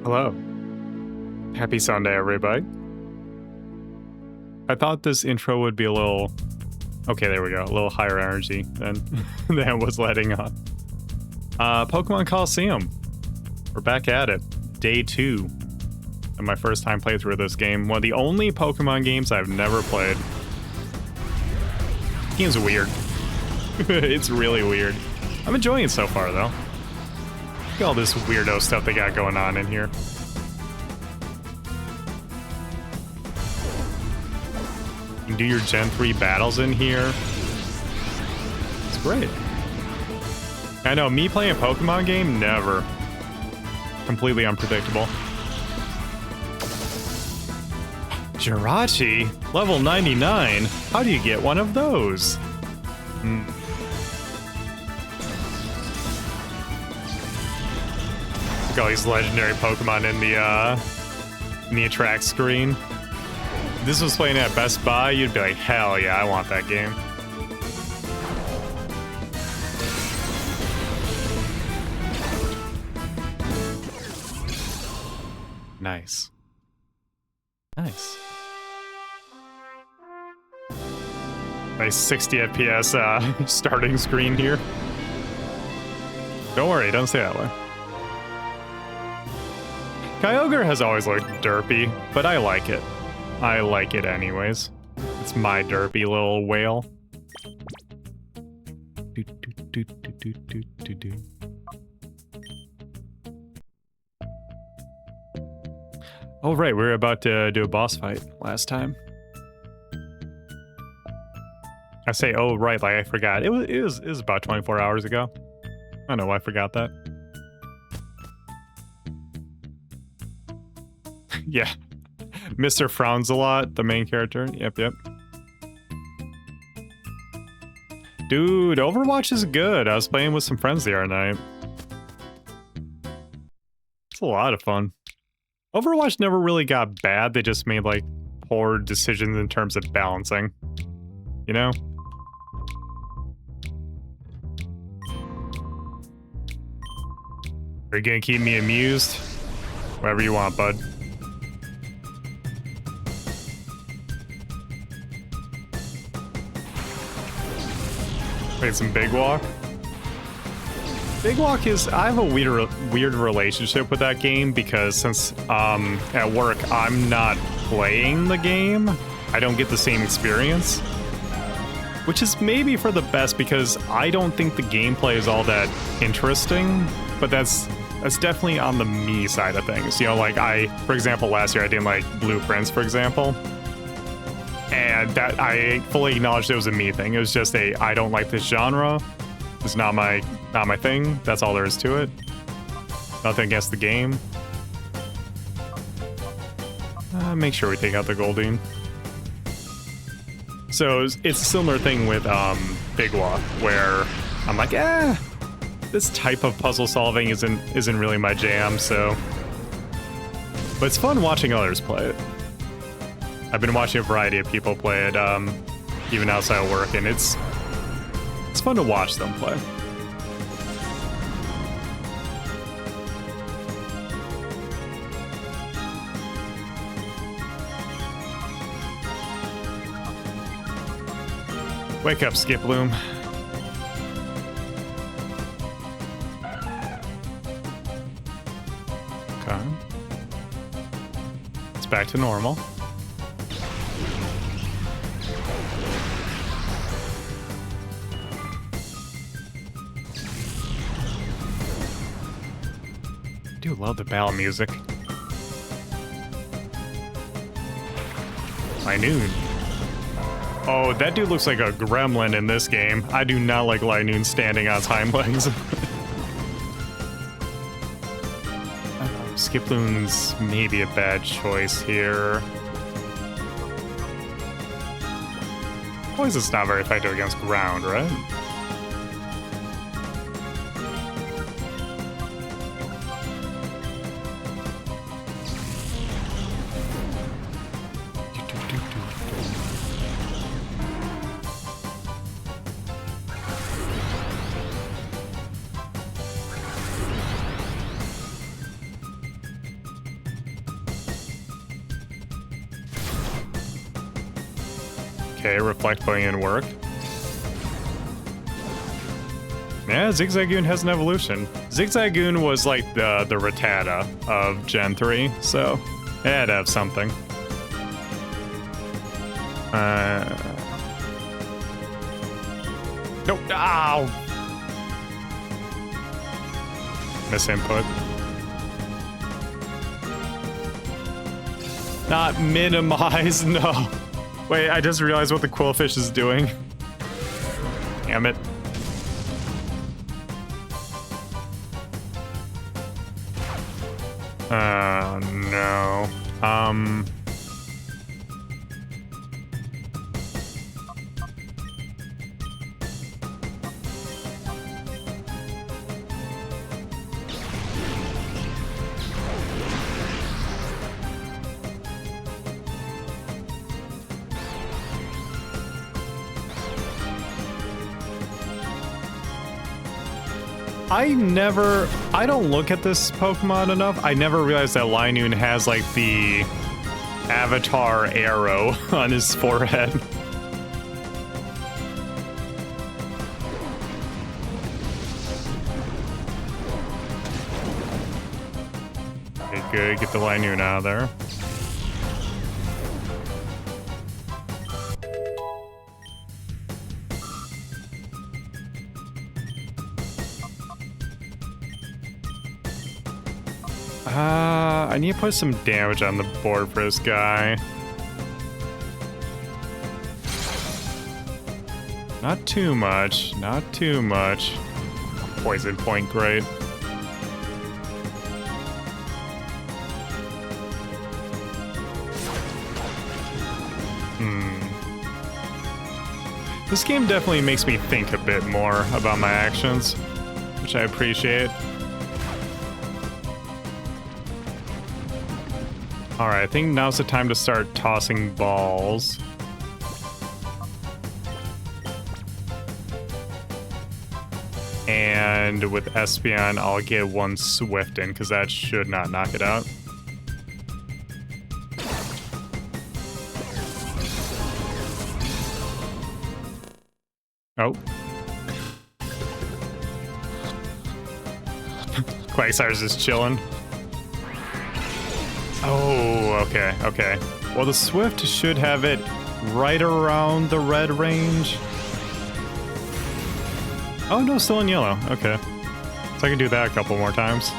Hello. Happy Sunday, everybody. I thought this intro would be a little... Okay, there we go. A little higher energy than, than it was letting up. Pokemon Colosseum. We're back at it. Day 2. And my first time playthrough of this game. One of the only Pokemon games I've never played. The game's weird. It's really weird. I'm enjoying it so far, though. Look at all this weirdo stuff they got going on in here. You can do your Gen 3 battles in here. It's great. I know, me playing a Pokemon game, never. Completely unpredictable. Jirachi? Level 99? How do you get one of those? Look at all these legendary Pokemon in the attract screen. If this was playing at Best Buy, you'd be like, hell yeah, I want that game. Nice. Nice. Nice 60 FPS starting screen here. Don't worry, don't say that way. Kyogre has always looked derpy, but I like it. I like it anyways. It's my derpy little whale. Oh right, we were about to do a boss fight last time. I say, oh right, like I forgot. It was about 24 hours ago. I don't know why I forgot that. Yeah. Mr. Frowns-a-Lot, the main character. Yep. Dude, Overwatch is good. I was playing with some friends the other night. It's a lot of fun. Overwatch never really got bad. They just made, like, poor decisions in terms of balancing. You know? Are you gonna keep me amused? Whatever you want, bud. Played some Big Walk. Big Walk is... I have a weird relationship with that game because since at work I'm not playing the game, I don't get the same experience. Which is maybe for the best because I don't think the gameplay is all that interesting, but that's definitely on the me side of things. You know, like for example, last year I didn't like Blueprints, for example. And that I fully acknowledged it was a me thing. It was just I don't like this genre. It's not my thing. That's all there is to it. Nothing against the game. Make sure we take out the Goldeen. So it's a similar thing with Big Walk, where I'm like, this type of puzzle solving isn't really my jam. So, but it's fun watching others play it. I've been watching a variety of people play it, even outside of work, and it's fun to watch them play. Wake up, Skiploom. Okay. It's back to normal. I do love the battle music. Linoon. Oh, that dude looks like a gremlin in this game. I do not like Linoon standing on its hind legs. Skiploom's maybe a bad choice here. Poison's not very effective against ground, right? Okay, Reflect Pavilion work. Yeah, Zigzagoon has an evolution. Zigzagoon was like the Rattata of Gen 3, so it had to have something. Nope. Ow! Misinput. Not minimize, no. Wait, I just realized what the Quillfish is doing. Damn it. No. I don't look at this Pokemon enough. I never realized that Linoon has like the avatar arrow on his forehead. Okay, good. Get the Linoon out of there. I need to put some damage on the board for this guy. Not too much, not too much. Poison point, great. This game definitely makes me think a bit more about my actions, which I appreciate. Alright, I think now's the time to start tossing balls. And with Espeon, I'll get one Swift in, because that should not knock it out. Oh. Quagsires is chilling. Oh, okay, okay. Well, the Swift should have it right around the red range. Oh, no, still in yellow. Okay. So I can do that a couple more times.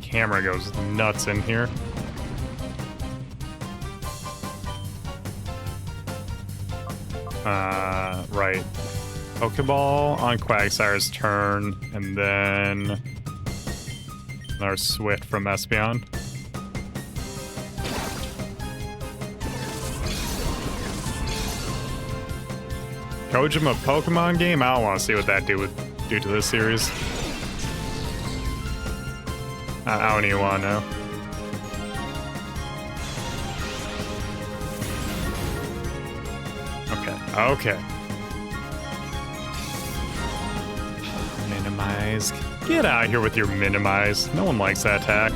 Camera goes nuts in here. Right. Pokeball on Quagsire's turn, and then our Swift from Espeon. Kojima Pokemon game? I don't want to see what that do to this series. I don't even want to know. Okay, okay. Minimize. Get out of here with your minimize. No one likes that attack.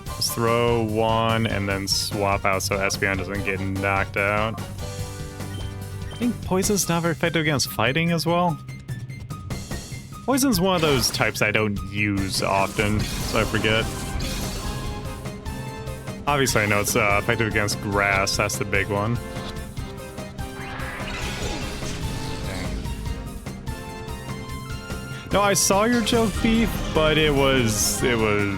Let's throw one and then swap out so Espeon doesn't get knocked out. I think Poison's not very effective against fighting as well. Poison's one of those types I don't use often, so I forget. Obviously, I know it's effective against grass. That's the big one. No, I saw your joke, Beef, but it was... Nah,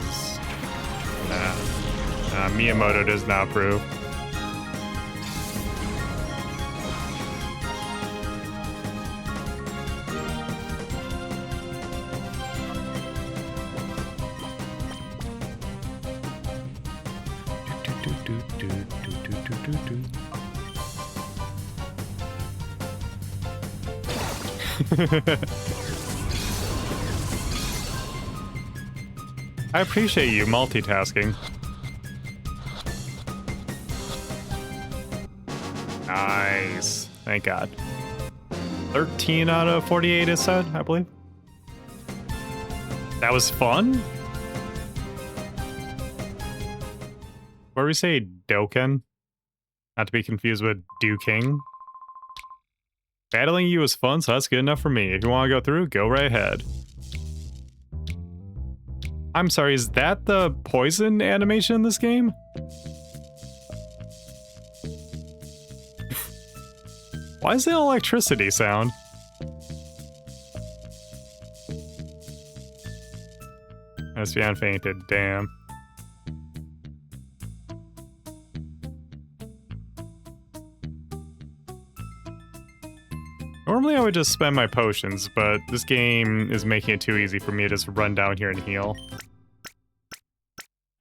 Miyamoto does not approve. I appreciate you multitasking. Nice. Thank God. 13 out of 48 is said, I believe. That was fun? What do we say, Doken? Not to be confused with Duking. Battling you was fun, so that's good enough for me. If you want to go through, go right ahead. I'm sorry, is that the poison animation in this game? Why is there electricity sound? Espion fainted, damn. Normally I would just spend my potions, but this game is making it too easy for me to just run down here and heal.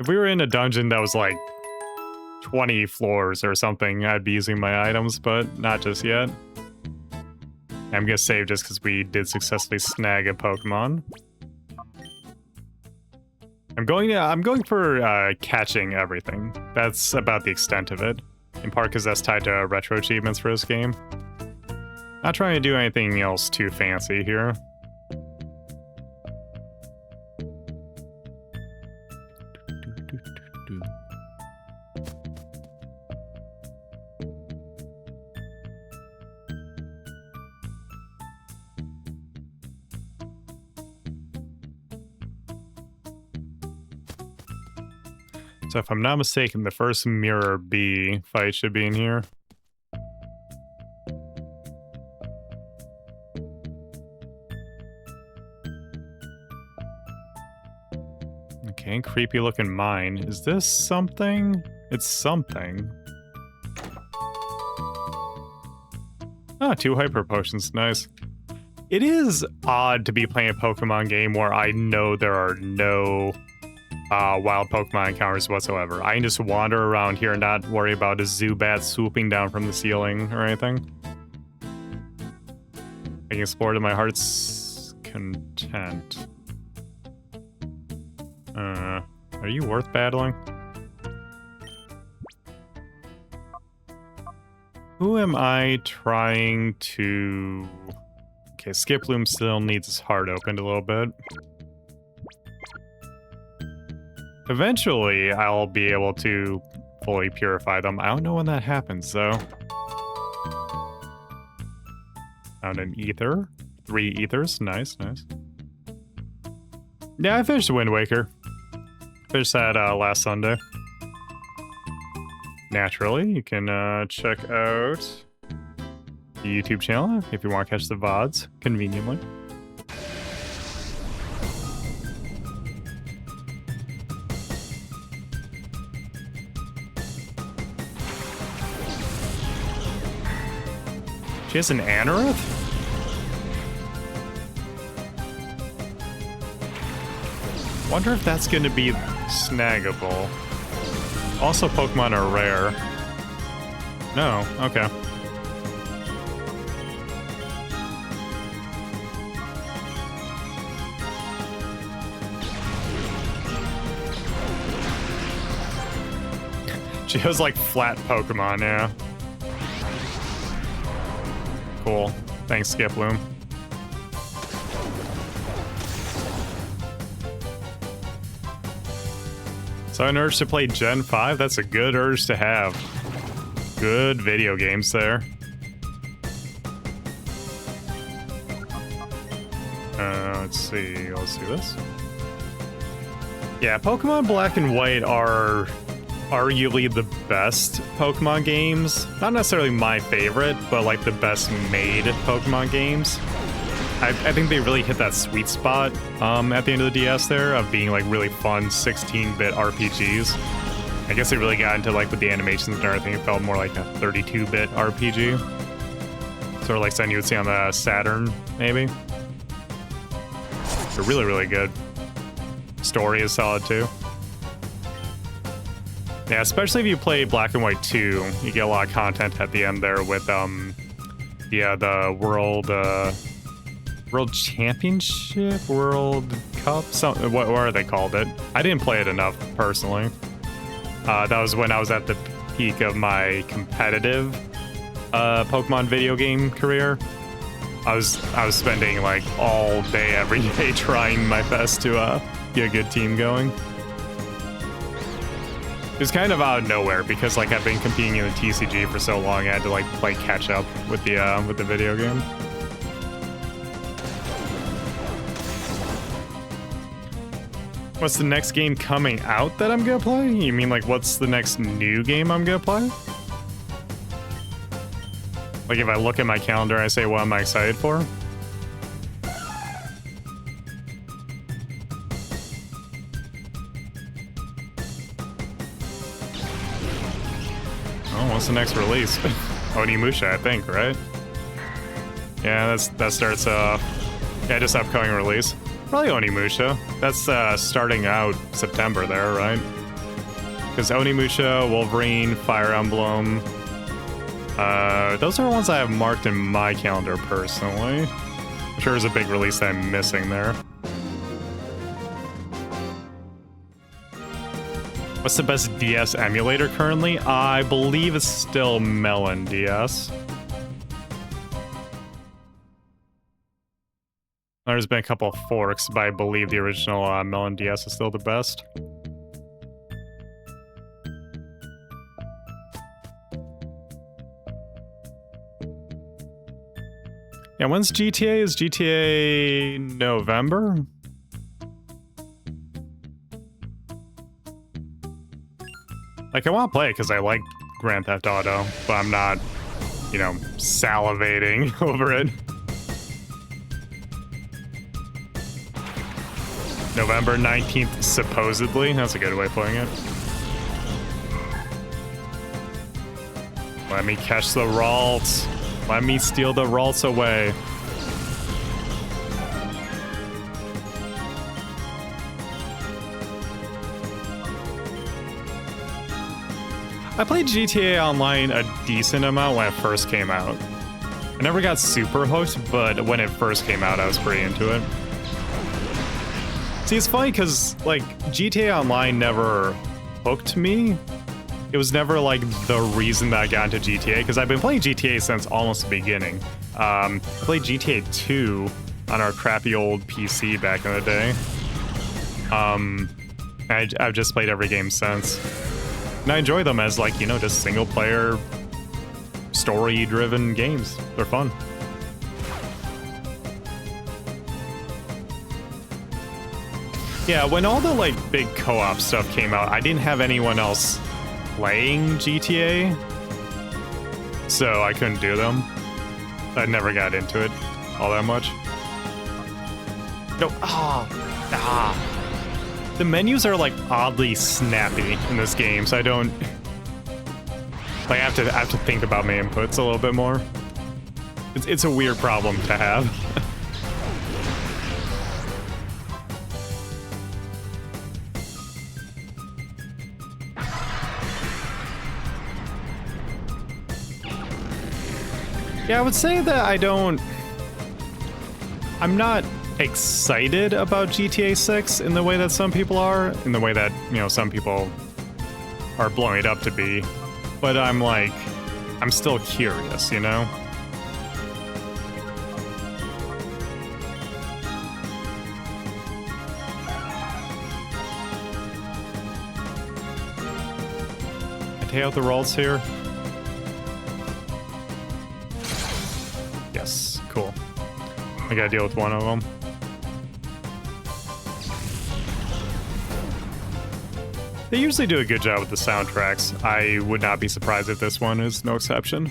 If we were in a dungeon that was like 20 floors or something, I'd be using my items, but not just yet. I'm gonna save just because we did successfully snag a Pokemon. I'm going for catching everything. That's about the extent of it. In part because that's tied to retro achievements for this game. Not trying to do anything else too fancy here. So if I'm not mistaken, the first Mirror B fight should be in here. Okay, creepy looking mine. Is this something? It's something. Ah, 2 hyper potions, nice. It is odd to be playing a Pokemon game where I know there are no wild Pokemon encounters whatsoever. I can just wander around here and not worry about a Zubat swooping down from the ceiling or anything. I can explore to my heart's content. Are you worth battling? Who am I trying to... Okay, Skiploom still needs his heart opened a little bit. Eventually, I'll be able to fully purify them. I don't know when that happens, though. Found an ether. 3 ethers. Nice, nice. Yeah, I finished Wind Waker. Finished that last Sunday. Naturally, you can check out the YouTube channel if you want to catch the VODs, conveniently. She has an Anorith? Wonder if that's going to be snaggable. Also, Pokemon are rare. No, okay. She has like flat Pokemon, yeah. Cool. Thanks, Skiploom. So an urge to play Gen 5? That's a good urge to have. Good video games there. Let's see. Let's do this. Yeah, Pokemon Black and White are arguably the best Pokemon games. Not necessarily my favorite, but like the best made Pokemon games. I think they really hit that sweet spot at the end of the DS there of being like really fun 16-bit RPGs. I guess they really got into like with the animations and everything. It felt more like a 32-bit RPG. Sort of like something you would see on the Saturn, maybe. They're really, really good. Story is solid too. Yeah, especially if you play Black and White 2, you get a lot of content at the end there with the World Championship, World Cup, what are they called it? I didn't play it enough personally. That was when I was at the peak of my competitive Pokemon video game career. I was spending like all day every day trying my best to get a good team going. It was kind of out of nowhere because like I've been competing in the TCG for so long, I had to like play catch up with the video game. What's the next game coming out that I'm gonna play? You mean like what's the next new game I'm gonna play? Like if I look at my calendar and I say what am I excited for? Oh, what's the next release? Onimusha, I think, right? Yeah, that starts yeah, just upcoming release. Probably Onimusha. That's starting out September there, right? Because Onimusha, Wolverine, Fire Emblem. Those are the ones I have marked in my calendar personally. I'm sure there's a big release that I'm missing there. What's the best DS emulator currently? I believe it's still Melon DS. There's been a couple of forks, but I believe the original Melon DS is still the best. Yeah, when's GTA? Is GTA November? Like, I want to play it because I like Grand Theft Auto, but I'm not, you know, salivating over it. November 19th, supposedly. That's a good way of putting it. Let me catch the Ralts. Let me steal the Ralts away. I played GTA Online a decent amount when it first came out. I never got super hooked, but when it first came out, I was pretty into it. See, it's funny because, like, GTA Online never hooked me. It was never, like, the reason that I got into GTA, because I've been playing GTA since almost the beginning. I played GTA 2 on our crappy old PC back in the day. I've just played every game since. And I enjoy them as, like, you know, just single-player, story-driven games. They're fun. Yeah, when all the, like, big co-op stuff came out, I didn't have anyone else playing GTA, so I couldn't do them. I never got into it all that much. No, the menus are like oddly snappy in this game, so I don't like. I have to think about my inputs a little bit more. It's a weird problem to have. Yeah, I would say that I'm not excited about GTA 6 in the way that some people are, in the way that, you know, some people are blowing it up to be, but I'm still curious, you know? Can I take out the Ralts here? Yes, cool. I gotta deal with one of them. They usually do a good job with the soundtracks. I would not be surprised if this one is no exception.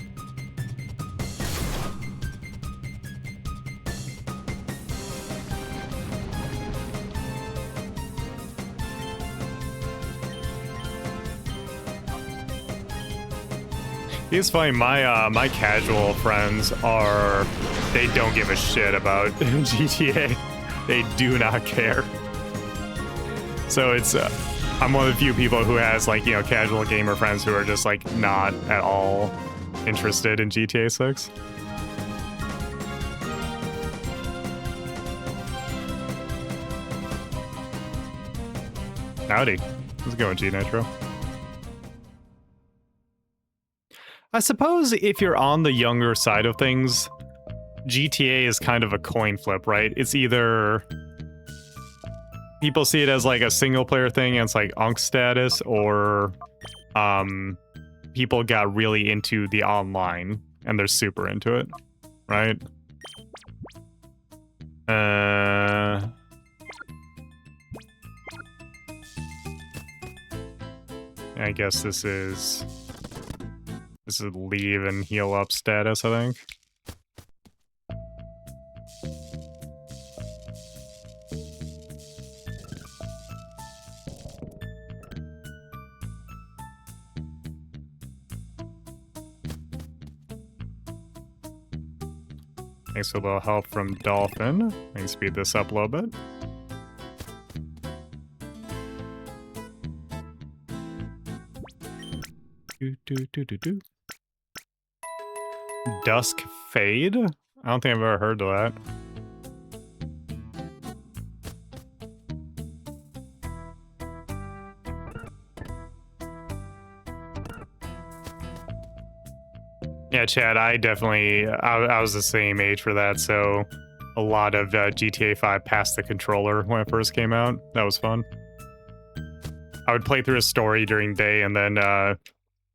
It's funny, my casual friends they don't give a shit about GTA. They do not care. So it's, I'm one of the few people who has, like, you know, casual gamer friends who are just, like, not at all interested in GTA 6. Howdy. How's it going, G Nitro? I suppose if you're on the younger side of things, GTA is kind of a coin flip, right? It's either people see it as like a single player thing and it's like Unk status, or people got really into the online and they're super into it, right? I guess this is leave and heal up status, I think. Thanks for a little help from Dolphin. I can speed this up a little bit. Dusk Fade? I don't think I've ever heard of that. Yeah, Chad, I was the same age for that, so a lot of GTA 5 passed the controller when it first came out. That was fun. I would play through a story during day and then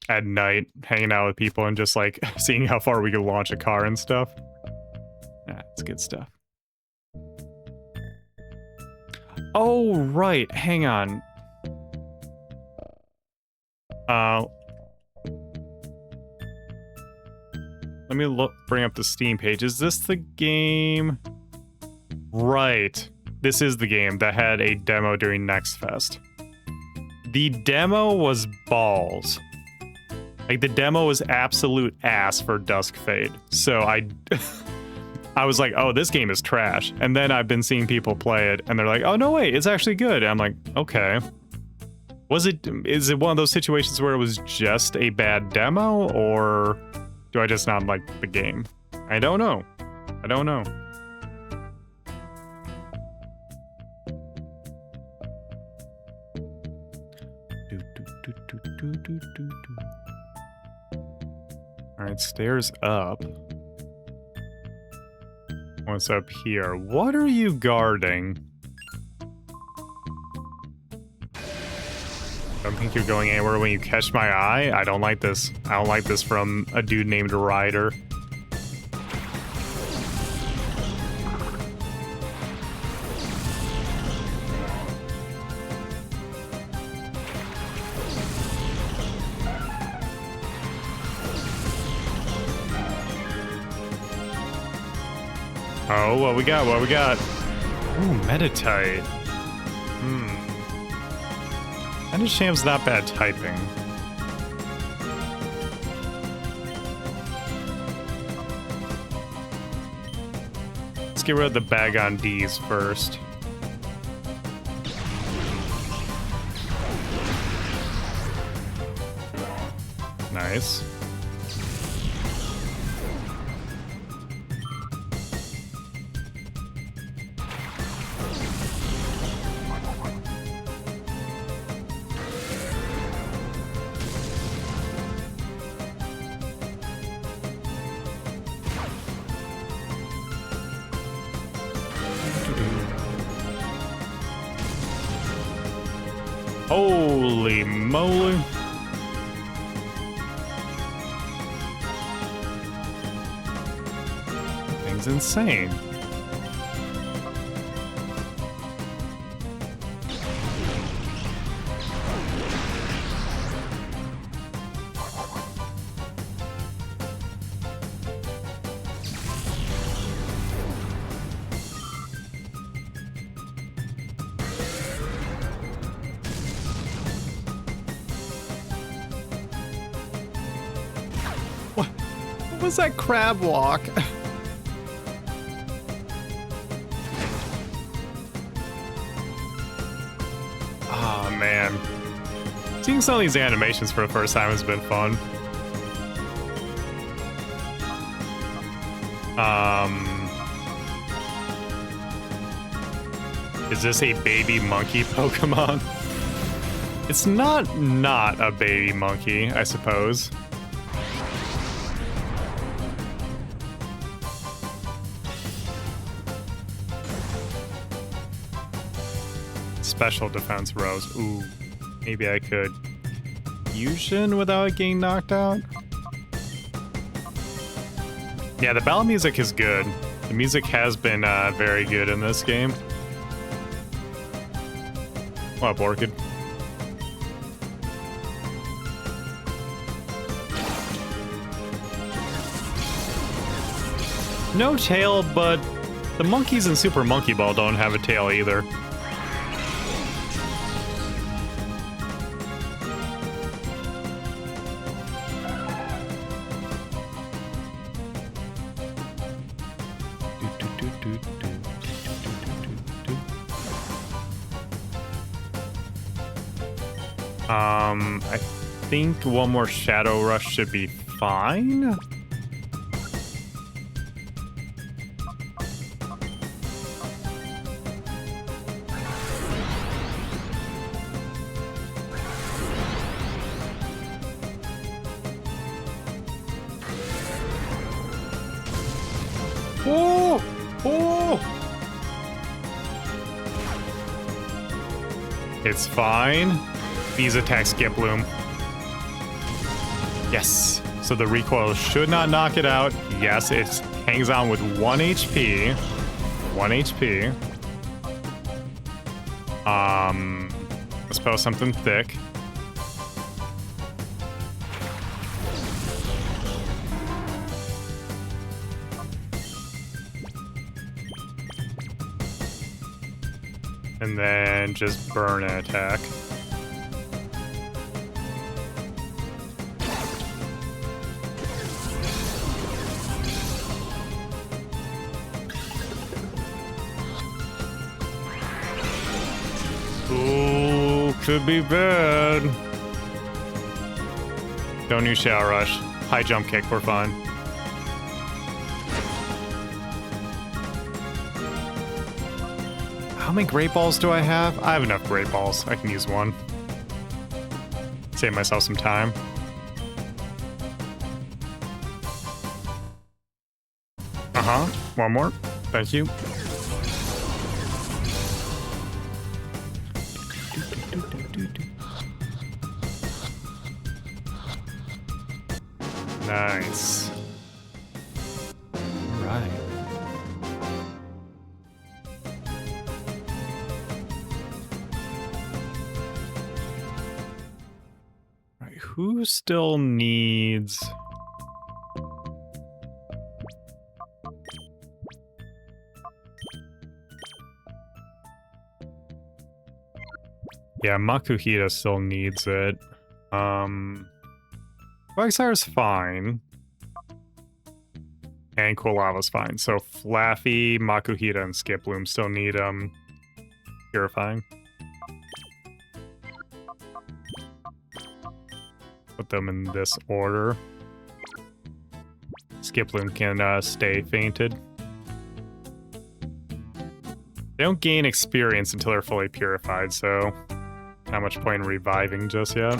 at night hanging out with people and just like seeing how far we could launch a car and stuff. Yeah, it's good stuff. Oh, right. Hang on. Let me bring up the Steam page. Is this the game? Right. This is the game that had a demo during Next Fest. The demo was balls. Like, the demo was absolute ass for Dusk Fade. So I was like, oh, this game is trash. And then I've been seeing people play it, and they're like, oh, no, wait, it's actually good. And I'm like, okay. Is it one of those situations where it was just a bad demo, or do I just not like the game? I don't know. I don't know. All right, stairs up. What's up here? What are you guarding? I don't think you're going anywhere when you catch my eye. I don't like this. I don't like this from a dude named Ryder. Oh, what we got? What we got? Ooh, Meditate. Medicham's not bad typing. Let's get rid of the bag on D's first. Nice. Holy moly. Thing's insane. What was that crab walk? Oh, man. Seeing some of these animations for the first time has been fun. Is this a baby monkey Pokemon? It's not a baby monkey, I suppose. special defense rose. Ooh, maybe I could fusion without getting knocked out. Yeah, the battle music is good. The music has been very good in this game. What up, Orchid? No tail, but the monkeys in Super Monkey Ball don't have a tail either. I think one more Shadow Rush should be fine. Oh! Oh! It's fine. These attacks skip Bloom. Yes. So the recoil should not knock it out. Yes, it hangs on with 1 HP. 1 HP. Let's post something thick. And then just burn an attack. Ooh, could be bad. Don't use Shadow Rush. High jump kick, we're fine. How many Great Balls do I have? I have enough Great Balls. I can use one. Save myself some time. Uh-huh. One more. Thank you. Nice. All right. Who still needs... Yeah, Makuhita still needs it. Quagsire fine. And Quilava's fine. So Flaffy, Makuhita, and Skiploom still need purifying. Put them in this order. Skiploom can stay fainted. They don't gain experience until they're fully purified, so not much point in reviving just yet.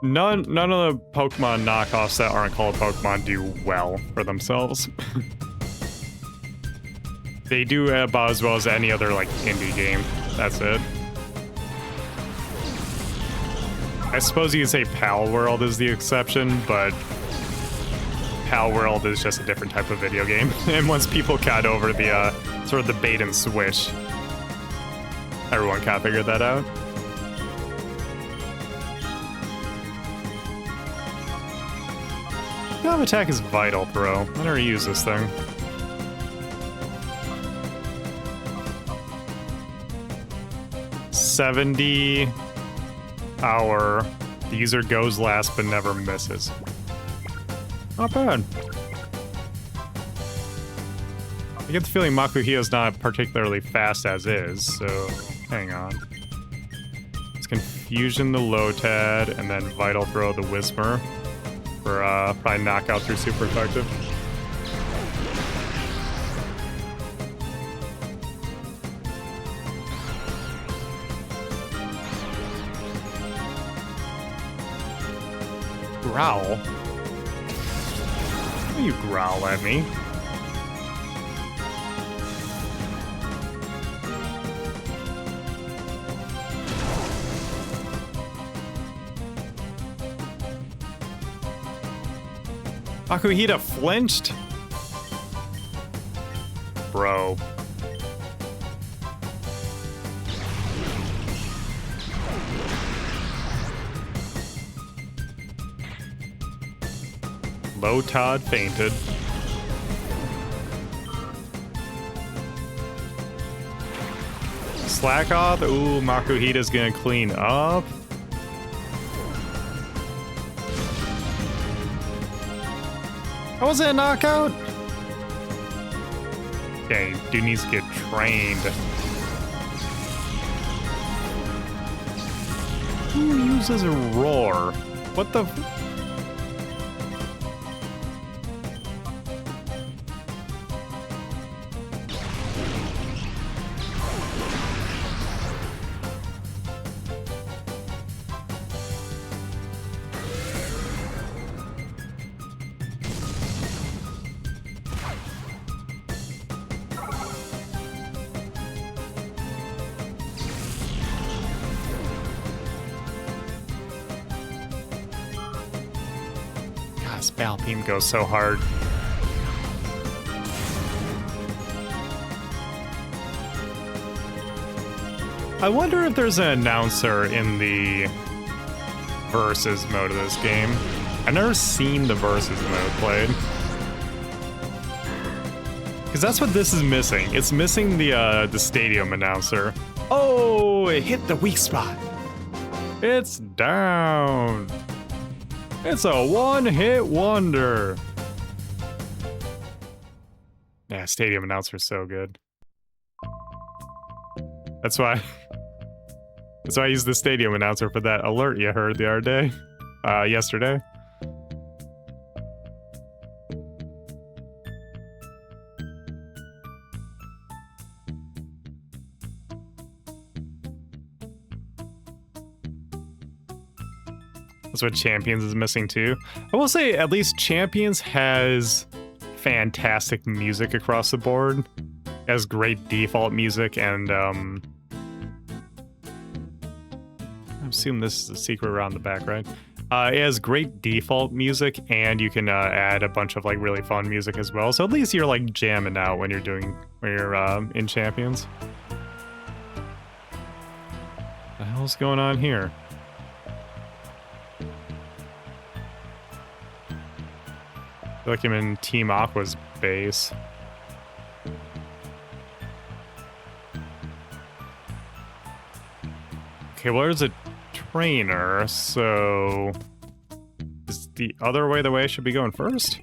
None of the Pokemon knockoffs that aren't called Pokemon do well for themselves. They do about as well as any other like indie game. That's it. I suppose you could say Pal World is the exception, but Pal World is just a different type of video game. And once people got over the sort of the bait and switch, everyone kind of figured that out. Kind of attack is Vital Throw. I never use this thing. $70 hour. The user goes last but never misses. Not bad. I get the feeling Makuhita's not particularly fast as is, so hang on. Let's Confusion the Lotad, and then Vital Throw the Whisper for probably knockout through super effective. Growl. You growl at me. Makuhita flinched? Bro. Low Todd fainted. Slack off. Ooh, Makuhita's gonna clean up. How was it a knockout? Okay, dude needs to get trained. Who uses a roar? What the? This battle theme goes so hard. I wonder if there's an announcer in the versus mode of this game. I've never seen the versus mode played. Because that's what this is missing. It's missing the stadium announcer. Oh, it hit the weak spot. It's down. It's a one-hit wonder. Yeah, stadium announcer's so good. That's why I used the stadium announcer for that alert you heard the other day. Yesterday. That's what Champions is missing too. I will say, at least Champions has fantastic music across the board. It has great default music, and I assume this is a secret around the back, right? It has great default music, and you can add a bunch of like really fun music as well. So at least you're like jamming out when you're in Champions. What the hell's going on here? I feel like I'm in Team Aqua's base. Okay, well, there's a trainer, so is the other way the way I should be going first?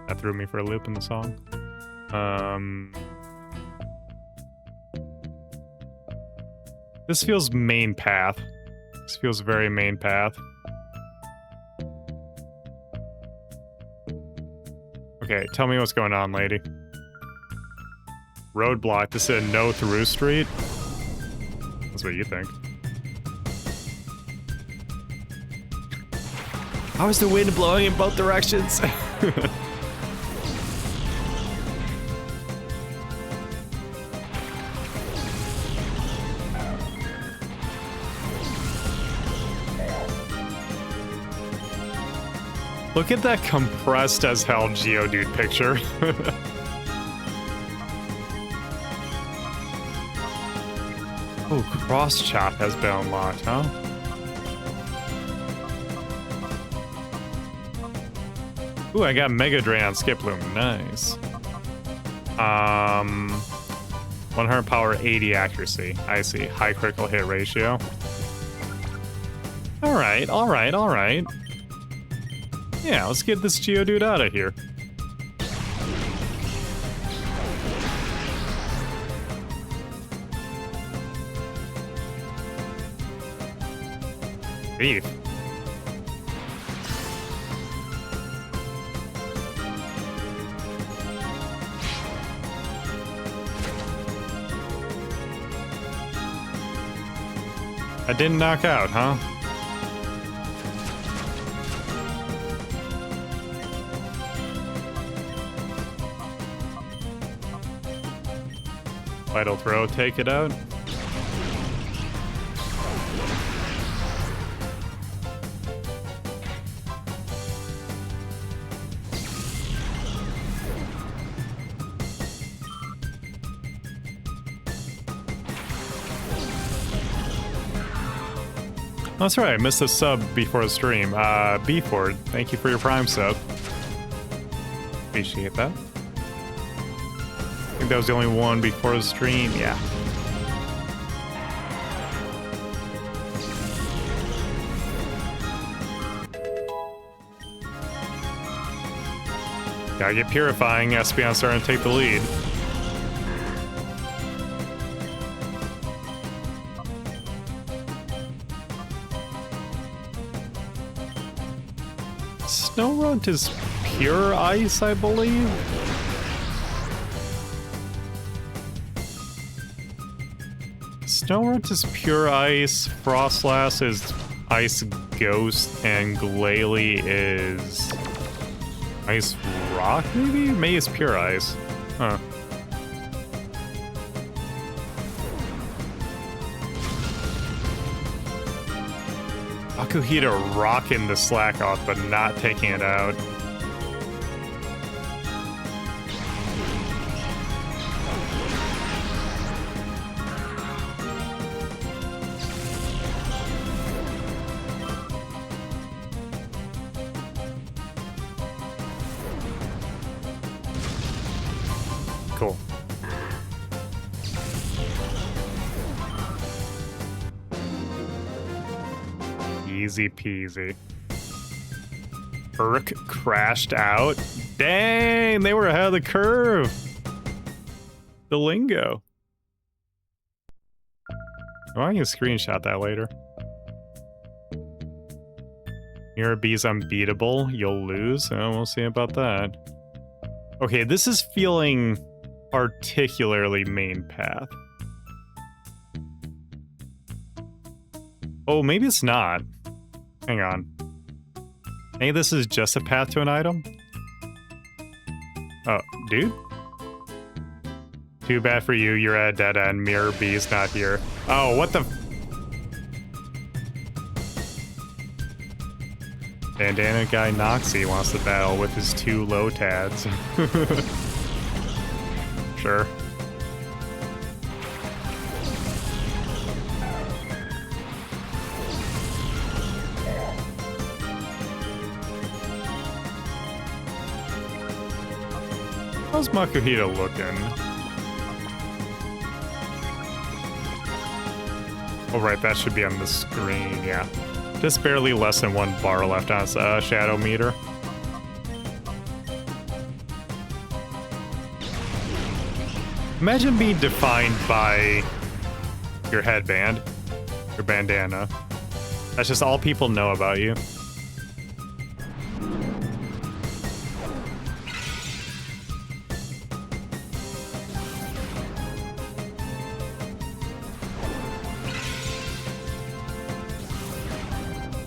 That threw me for a loop in the song. This feels main path. This feels very main path. Okay, tell me what's going on, lady. Roadblock. This is a no through street. That's what you think. How is the wind blowing in both directions? Look at that compressed as hell Geodude picture. Oh, Cross Chop has been unlocked, huh? Ooh, I got Mega Drain on Skiploom. Nice. 100 power, 80 accuracy. I see. High critical hit ratio. Alright, alright, alright. Yeah, let's get this Geodude out of here. Beef. I didn't knock out, huh? Vital throw, take it out. That's right, I missed a sub before the stream. B-Ford, thank you for your Prime sub. Appreciate that. I think that was the only one before the stream, yeah. Gotta get purifying, Espeon starting to take the lead. Snorunt is pure ice, I believe. Snorunt is pure ice, Frostlass is ice ghost, and Glalie is ice rock, maybe? May is pure ice. Huh. Makuhita rocking the slack off, but not taking it out. Cool. Easy peasy. Urk crashed out. Dang, they were ahead of the curve. The lingo. Oh, I can screenshot that later. Mirror B's unbeatable. You'll lose. Oh, we'll see about that. Okay, this is feeling particularly main path. Oh, maybe it's not. Hang on. Maybe this is just a path to an item? Oh, dude? Too bad for you, you're at a dead end. Mirror B's not here. Oh, what the... Bandana guy Noxie wants to battle with his 2 Lotads. Sure. How's Makuhita looking? Oh, right, that should be on the screen, yeah. Just barely less than 1 bar left on his shadow meter. Imagine being defined by your headband, your bandana. That's just all people know about you.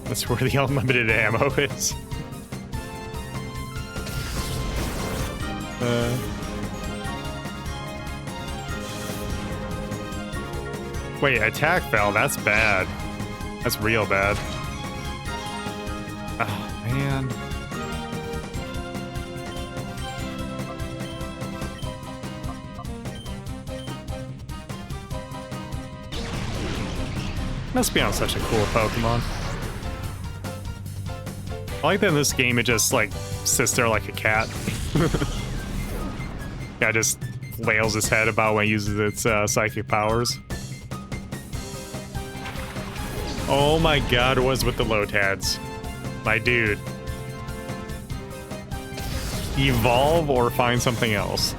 That's where the unlimited ammo is. Wait, attack fell. That's bad. That's real bad. Oh, man. Must be on such a cool Pokemon. I like that in this game it just, like, sits there like a cat. Yeah, just flails his head about when it uses its psychic powers. Oh my god, what was with the Lotads? My dude. Evolve or find something else.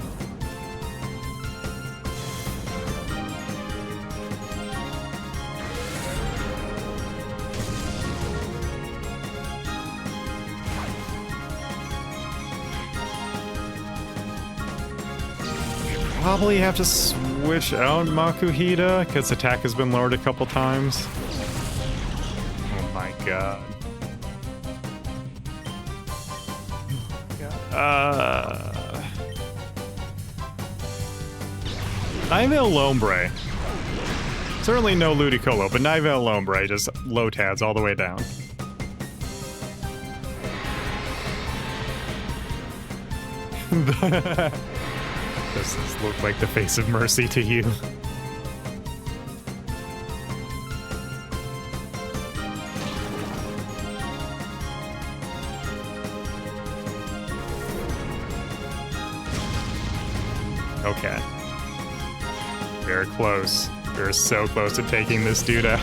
Probably have to switch out Makuhita, because attack has been lowered a couple times. god. Nivale Lombre. Certainly no Ludicolo, but Nivale Lombre, just low tads all the way down. Does this look like the face of mercy to you? Okay. We're close. We're so close to taking this dude out.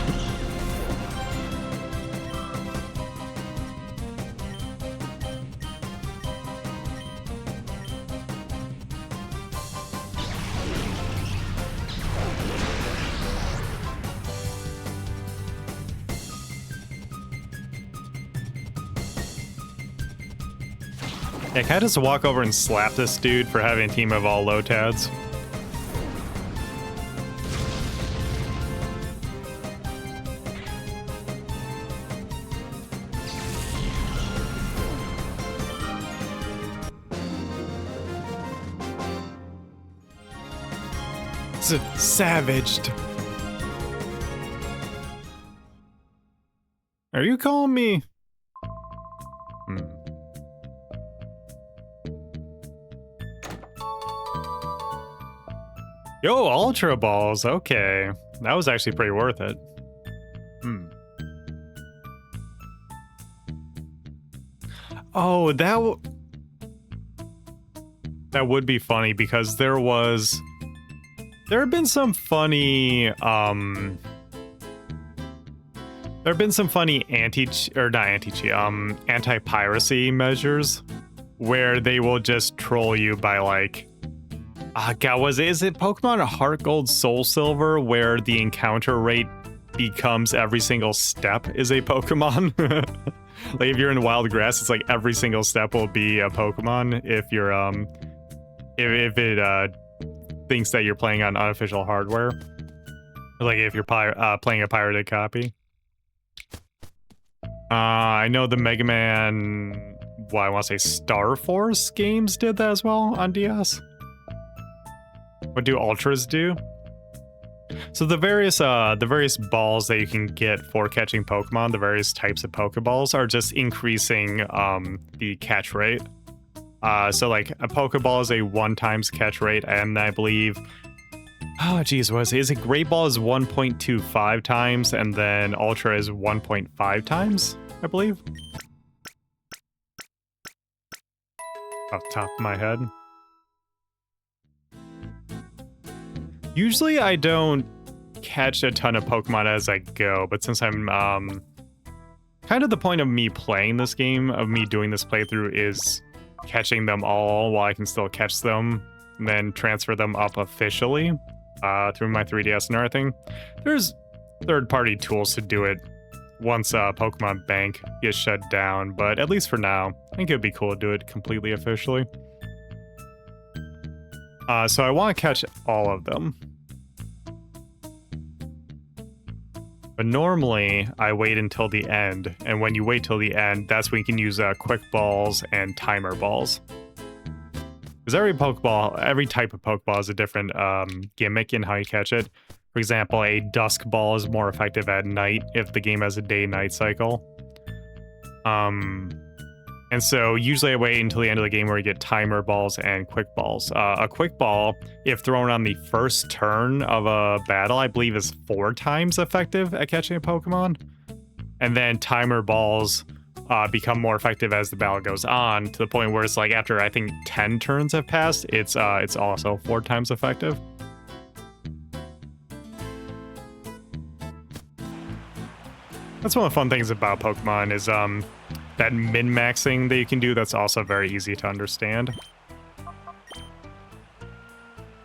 Yeah, can I just walk over and slap this dude for having a team of all low tads? Savaged. Are you calling me? Yo, Ultra Balls. Okay. That was actually pretty worth it. Oh, that would be funny because there have been some funny anti-piracy measures where they will just troll you by like, is it Pokemon Heart Gold Soul Silver where the encounter rate becomes every single step is a Pokemon? Like if you're in wild grass, it's like every single step will be a Pokemon if you're if it thinks that you're playing on unofficial hardware. Like if you're playing a pirated copy. I know the Mega Man, I want to say Star Force games did that as well on DS. What do Ultras do? So the various balls that you can get for catching Pokemon, the various types of Pokeballs, are just increasing the catch rate. So like a Pokeball is a 1x catch rate, and I believe, is it Great Ball is 1.25 times, and then Ultra is 1.5 times, I believe. Off the top of my head. Usually I don't catch a ton of Pokemon as I go, but since I'm kind of the point of me playing this game, of me doing this playthrough, is catching them all while I can still catch them, and then transfer them up officially through my 3DS and everything. There's third-party tools to do it once Pokemon Bank gets shut down, but at least for now, I think it'd be cool to do it completely officially. So I want to catch all of them. But normally, I wait until the end, and when you wait till the end, that's when you can use Quick Balls and Timer Balls. Because every type of Pokeball has a different gimmick in how you catch it. For example, a Dusk Ball is more effective at night if the game has a day-night cycle. And so usually I wait until the end of the game where you get Timer Balls and Quick Balls. A Quick Ball, if thrown on the first turn of a battle, I believe is 4 times effective at catching a Pokemon. And then Timer Balls become more effective as the battle goes on, to the point where it's like after, I think, 10 turns have passed, it's also 4 times effective. That's one of the fun things about Pokemon is that min-maxing that you can do, that's also very easy to understand.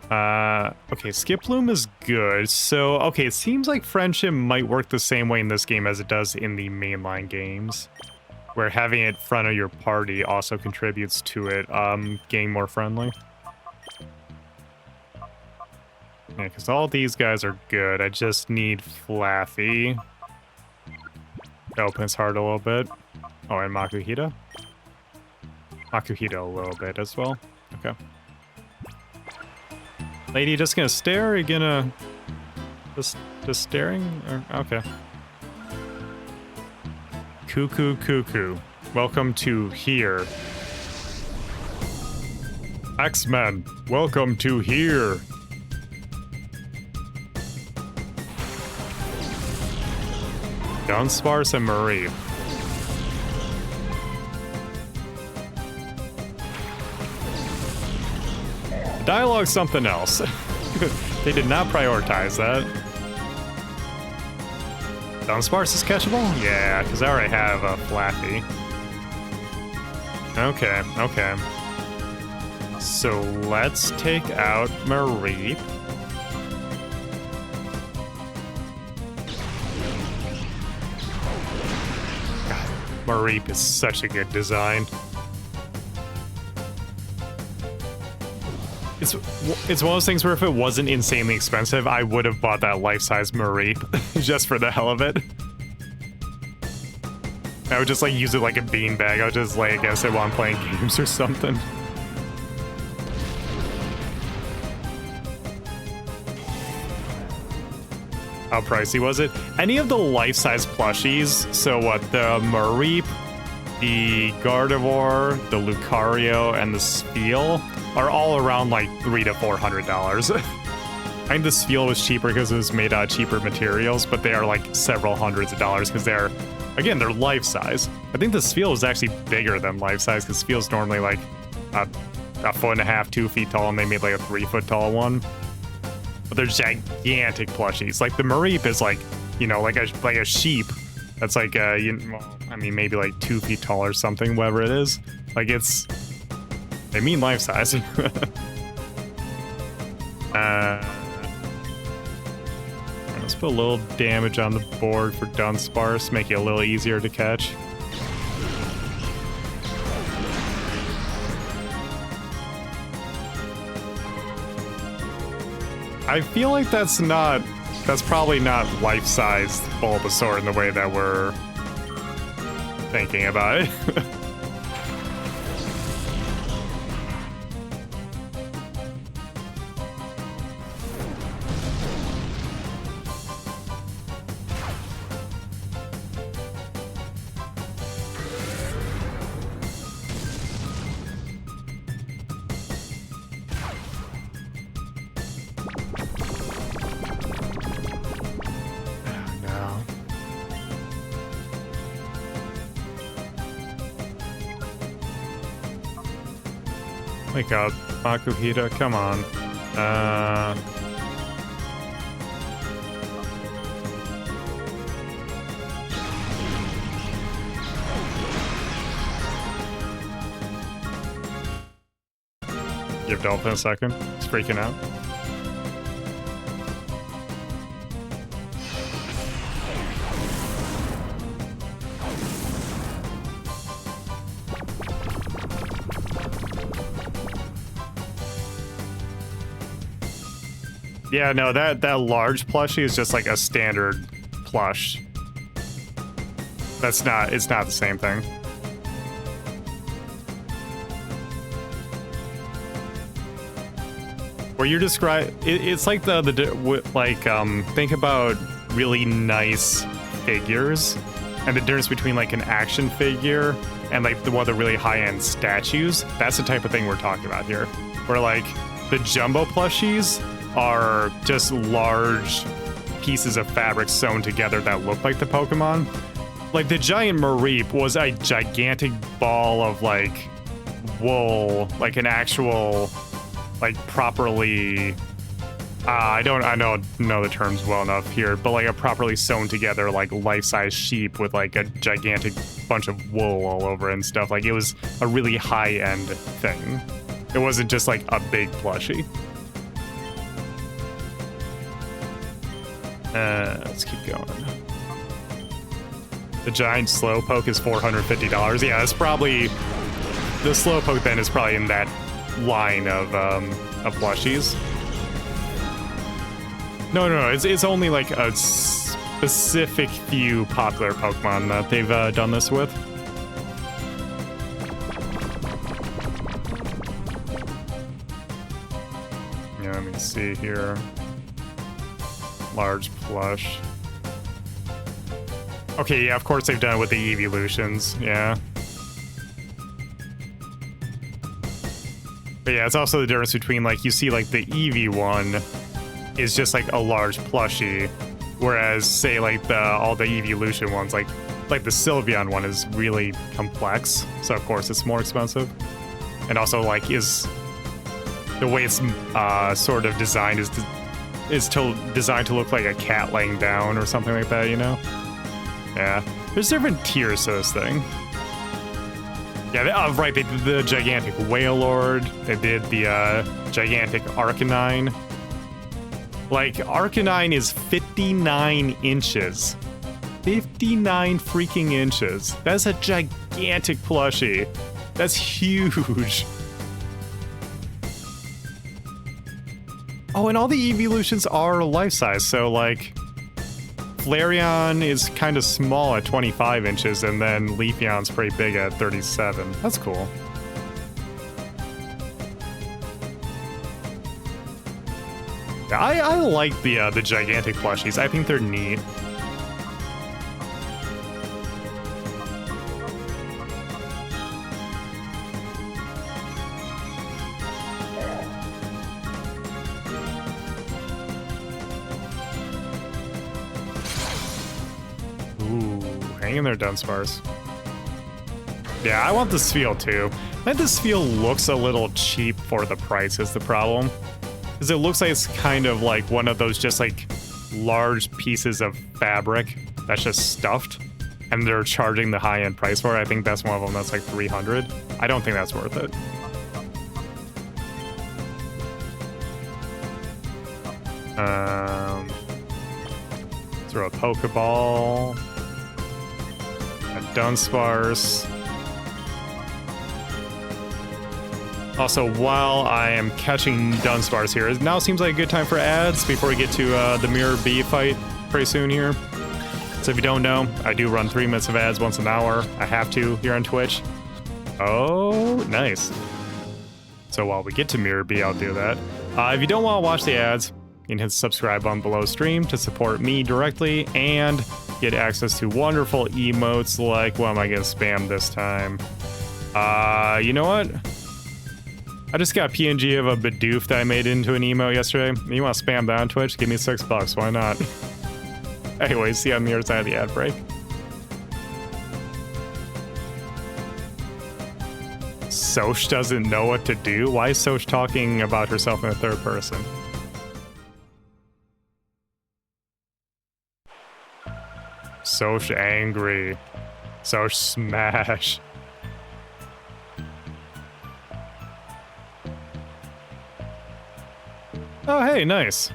Okay, Skip Loom is good. So, okay, it seems like Friendship might work the same way in this game as it does in the mainline games, where having it front of your party also contributes to it getting more friendly. Yeah, because all these guys are good. I just need Flaffy. It opens hard a little bit. Oh, and Makuhita? Makuhita a little bit as well. Okay. Lady, just gonna stare? Are you gonna... Just staring? Or, okay. Cuckoo, cuckoo. Welcome to here. X-Men, welcome to here. Dunsparce and Marie. Dialogue's something else. They did not prioritize that. Dunsparce is catchable? Yeah, because I already have a Flappy. Okay, okay. So let's take out Marie. God, Marie is such a good design. It's one of those things where if it wasn't insanely expensive, I would have bought that life-size Marie just for the hell of it. I would just like use it like a beanbag. I would just lay against it while I'm playing games or something. How pricey was it? Any of the life-size plushies, so what, the Mareep, the Gardevoir, the Lucario, and the Spheal are all around like $300 to $400. I think the Spheal was cheaper because it was made out of cheaper materials, but they are like several hundreds of dollars because they're, again, they're life-size. I think the Spheal is actually bigger than life-size because Spheal's normally like a 1.5 feet, 2 feet tall, and they made like a 3 foot tall one. But they're gigantic plushies. Like the Mareep is like, you know, like a sheep that's like I mean maybe like 2 feet tall or something, whatever it is. Like it's, they mean life size. Let's put a little damage on the board for Dunsparce, make it a little easier to catch. I feel like that's probably not life-sized Bulbasaur in the way that we're thinking about it. Wake up, Makuhita, come on. Give Dolphin a second. He's freaking out. Yeah, no, that large plushie is just like a standard plush. It's not the same thing. Where you describe it's like think about really nice figures and the difference between like an action figure and like one of the really high-end statues. That's the type of thing we're talking about here. Where like the jumbo plushies are just large pieces of fabric sewn together that look like the Pokemon. Like the giant Mareep was a gigantic ball of like wool, like an actual like properly I don't know the terms well enough here, but like a properly sewn together like life-size sheep with like a gigantic bunch of wool all over and stuff. Like it was a really high-end thing. It wasn't just like a big plushie. Let's keep going. The giant Slowpoke is $450. Yeah, it's probably the Slowpoke then is probably in that line of plushies. No, it's only like a specific few popular Pokemon that they've done this with. Yeah, let me see here. Large plush. Okay, yeah, of course they've done it with the evolutions, yeah. But yeah, it's also the difference between, like, you see, like, the Eevee one is just, like, a large plushie, whereas, say, like, all the evolution ones, like the Sylveon one is really complex, so of course it's more expensive. And also, like, is the way it's sort of designed is designed to look like a cat laying down or something like that, you know? Yeah, there's different tiers to this thing. Yeah, right, they did the gigantic Wailord, they did the gigantic Arcanine. Like, Arcanine is 59 inches. 59 freaking inches. That's a gigantic plushie. That's huge. Oh, and all the evolutions are life-size, so, like, Flareon is kind of small at 25 inches, and then Leafeon's pretty big at 37. That's cool. Yeah, I like the gigantic plushies. I think they're neat. Hang in there, Dunsparce. Yeah, I want this feel too. I think this feel looks a little cheap for the price is the problem. Because it looks like it's kind of like one of those just like large pieces of fabric that's just stuffed. And they're charging the high-end price for it. I think that's one of them that's like 300. I don't think that's worth it. Throw a Pokeball. Dunsparce. Also, while I am catching Dunsparce here, it now seems like a good time for ads before we get to the Mirror B fight pretty soon here. So if you don't know, I do run 3 minutes of ads once an hour. I have to here on Twitch. Oh, nice. So while we get to Mirror B, I'll do that. If you don't want to watch the ads, you can hit the subscribe button below stream to support me directly and get access to wonderful emotes like, what am I gonna spam this time? You know what? I just got a PNG of a Bidoof that I made into an emote yesterday. You want to spam that on Twitch? Give me $6, why not? Anyways, see you on the other side of the ad break. Soch doesn't know what to do? Why is Soch talking about herself in the third person? Soch angry. Soch smash. Oh, hey, nice.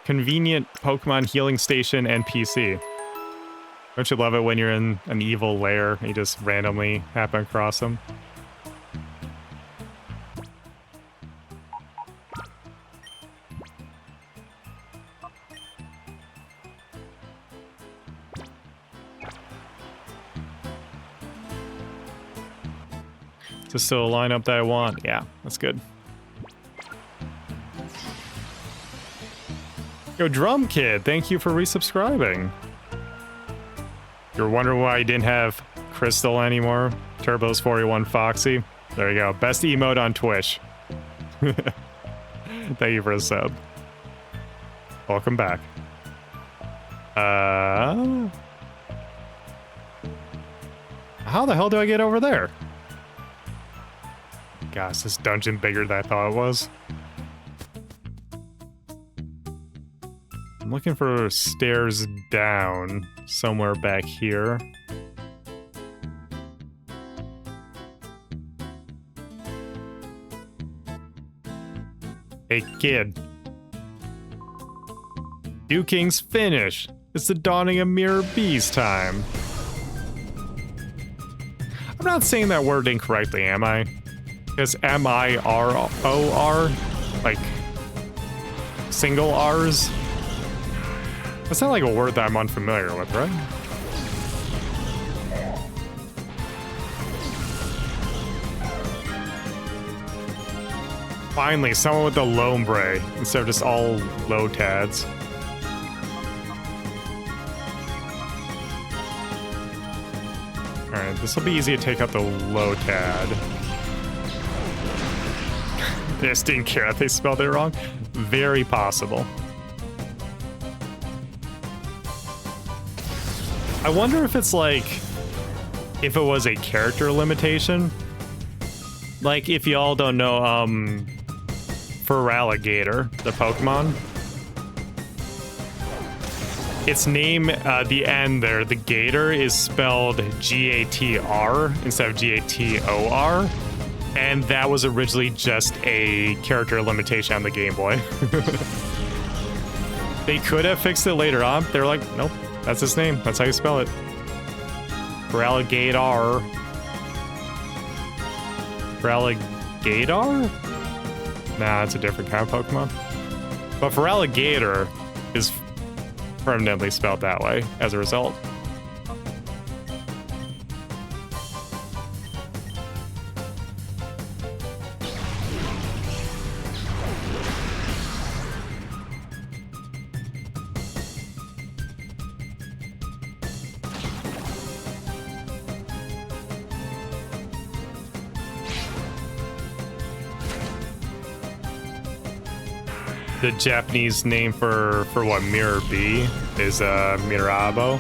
Convenient Pokemon healing station NPC. Don't you love it when you're in an evil lair and you just randomly happen across them? Is this still a lineup that I want? Yeah, that's good. Yo, Drum Kid, thank you for resubscribing. You're wondering why I didn't have Crystal anymore? Turbo's 41 Foxy. There you go. Best emote on Twitch. Thank you for the sub. Welcome back. How the hell do I get over there? Gosh, this dungeon bigger than I thought it was. I'm looking for stairs down somewhere back here. Hey, kid. Duking's finished. It's the dawning of Mirror B's time. I'm not saying that word incorrectly, am I? Because M-I-R-O-R? Like, single R's? That's not like a word that I'm unfamiliar with, right? Finally, someone with the Lombre instead of just all Lotads. Alright, this will be easy to take out the Lotad. They just didn't care if they spelled it wrong. Very possible. I wonder if it's like, if it was a character limitation. Like, if y'all don't know, Feraligatr, the Pokemon. Its name, the end there, the Gator, is spelled G-A-T-R instead of G-A-T-O-R. And that was originally just a character limitation on the Game Boy. They could have fixed it later on. They're like, nope, that's his name. That's how you spell it. Feraligatr. Feraligatr? Nah, it's a different kind of Pokemon. But Feraligatr is permanently spelled that way as a result. The Japanese name for what Mirror B is Mirabo.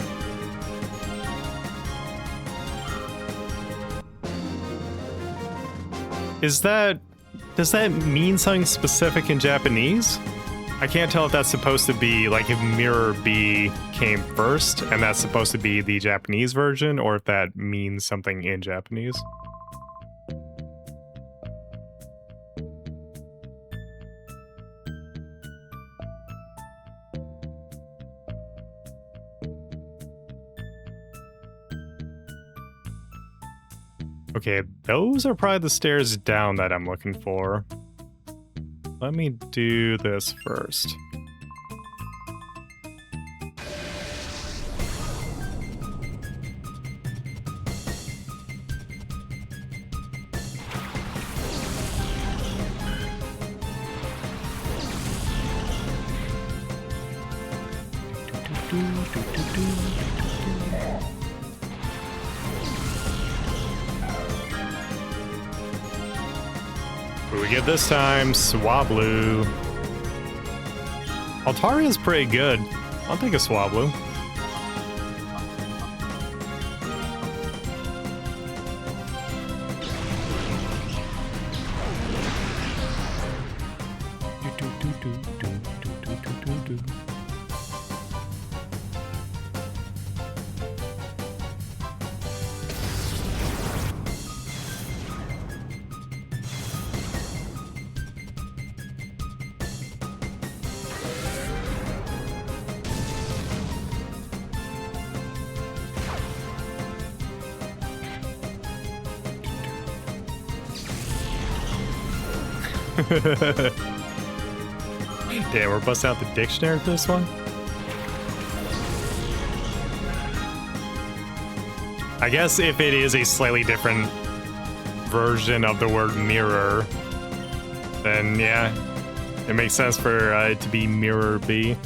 Does that mean something specific in Japanese? I can't tell if that's supposed to be like if Mirror B came first and that's supposed to be the Japanese version, or if that means something in Japanese. Okay, those are probably the stairs down that I'm looking for. Let me do this first. What do we get this time? Swablu. Altaria's pretty good. I'll take a Swablu. Damn, we're busting out the dictionary for this one? I guess if it is a slightly different version of the word mirror, then yeah, it makes sense for it to be Mirror B.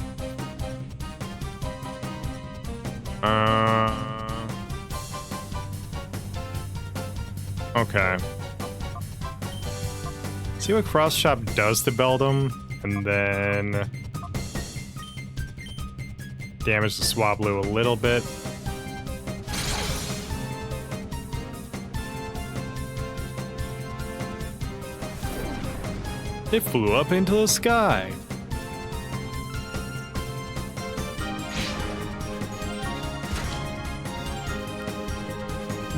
Okay. See what Cross Chop does to Beldum, and then damage the Swablu a little bit. It flew up into the sky.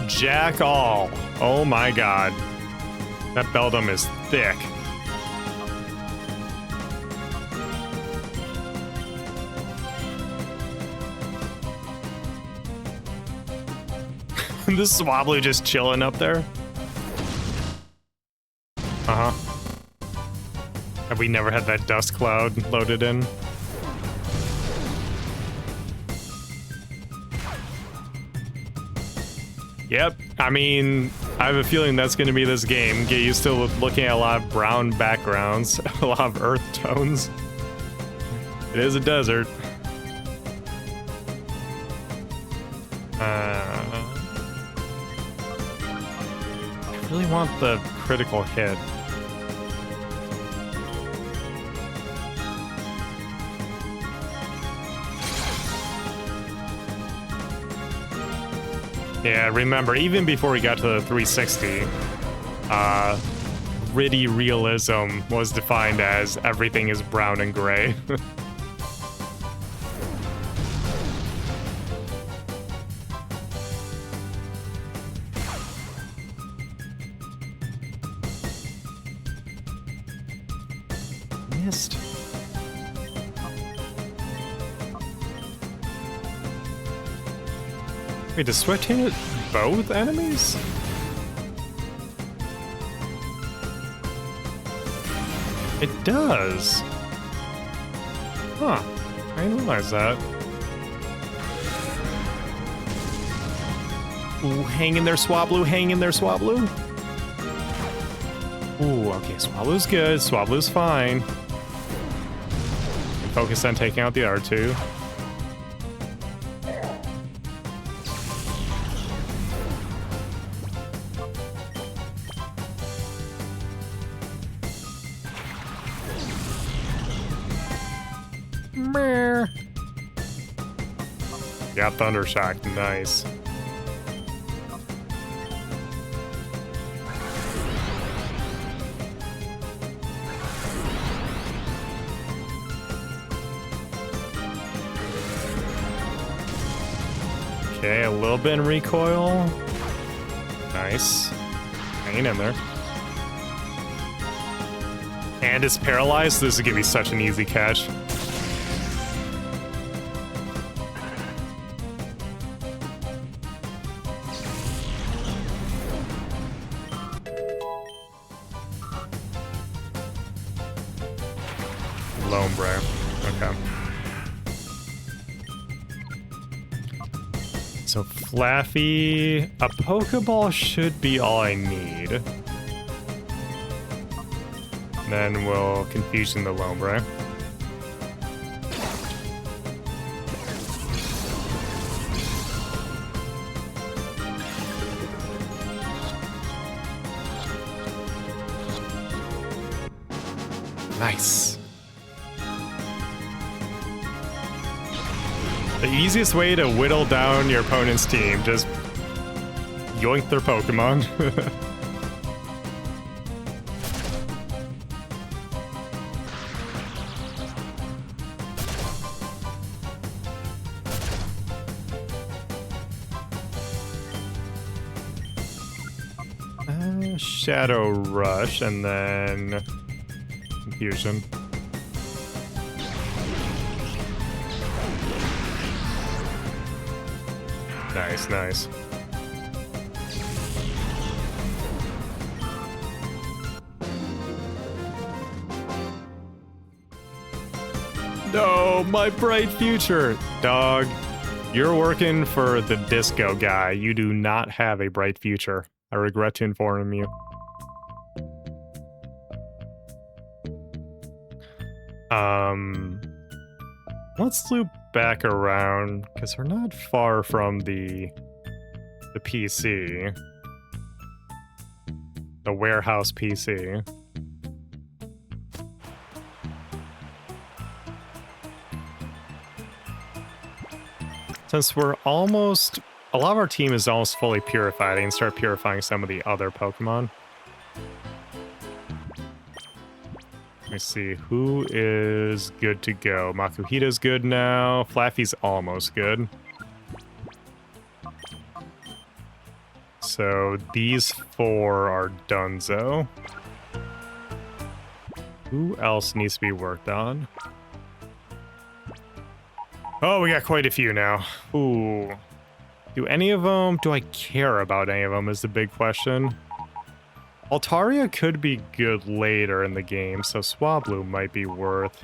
Jack all. Oh my god. That Beldum is thick. This Swablu just chilling up there. Uh-huh. Have we never had that dust cloud loaded in? Yep, I mean, I have a feeling that's going to be this game. Get used to looking at a lot of brown backgrounds, a lot of earth tones. It is a desert. I really want the critical hit. Yeah, remember, even before we got to the 360, gritty realism was defined as everything is brown and gray. Missed. Wait, does Swift hit both enemies? It does. Huh. I didn't realize that. Ooh, hang in there, Swablu. Hang in there, Swablu. Ooh, okay, Swablu's good. Swablu's fine. Focus on taking out the other two. Got Thunder Shock, nice. Okay, a little bit in recoil. Nice. Hanging in there. And it's paralyzed. This is gonna be such an easy catch. Lombre. Okay. So Flaffy, a Pokeball should be all I need. Then we'll Confusion the Lombre. Nice. The easiest way to whittle down your opponent's team, just yoink their Pokemon. Shadow Rush and then Confusion. Nice, nice. No, my bright future. Dog, you're working for the disco guy. You do not have a bright future. I regret to inform you. Let's loop back around, because we're not far from the PC. The warehouse PC. Since we're almost... A lot of our team is almost fully purified, I can start purifying some of the other Pokemon. Let me see, who is good to go? Makuhita's good now. Flaffy's almost good. So these four are donezo. Who else needs to be worked on? Oh, we got quite a few now. Ooh. Do any of them... Do I care about any of them is the big question. Altaria could be good later in the game, so Swablu might be worth...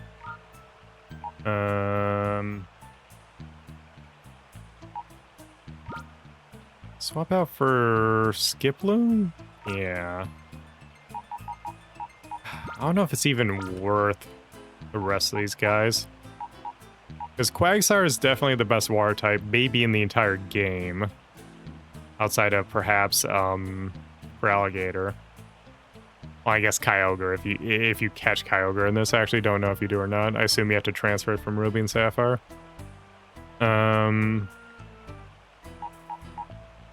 Swap out for Skiploom? Yeah. I don't know if it's even worth the rest of these guys. Because Quagsire is definitely the best water type, maybe in the entire game. Outside of perhaps for Alligator. Well, I guess Kyogre if you catch Kyogre in this. I actually don't know if you do or not. I assume you have to transfer it from Ruby and Sapphire.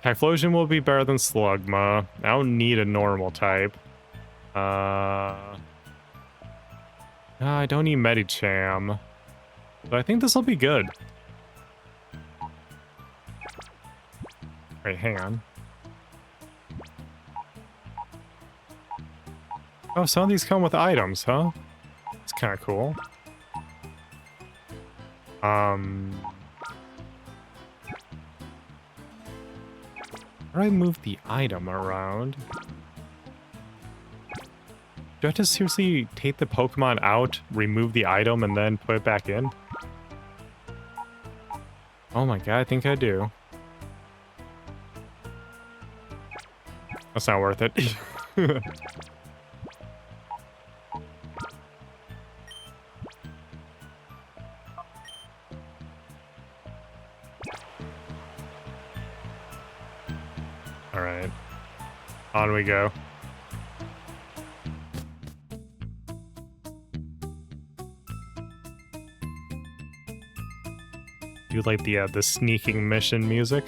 Typhlosion will be better than Slugma. I don't need a normal type. No, I don't need Medicham. But I think this will be good. Wait, hang on. Oh, some of these come with items, huh? It's kind of cool. How do I move the item around? Do I have to seriously take the Pokemon out, remove the item, and then put it back in? Oh my god, I think I do. That's not worth it. Alright. On we go. You like the sneaking mission music?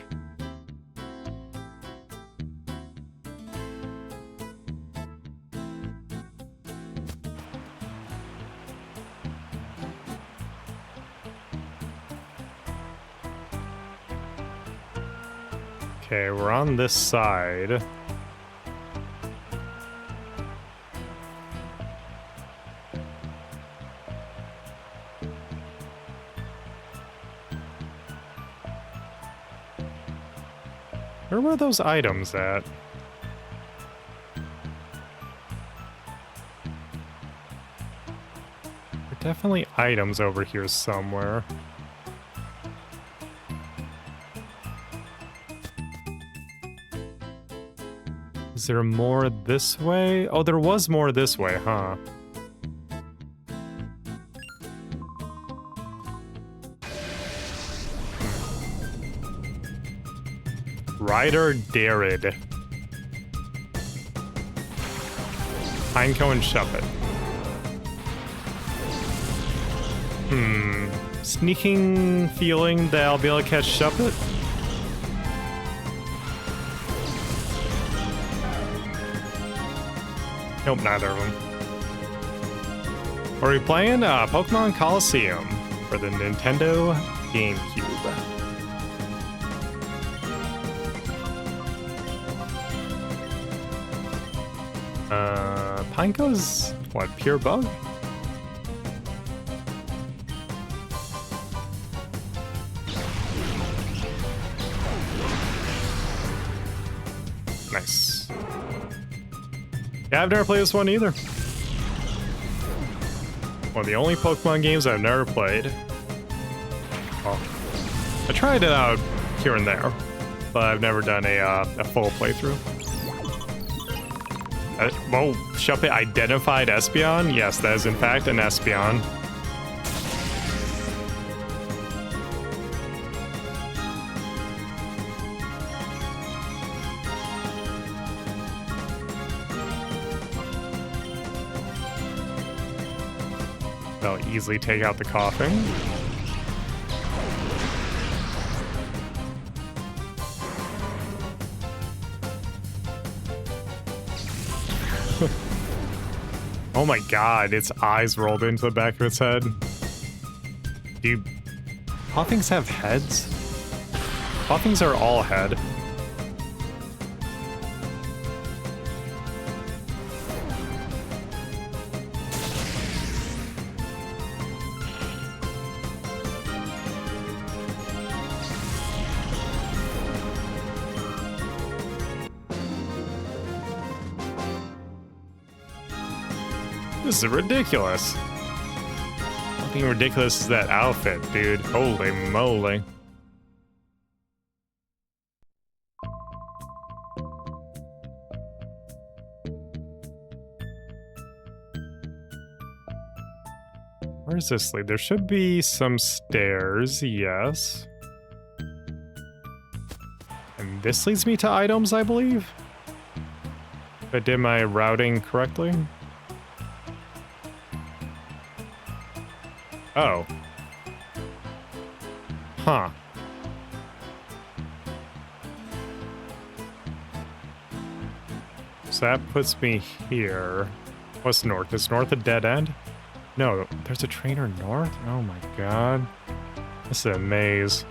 Okay, we're on this side. Where were those items at? There are definitely items over here somewhere. Is there more this way? Oh, there was more this way, huh? Ryder Darid. Pineco and Shuppet. Sneaking feeling that I'll be able to catch Shuppet? Nope, neither of them. Are we playing Pokemon Colosseum for the Nintendo GameCube? Pineco's, what, pure bug? Nice. Yeah, I've never played this one either. One of the only Pokemon games I've never played. Well, I tried it out here and there, but I've never done a full playthrough. Whoa, Shuppet identified Espeon? Yes, that is in fact an Espeon. They'll easily take out the coughing. Oh my god, its eyes rolled into the back of its head. Do Poffings have heads? Poffings are all head. This is ridiculous. Nothing ridiculous is that outfit, dude. Holy moly. Where does this lead? There should be some stairs, yes. And this leads me to items, I believe. If I did my routing correctly. Oh. Huh. So that puts me here. What's north? Is north a dead end? No, there's a trainer north? Oh my god. This is a maze.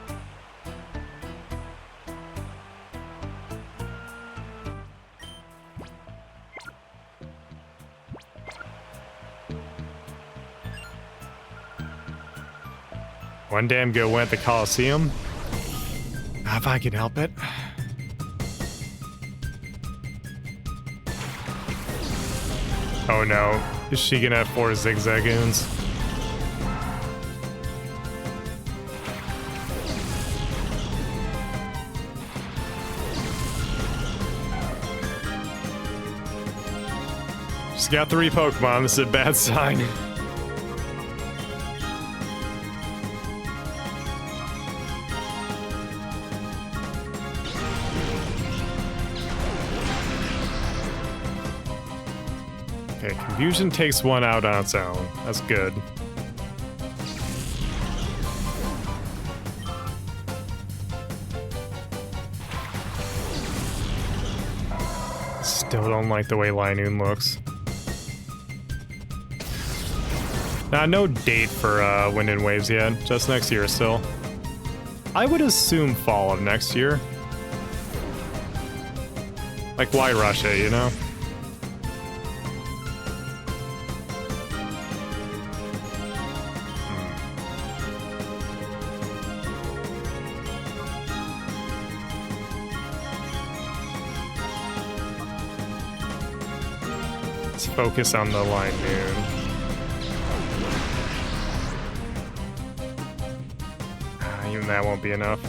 One damn good went at the Colosseum. If I can help it. Oh no, is she gonna have 4 zigzagoons? She's got 3 Pokemon, this is a bad sign. Okay, Confusion takes 1 out on its own. That's good. Still don't like the way Linoon looks. No date for Wind and Waves yet. Just next year still. I would assume fall of next year. Like, why rush it, you know? Focus on the Linoon. Even that won't be enough.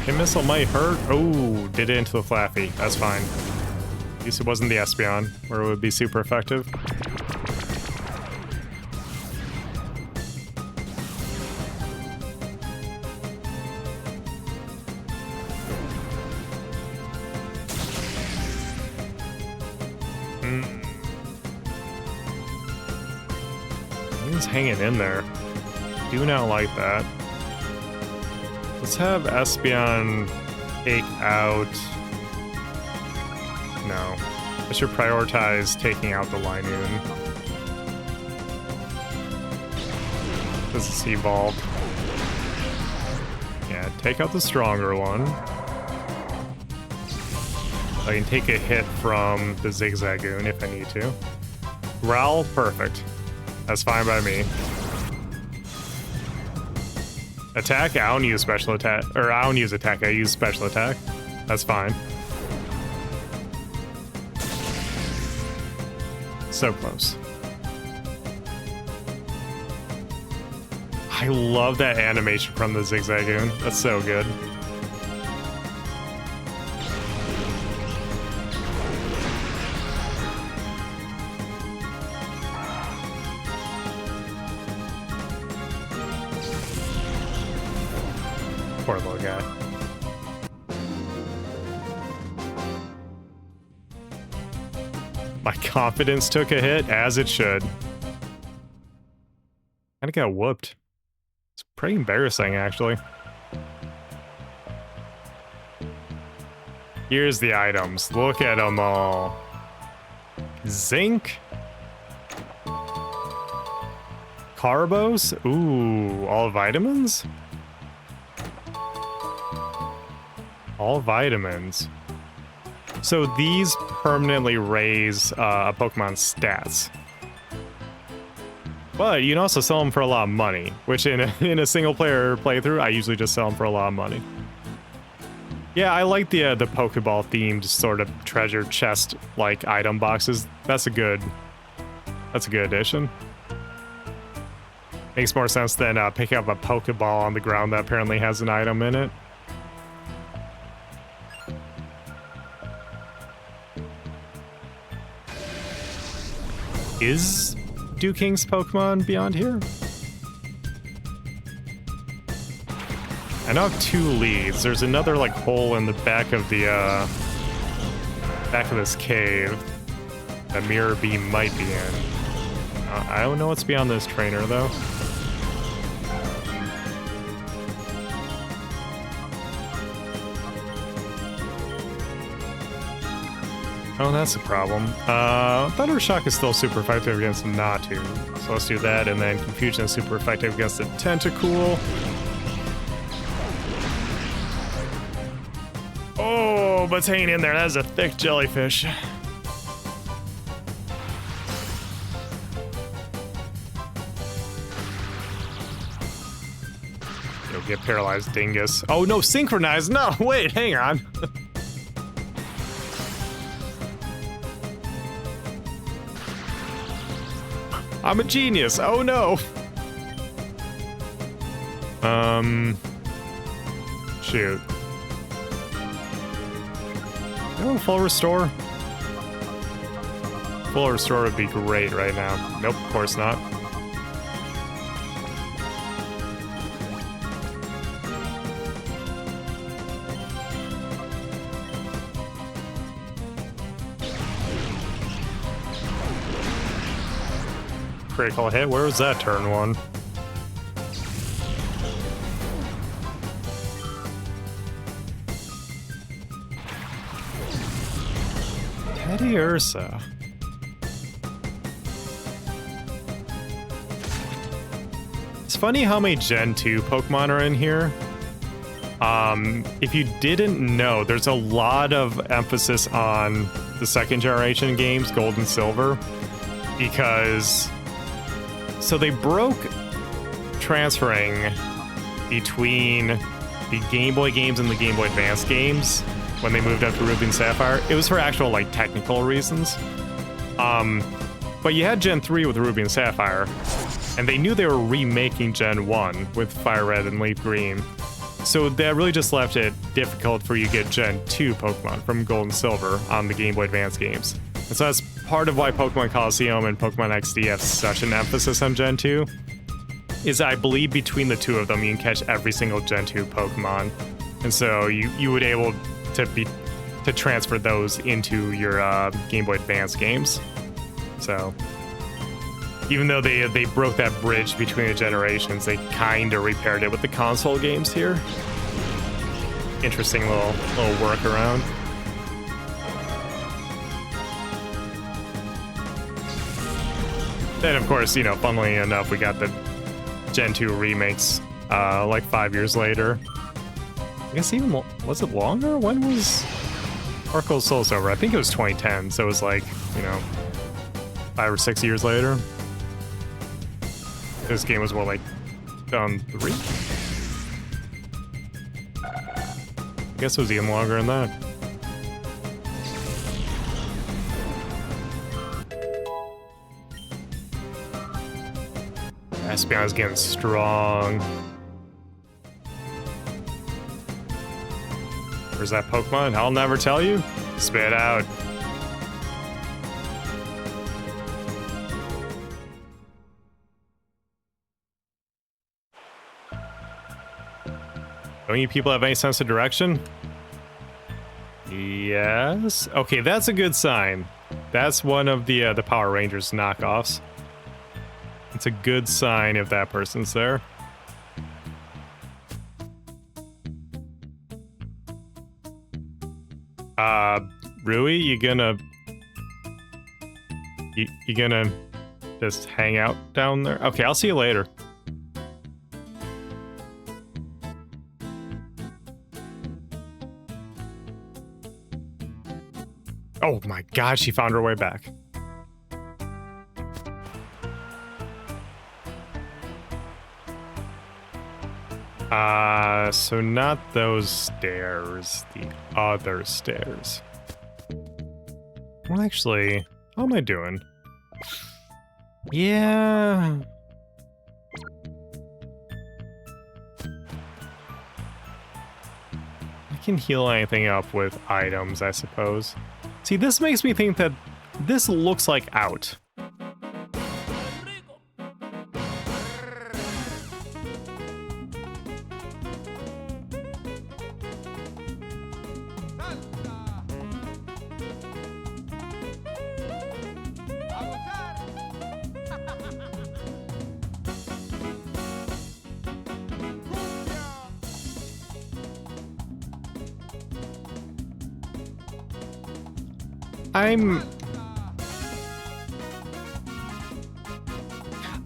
Okay, missile might hurt. Oh, did it into the Flaffy. That's fine. At least it wasn't the Espeon, where it would be super effective. He's hanging in there. Do not like that. Let's have Espeon take out... No. I should prioritize taking out the Linoon. This is evolved. Yeah, take out the stronger one. I can take a hit from the Zigzagoon if I need to. Growl, perfect. That's fine by me. Attack? I don't use special attack. Or I don't use attack, I use special attack. That's fine. So close. I love that animation from the Zigzagoon. That's so good. Poor little guy. My confidence took a hit, as it should. Kinda got whooped. It's pretty embarrassing, actually. Here's the items. Look at them all. Zinc. Carbos. Ooh, all vitamins? All vitamins. So these permanently raise a Pokemon's stats. But you can also sell them for a lot of money, which in a single player playthrough, I usually just sell them for a lot of money. Yeah, I like the Pokeball themed sort of treasure chest like item boxes. That's a good addition. Makes more sense than picking up a Pokeball on the ground that apparently has an item in it. Is Dewking's Pokemon beyond here? I now have 2 leads. There's another like hole in the back of the back of this cave that Mirror Beam might be in. I don't know what's beyond this trainer though. Oh, that's a problem. Thunder Shock is still super effective against Natu. So let's do that, and then Confusion is super effective against the Tentacool. Oh, but hanging in there. That is a thick jellyfish. You'll get paralyzed, Dingus. Oh no, synchronized. No, wait, hang on. I'm a genius. Oh no. Shoot. Oh, full restore. Full restore would be great right now. Nope, of course not. Critical hit. Where was that turn 1? Teddy Ursa. It's funny how many Gen 2 Pokemon are in here. If you didn't know, there's a lot of emphasis on the 2nd generation games, Gold and Silver, because so they broke transferring between the Game Boy games and the Game Boy Advance games when they moved up to Ruby and Sapphire. It was for actual, like, technical reasons. But you had Gen 3 with Ruby and Sapphire, and they knew they were remaking Gen 1 with Fire Red and Leaf Green. So that really just left it difficult for you to get Gen 2 Pokemon from Gold and Silver on the Game Boy Advance games. And so that's part of why Pokemon Colosseum and Pokemon XD have such an emphasis on Gen 2, is I believe between the two of them you can catch every single Gen 2 Pokemon. And so you would able to transfer those into your Game Boy Advance games. So even though they broke that bridge between the generations, they kind of repaired it with the console games here. Interesting little workaround. Then, of course, you know, funnily enough, we got the Gen 2 remakes like 5 years later. I guess even, was it longer? When was Arco Soul Silver? I think it was 2010, so it was like, you know, 5 or 6 years later. This game was more like 3? I guess it was even longer than that. Espeon's getting strong. Where's that Pokemon? I'll never tell you. Spit out. Don't you people have any sense of direction? Yes. Okay, that's a good sign. That's one of the Power Rangers knockoffs. It's a good sign if that person's there. Rui, you gonna just hang out down there? Okay, I'll see you later. Oh my god, she found her way back. So not those stairs, the other stairs. Well, actually, how am I doing? Yeah. I can heal anything up with items, I suppose. See, this makes me think that this looks like out.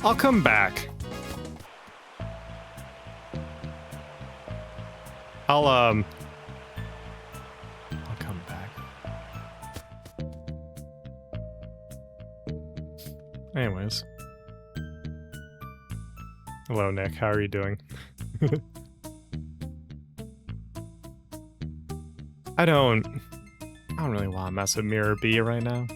I'll come back. I'll come back. Anyways. Hello, Nick. How are you doing? I don't really want to mess with Mirror B right now.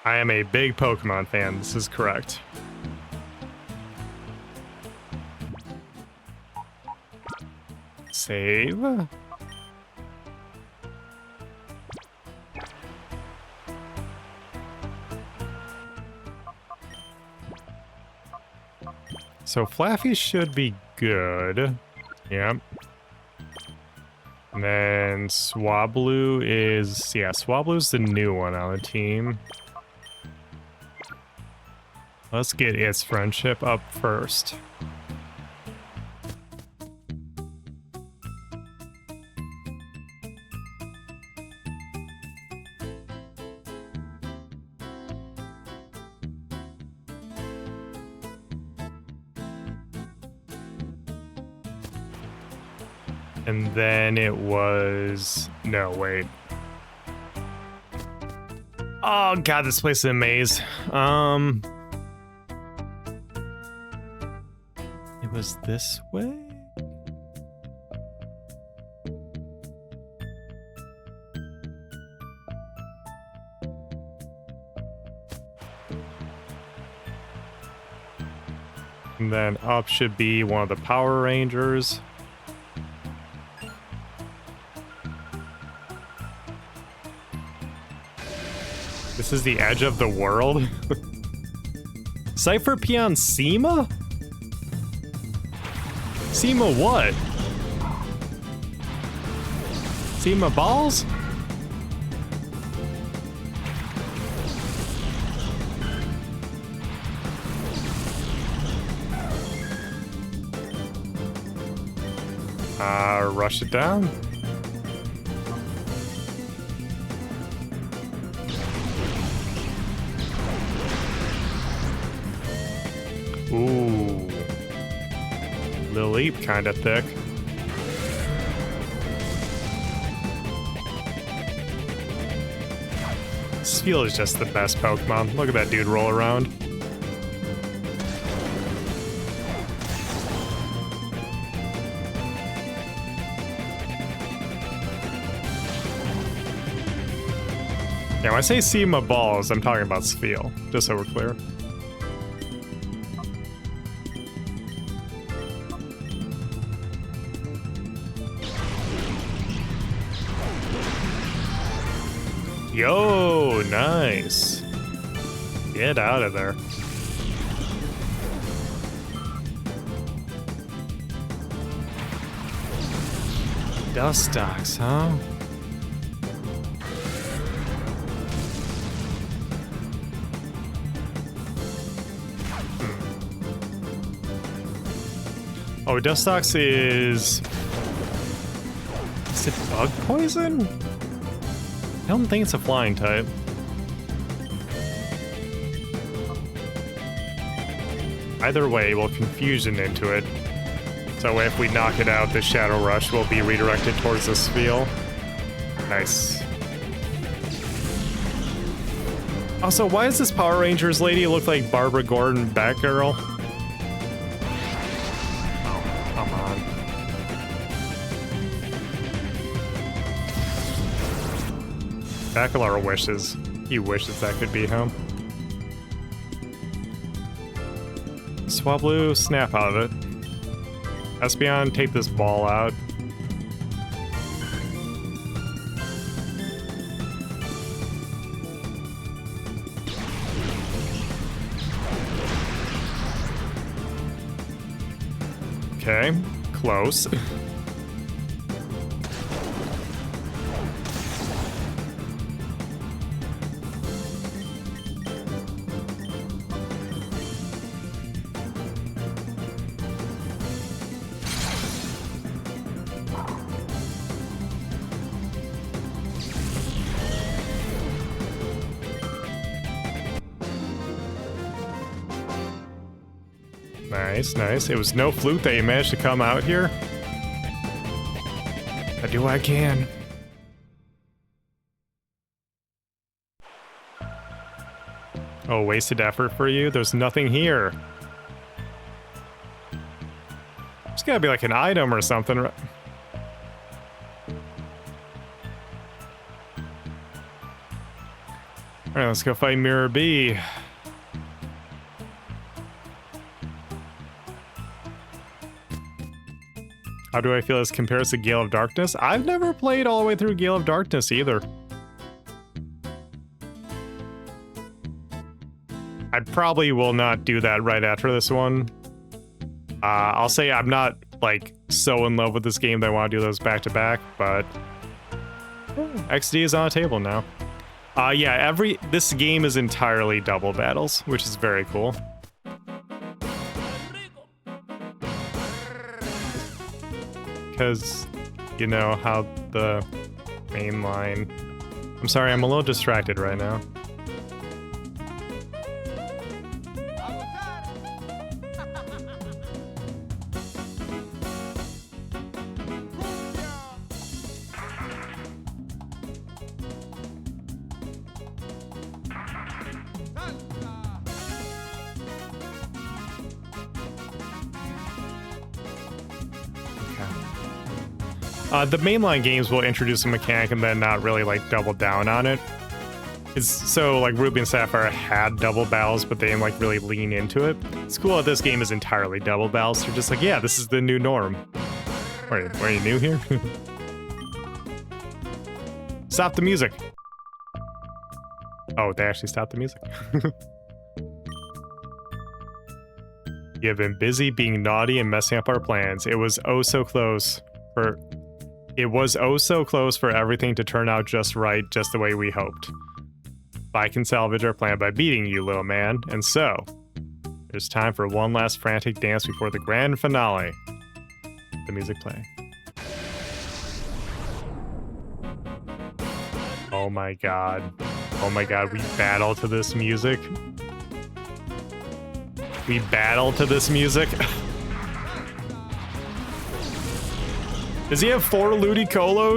I am a big Pokemon fan, this is correct. Save. So Flaffy should be good. Yep. And then Swablu is... yeah, Swablu's the new one on the team. Let's get its friendship up first. And then it was... no, wait. Oh god, this place is a maze. It was this way? And then up should be one of the Power Rangers. This is the edge of the world? Cypher Peon Sema? Sema what? Sema balls? Rush it down. Ooh. Lil Leap kinda thick. Spheal is just the best Pokemon. Look at that dude roll around. Yeah, when I say Sema balls, I'm talking about Spheal, just so we're clear. Yo, nice. Get out of there. Dustox, huh? Oh, Dustox is... is it bug poison? I don't think it's a flying type. Either way, we'll confusion into it. So if we knock it out, the Shadow Rush will be redirected towards the Spheal. Nice. Also, why does this Power Rangers lady look like Barbara Gordon Batgirl? Oh, come on. Bacalar wishes. He wishes that could be him. Swablu, snap out of it. Espeon, take this ball out. Okay, close. Nice, nice. It was no fluke that you managed to come out here. I do what I can. Oh, wasted effort for you? There's nothing here. There's gotta be like an item or something, right? Alright, let's go fight Mirror B. How do I feel this compares to Gale of Darkness? I've never played all the way through Gale of Darkness either. I probably will not do that right after this one. I'll say I'm not, like, so in love with this game that I want to do those back-to-back, but... XD is on a table now. Yeah, this game is entirely double battles, which is very cool. Because, you know, how the main line... I'm sorry, I'm a little distracted right now. The mainline games will introduce a mechanic and then not really, like, double down on it. So, like, Ruby and Sapphire had double battles, but they didn't, like, really lean into it. It's cool that this game is entirely double battles. You're just like, yeah, this is the new norm. Are you new here? Stop the music. Oh, they actually stopped the music. You have been busy being naughty and messing up our plans. It was oh so close for everything to turn out just right, just the way we hoped. I can salvage our plan by beating you, little man. And so, there's time for one last frantic dance before the grand finale. The music play. Oh my god. Oh my god, we battle to this music. We battle to this music. Does he have 4 Ludicolo?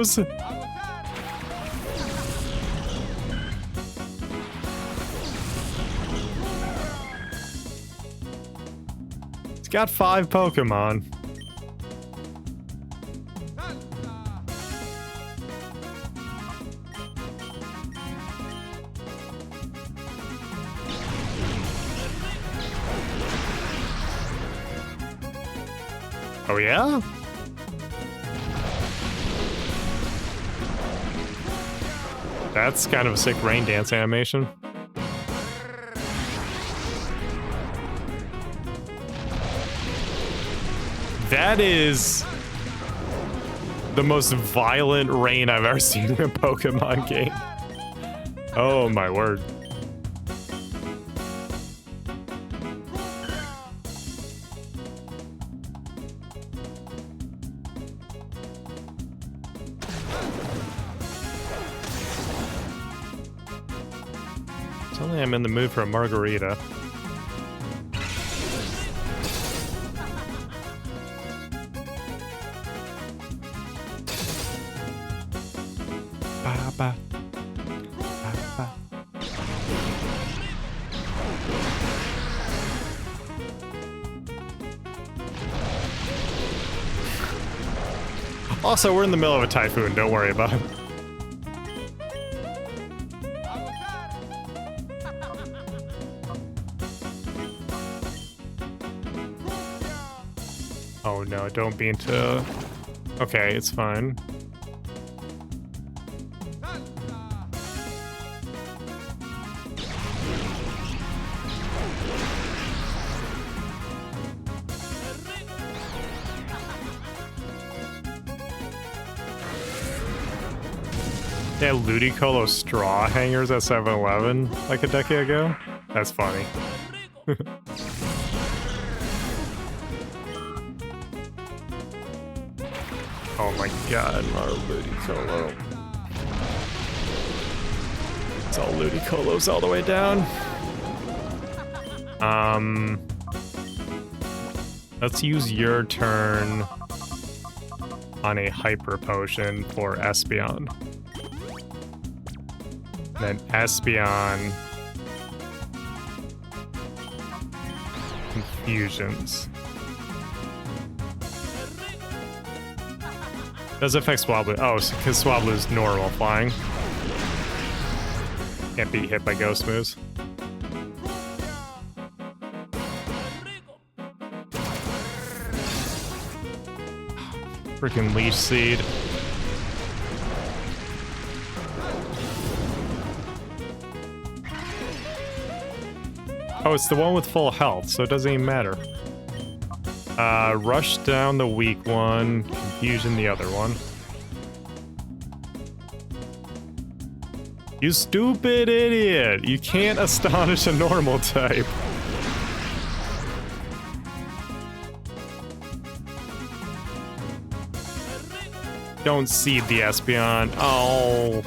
He's got 5 Pokemon. Oh yeah? That's kind of a sick rain dance animation. That is the most violent rain I've ever seen in a Pokemon game. Oh my word. Suddenly I'm in the mood for a margarita. Ba, ba. Ba, ba. Also, we're in the middle of a typhoon, don't worry about it. Oh no, don't be into... Okay, it's fine. They had Ludicolo straw hangers at 7-Eleven like a decade ago? That's funny. Oh my god, our Ludicolo. It's all Ludicolos all the way down. Let's use your turn on a hyper potion for Espeon. Then Espeon Confusions. Does affect Swablu. Oh, because Swablu's normal flying. Can't be hit by ghost moves. Freaking Leech Seed. Oh, it's the one with full health, so it doesn't even matter. Rush down the weak one, Confusion the other one. You stupid idiot! You can't astonish a normal type. Don't seed the Espeon. Oh.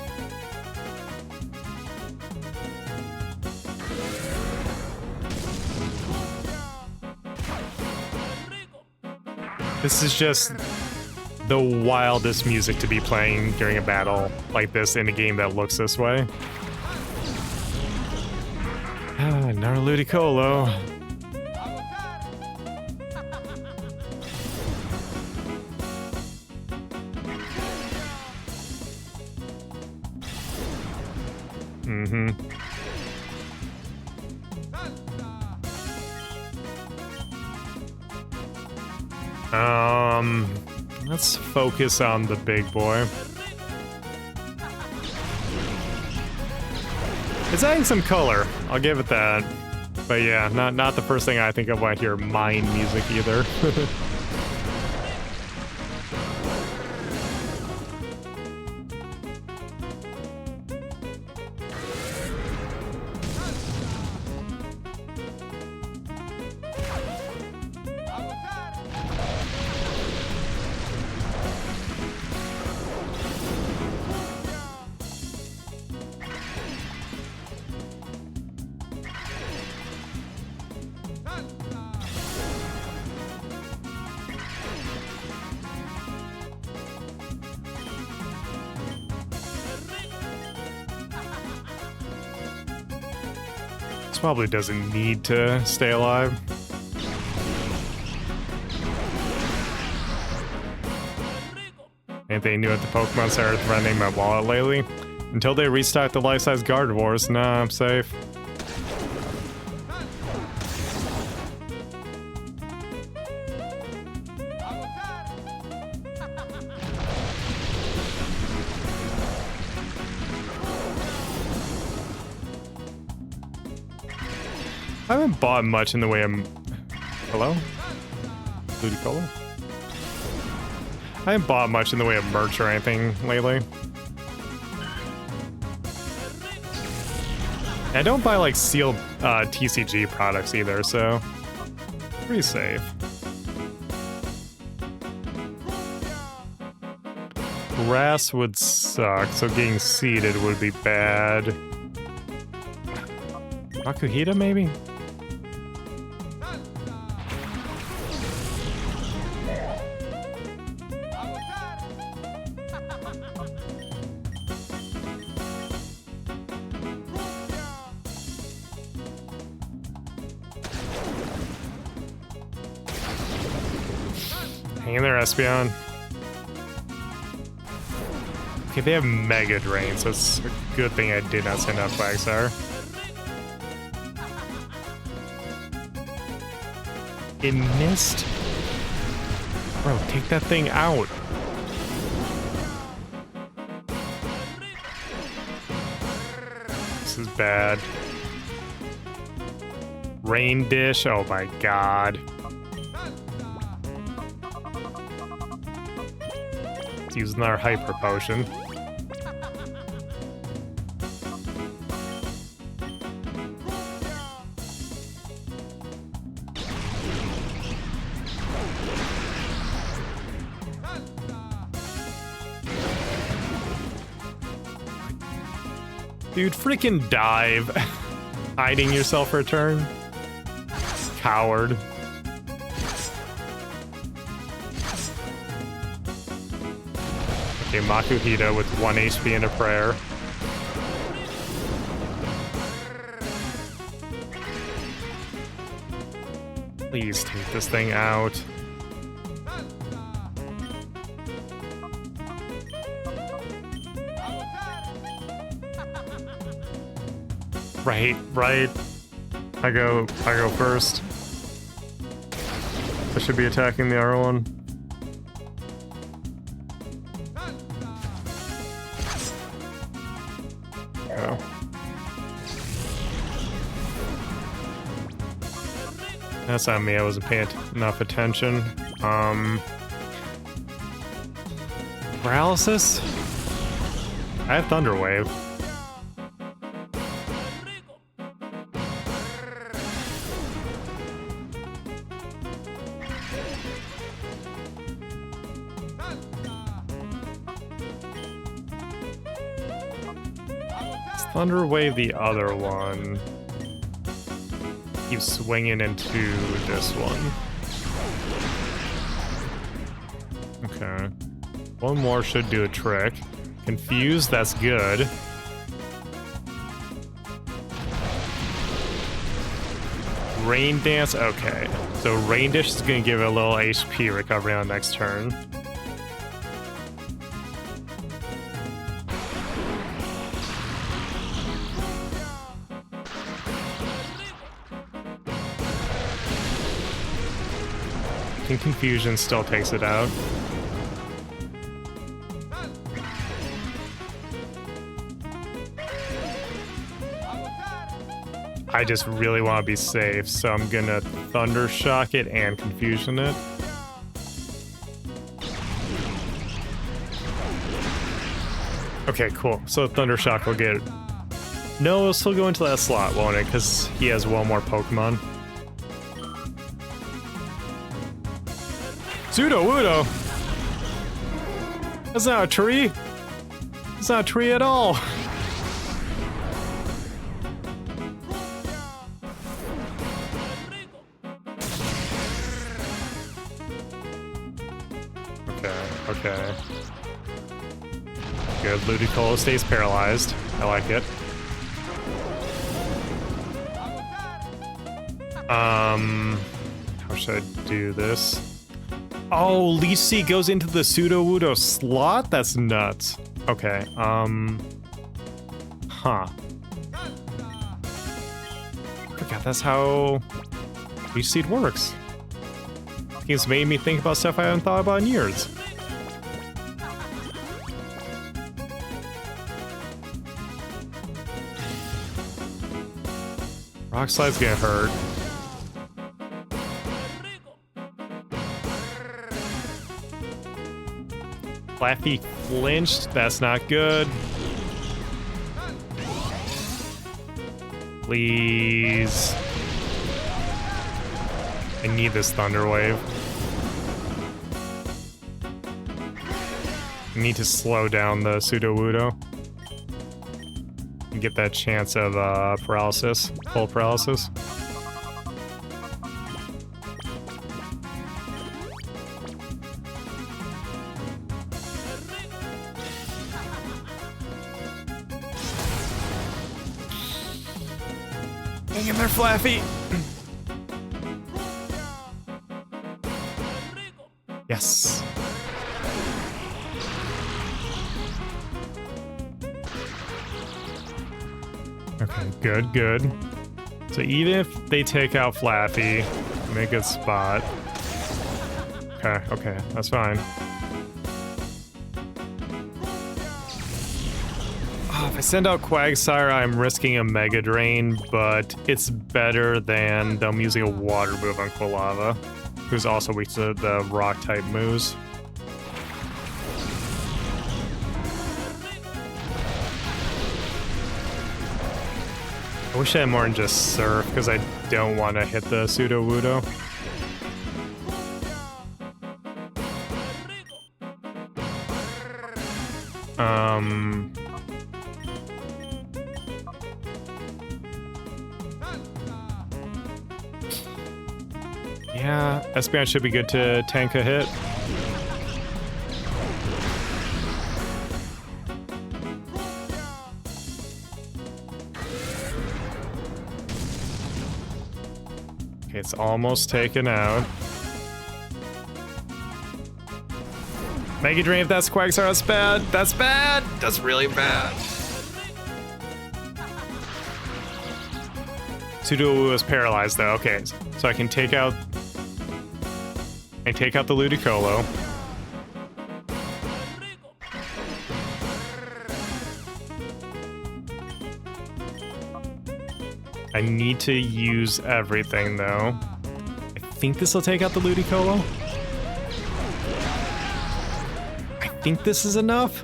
This is just the wildest music to be playing during a battle like this in a game that looks this way. Ah, Narluticolo. Let's focus on the big boy. It's adding some color, I'll give it that. But yeah, not the first thing I think of when I hear mine music either. Probably doesn't need to stay alive. Anything new at the Pokemon Center threatening my wallet lately? Until they restock the life-size Gardevoirs, nah, I'm safe. I haven't bought much in the way of... Hello? Ludicolo? I haven't bought much in the way of merch or anything lately. I don't buy like sealed TCG products either, so pretty safe. Grass would suck, so getting seeded would be bad. Makuhita, maybe? Hang in there, Espeon. Okay, they have Mega Drain, so it's a good thing I did not send out Quagsire. It missed? Bro, take that thing out. This is bad. Rain Dish, oh my god. It's using our Hyper Potion. Dude, freaking dive. Hiding yourself for a turn. Coward. Okay, Makuhita with 1 HP and a prayer. Please take this thing out. Right. I go first. I should be attacking the other one. Oh. That's on me, I wasn't paying enough attention. Paralysis? I have Thunder Wave. Thunder Wave the other one. Keep swinging into this one. Okay. One more should do a trick. Confused, that's good. Rain Dance, okay. So Rain Dish is gonna give it a little HP recovery on next turn. Confusion still takes it out. I just really want to be safe, so I'm gonna Thunder Shock it and Confusion it. Okay, cool. So Thunder Shock will get... No, it'll still go into that slot, won't it? Because he has one more Pokemon. Pseudo-Wudo! That's not a tree! It's not a tree at all! Okay. Good, Ludicolo stays paralyzed. I like it. How should I do this? Oh, Leech Seed goes into the Pseudo-Wudo slot? That's nuts. Okay, Huh. I forgot that's how Leech Seed works. It's made me think about stuff I haven't thought about in years. Rock Slide's gonna hurt. Flaffy flinched, that's not good. Please. I need this Thunder Wave. I need to slow down the Pseudo-Wudo. And get that chance of paralysis, full paralysis. Hang in there, Flaffy! Yes. Okay, good. So even if they take out Flaffy, I'm in a good spot. Okay, that's fine. Oh, if I send out Quagsire, I'm risking a Mega Drain, but it's better than them using a Water move on Quilava, who's also weak to the Rock-type moves. I wish I had more than just Surf, because I don't want to hit the Pseudo-Wudo. Yeah, Espeon should be good to tank a hit. It's almost taken out. Mega Drain, if that's Quagsire, that's bad. That's bad. That's really bad. Sudowoodo is paralyzed though. Okay, so I can take out. I take out the Ludicolo. I need to use everything though. I think this will take out the Ludicolo. I think this is enough.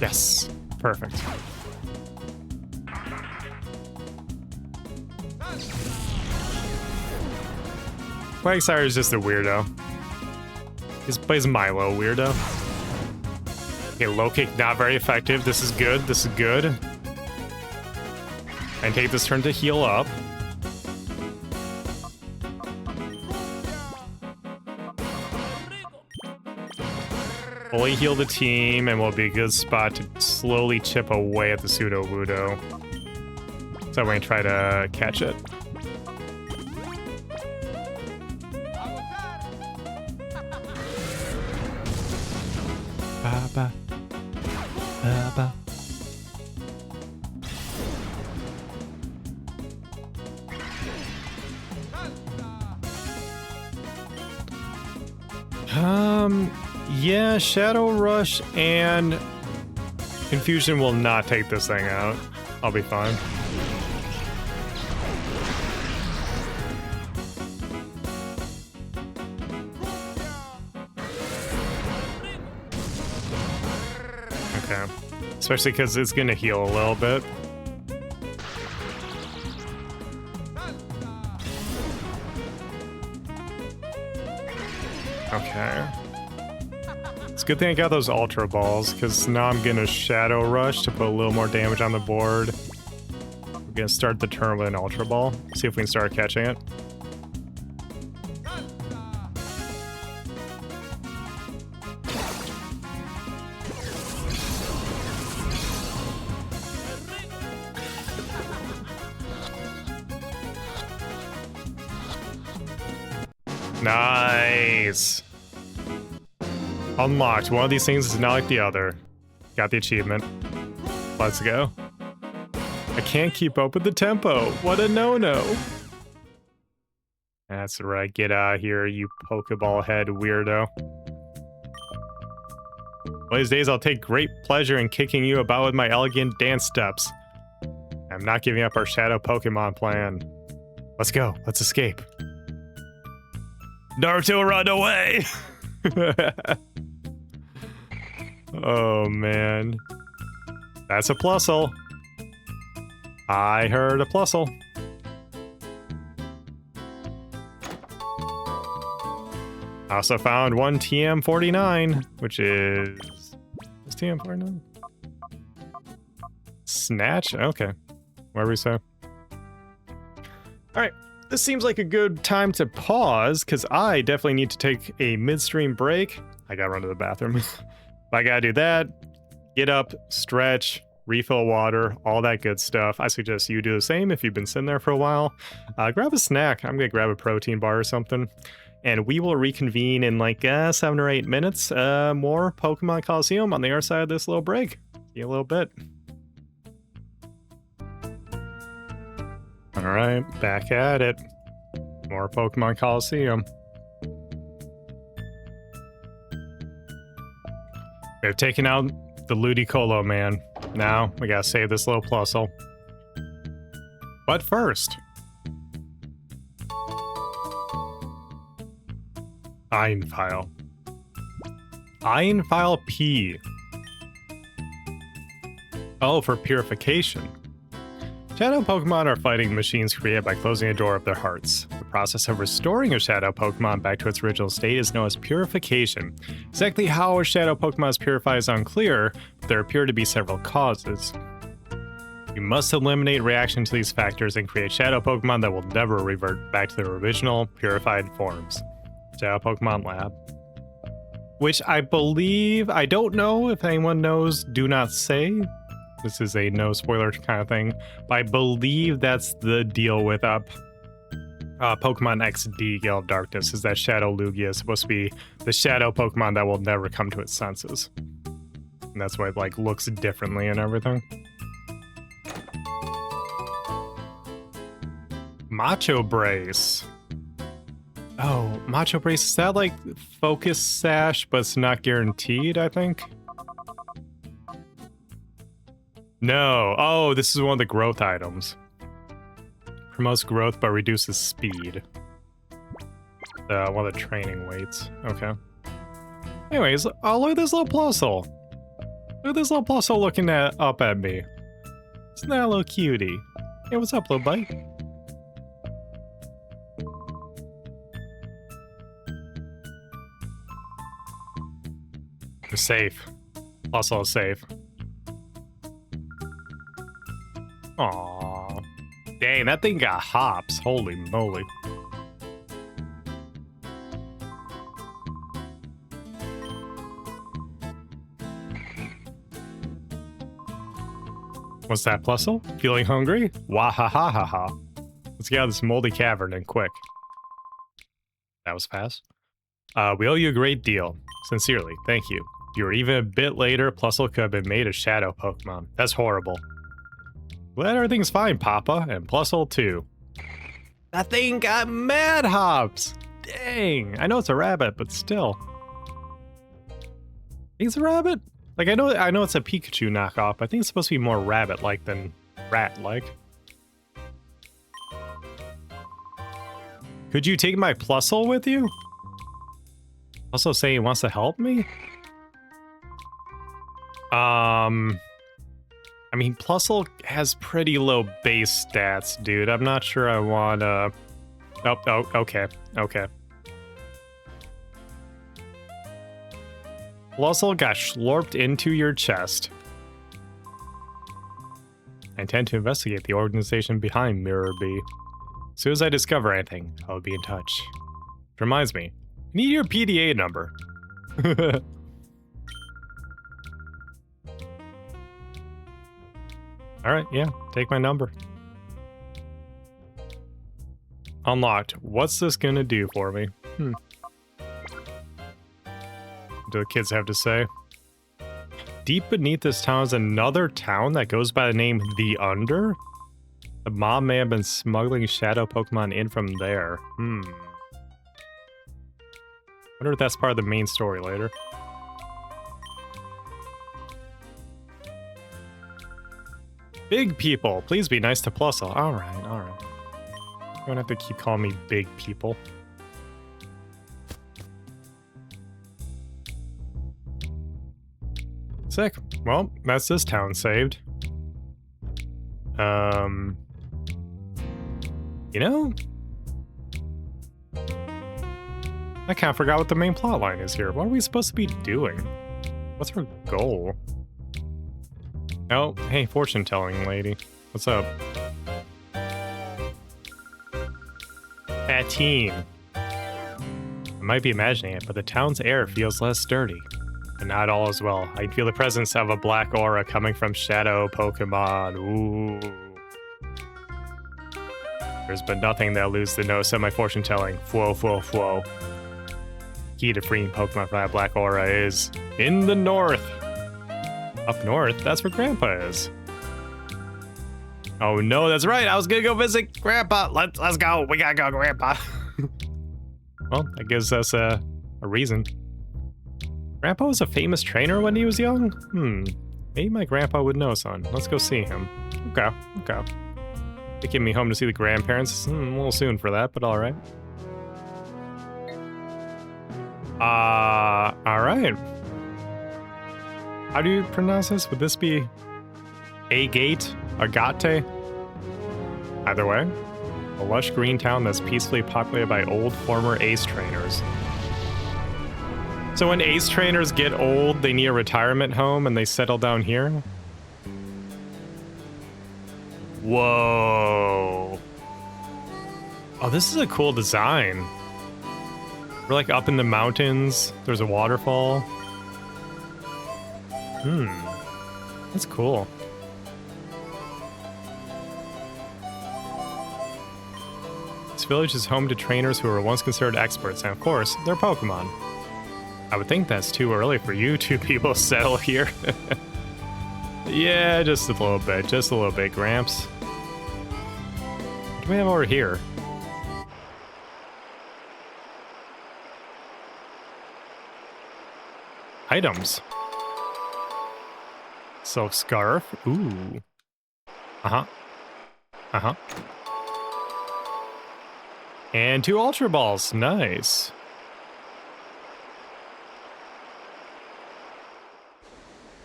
Yes, perfect. Quagsire is just a weirdo. He plays Milo, weirdo. Okay, low kick, not very effective. This is good. This is good. And take this turn to heal up. Fully heal the team, and will be a good spot to slowly chip away at the Sudowoodo. So we're gonna try to catch it. Ba, ba, ba. Yeah, Shadow Rush and Confusion will not take this thing out. I'll be fine. Okay. Especially because it's gonna heal a little bit. Okay. It's a good thing I got those Ultra Balls, because now I'm gonna Shadow Rush to put a little more damage on the board. We're gonna start the turn with an Ultra Ball. See if we can start catching it. Nice. Unlocked. One of these things is not like the other. Got the achievement. Let's go. I can't keep up with the tempo. What a no-no. That's right. Get out of here, you Pokeball head weirdo. One of these days, I'll take great pleasure in kicking you about with my elegant dance steps. I'm not giving up our Shadow Pokemon plan. Let's go. Let's escape. Naruto, run away! Oh, man. That's a Plusle. I heard a Plusle. I also found one TM49, which is... What's TM49? Snatch? Okay. Whatever we say. Alright. This seems like a good time to pause, because I definitely need to take a midstream break. I gotta run to the bathroom. I gotta do that, get up, stretch, refill water, all that good stuff. I suggest you do the same if you've been sitting there for a while. Grab a snack. I'm gonna grab a protein bar or something. And we will reconvene in like 7 or 8 minutes. More Pokemon Colosseum on the other side of this little break. See you in a little bit. All right, back at it. More Pokemon Colosseum. We've taken out the Ludicolo, man. Now we gotta save this little Plusle. But first, Iron File. Iron File P. Oh, for purification. Shadow Pokemon are fighting machines created by closing a door of their hearts. The process of restoring a Shadow Pokemon back to its original state is known as purification. Exactly how a Shadow Pokemon is purified is unclear, but there appear to be several causes. You must eliminate reaction to these factors and create Shadow Pokemon that will never revert back to their original, purified forms. Shadow Pokemon Lab. Which I believe, I don't know if anyone knows Do Not Say. This is a no spoiler kind of thing. But I believe that's the deal with Pokemon XD Gale of Darkness, is that Shadow Lugia is supposed to be the shadow Pokemon that will never come to its senses. And that's why it like looks differently and everything. Macho Brace. Oh, Macho Brace, is that like Focus Sash, but it's not guaranteed, I think? No. Oh, this is one of the growth items. Promotes growth but reduces speed. One of the training weights. Okay. Anyways, oh, look at this little Plusle. Look at this little Plusle looking up at me. Isn't that a little cutie? Hey, what's up, little buddy? We're safe. Plusle is safe. Aww. Dang, that thing got hops. Holy moly. What's that, Plusle? Feeling hungry? Wahahaha. Let's get out of this moldy cavern and quick. That was fast. We owe you a great deal. Sincerely, thank you. If you were even a bit later, Plusle could have been made a shadow Pokemon. That's horrible. Glad everything's fine, Papa, and Plusle too. That thing got mad hops! Dang! I know it's a rabbit, but still. It's a rabbit? Like, I know it's a Pikachu knockoff, but I think it's supposed to be more rabbit-like than rat-like. Could you take my Plusle with you? Also saying he wants to help me? I mean, Plusle has pretty low base stats, dude. I'm not sure I want to... Oh, okay. Plusle got slurped into your chest. I intend to investigate the organization behind Mirror B. As soon as I discover anything, I'll be in touch. Reminds me, I need your PDA number. Alright, yeah, take my number. Unlocked. What's this gonna do for me? What do the kids have to say? Deep beneath this town is another town that goes by the name The Under? The mob may have been smuggling shadow Pokemon in from there. Wonder if that's part of the main story later. Big people, please be nice to Plusle. Alright. You don't have to keep calling me big people. Sick. Well, that's this town saved. You know? I kind of forgot what the main plot line is here. What are we supposed to be doing? What's our goal? Oh, hey, fortune-telling lady. What's up? Patine. I might be imagining it, but the town's air feels less sturdy. But not all as well. I can feel the presence of a black aura coming from shadow Pokemon. Ooh. There's been nothing that eludes the notice of my fortune-telling. Fwo. Key to freeing Pokemon from that black aura is in the north. Up north? That's where Grandpa is. Oh no, that's right. I was gonna go visit Grandpa. Let's go. We gotta go, Grandpa. Well, that gives us a reason. Grandpa was a famous trainer when he was young? Maybe my grandpa would know, son. Let's go see him. Okay. Taking me home to see the grandparents. A little soon for that, but alright. Alright. How do you pronounce this? Would this be Agate? Agate? Either way. A lush green town that's peacefully populated by old former ace trainers. So when ace trainers get old, they need a retirement home and they settle down here? Whoa. Oh, this is a cool design. We're like up in the mountains. There's a waterfall. That's cool. This village is home to trainers who were once considered experts, and of course, they're Pokemon. I would think that's too early for you two people to settle here. Yeah, just a little bit, Gramps. What do we have over here? Items. Silk scarf. Ooh. Uh-huh. Uh-huh. And 2 Ultra Balls. Nice.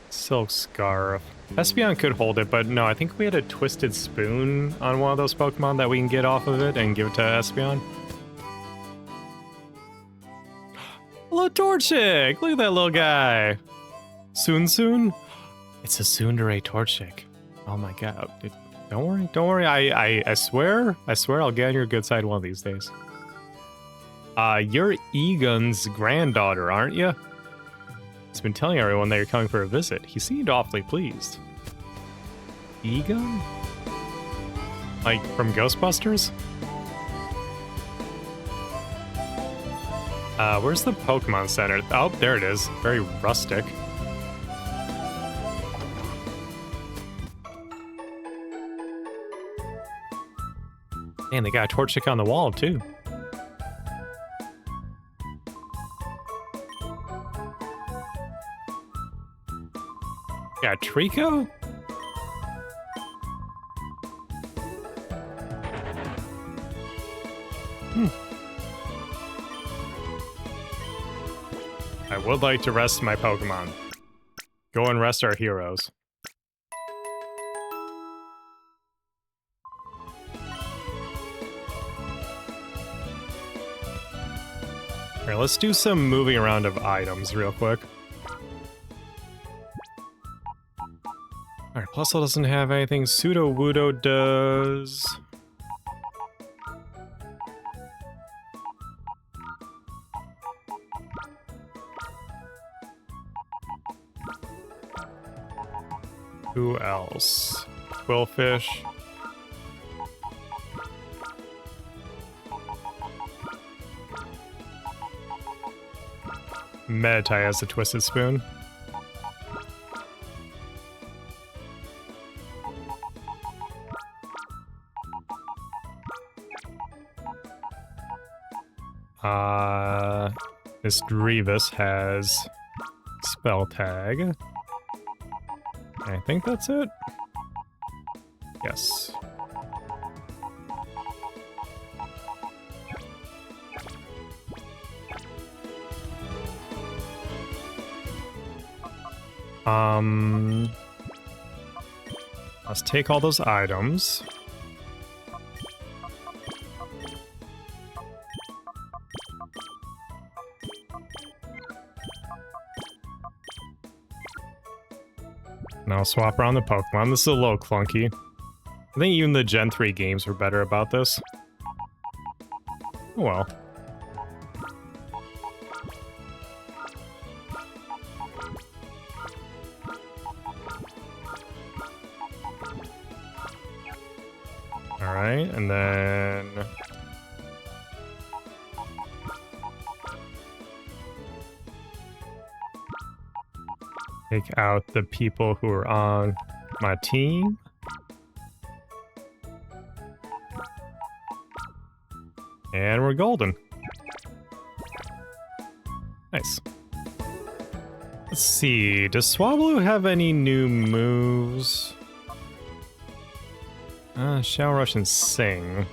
Silk scarf. Espeon could hold it, but no, I think we had a twisted spoon on one of those Pokemon that we can get off of it and give it to Espeon. Hello, Torchic! Look at that little guy. Soon? It's a Tsundere Torchic. Oh my god. Don't worry. I swear I'll get on your good side one of these days. You're Egon's granddaughter, aren't you? He's been telling everyone that you're coming for a visit. He seemed awfully pleased. Egon? Like, from Ghostbusters? Where's the Pokemon Center? Oh, there it is. Very rustic. Man, they got a Torchic on the wall, too. Yeah, Trico? I would like to rest my Pokemon. Go and rest our heroes. Alright, let's do some moving around of items real quick. Alright, Plusle doesn't have anything. Sudowoodo does. Who else? Quillfish. Meditite has the Twisted Spoon. Miss Drevis has Spell Tag. I think that's it. Yes. Let's take all those items. Now I'll swap around the Pokemon. This is a little clunky. I think even the Gen 3 games were better about this. Oh well. Alright, and then... take out the people who are on my team. And we're golden. Nice. Let's see, does Swablu have any new moves? Shower Rush and Sing.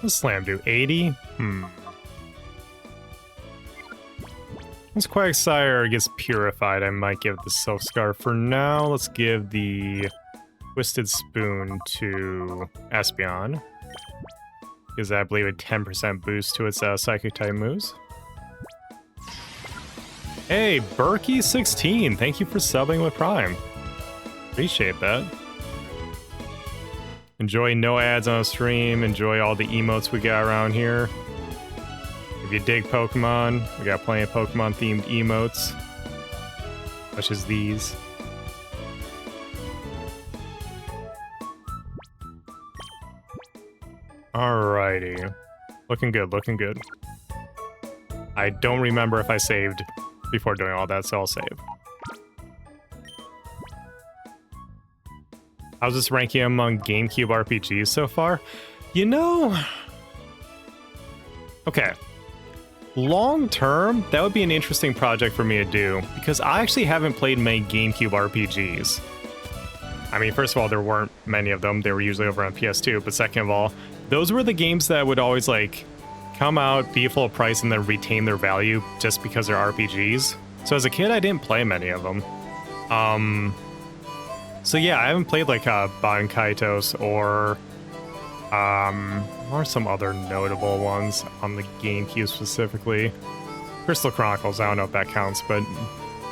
What's Slam do? 80? Once Quagsire gets purified, I might give the Silk Scarf. For now, let's give the Twisted Spoon to Espeon. Gives, I believe, a 10% boost to its Psychic type moves. Hey, Berkey16, thank you for subbing with Prime. Appreciate that. Enjoy no ads on stream, enjoy all the emotes we got around here. If you dig Pokemon, we got plenty of Pokemon-themed emotes, such as these. Alrighty. Looking good, looking good. I don't remember if I saved before doing all that, so I'll save. How's this ranking among GameCube RPGs so far? You know... Okay. Long term, that would be an interesting project for me to do, because I actually haven't played many GameCube RPGs. I mean, first of all, there weren't many of them. They were usually over on PS2, but second of all, those were the games that would always, like, come out, be full price, and then retain their value just because they're RPGs. So as a kid, I didn't play many of them. So yeah, I haven't played, like, Bankaitos or some other notable ones on the GameCube specifically. Crystal Chronicles, I don't know if that counts, but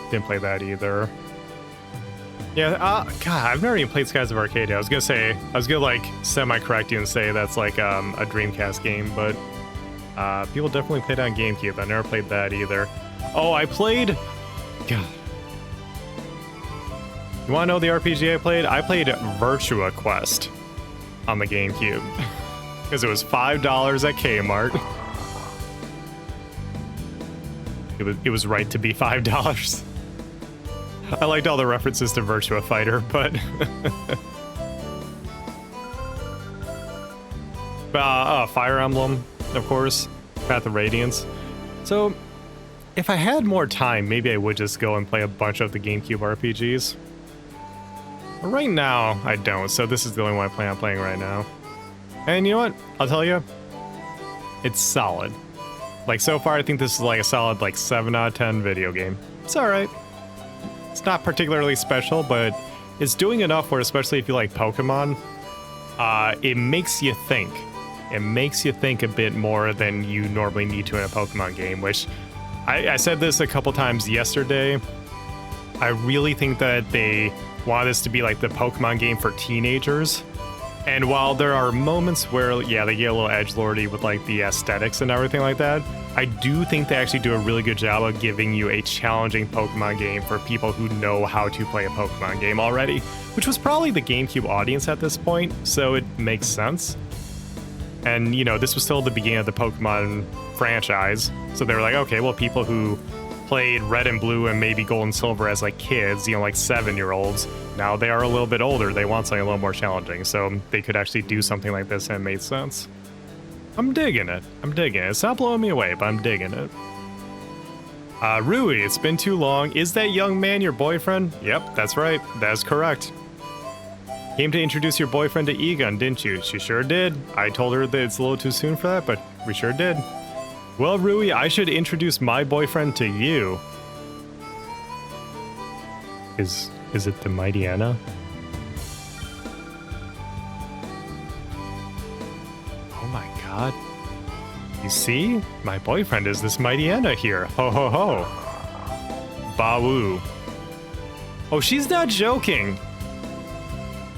didn't play that either. Yeah, God, I've never even played Skies of Arcadia. I was gonna like semi-correct you and say that's like a Dreamcast game, but people definitely played on GameCube. I never played that either. Oh, I played... God. You wanna know the RPG I played? I played Virtua Quest on the GameCube. Because it was $5 at Kmart. It was right to be $5. I liked all the references to Virtua Fighter, but... Fire Emblem, of course. Path of Radiance. So, if I had more time, maybe I would just go and play a bunch of the GameCube RPGs. But right now, I don't, so this is the only one I plan on playing right now. And you know what? I'll tell you, it's solid. Like, so far, I think this is like a solid, like, 7 out of 10 video game. It's alright. It's not particularly special, but it's doing enough where, especially if you like Pokemon, it makes you think. It makes you think a bit more than you normally need to in a Pokemon game, which I said this a couple times yesterday. I really think that they want this to be like the Pokemon game for teenagers. And while there are moments where, yeah, they get a little edgelordy with like the aesthetics and everything like that, I do think they actually do a really good job of giving you a challenging Pokemon game for people who know how to play a Pokemon game already, which was probably the GameCube audience at this point, so it makes sense. And, you know, this was still the beginning of the Pokemon franchise, so they were like, okay, well, people who played Red and Blue and maybe Gold and Silver as like kids, you know, like 7-year-olds, now they are a little bit older, they want something a little more challenging, so they could actually do something like this and it made sense. I'm digging it. I'm digging it. It's not blowing me away, but I'm digging it. Rui, it's been too long. Is that young man your boyfriend? Yep, that's right. That's correct. Came to introduce your boyfriend to Egon, didn't you? She sure did. I told her that it's a little too soon for that, but we sure did. Well, Rui, I should introduce my boyfriend to you. Is it the Mighty Anna? Oh my god. You see? My boyfriend is this Mighty Anna here. Ho ho ho. Bawoo. Oh, she's not joking.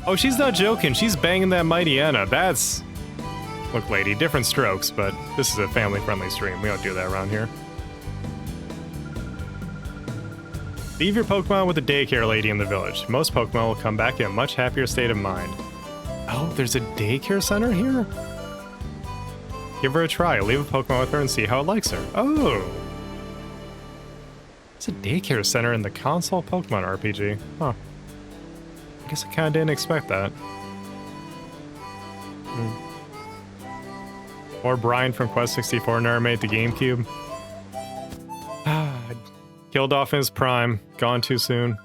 Oh, she's not joking. She's banging that Mighty Anna. That's... Look, lady, different strokes, but this is a family-friendly stream. We don't do that around here. Leave your Pokemon with the daycare lady in the village. Most Pokemon will come back in a much happier state of mind. Oh, there's a daycare center here? Give her a try. Leave a Pokemon with her and see how it likes her. Oh! It's a daycare center in the console Pokemon RPG. Huh. I guess I kinda didn't expect that. Or Brian from Quest 64 never made the GameCube. Kill Dolphin's prime. Gone too soon.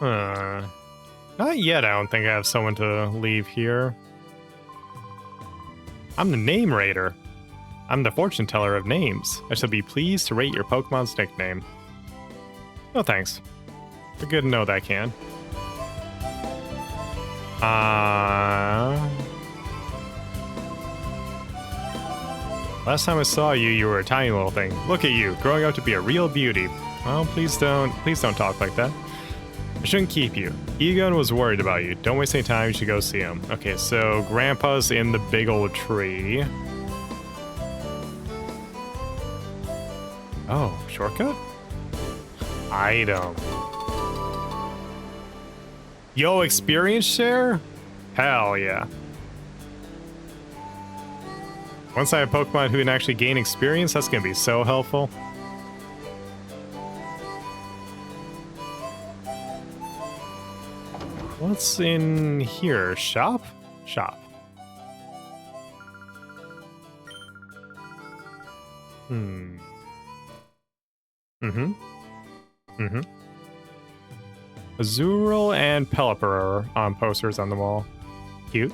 Not yet, I don't think I have someone to leave here. I'm the name raider. I'm the fortune teller of names. I shall be pleased to rate your Pokemon's nickname. No thanks. But good to know that I can. Last time I saw you, you were a tiny little thing. Look at you, growing up to be a real beauty. Well, please don't talk like that. I shouldn't keep you. Egon was worried about you. Don't waste any time, you should go see him. Okay, so Grandpa's in the big old tree. Oh, shortcut? Item. Yo, experience share? Hell yeah. Once I have Pokemon who can actually gain experience, that's gonna be so helpful. What's in here? Shop? Shop. Azurill and Pelipper are on posters on the wall. Cute.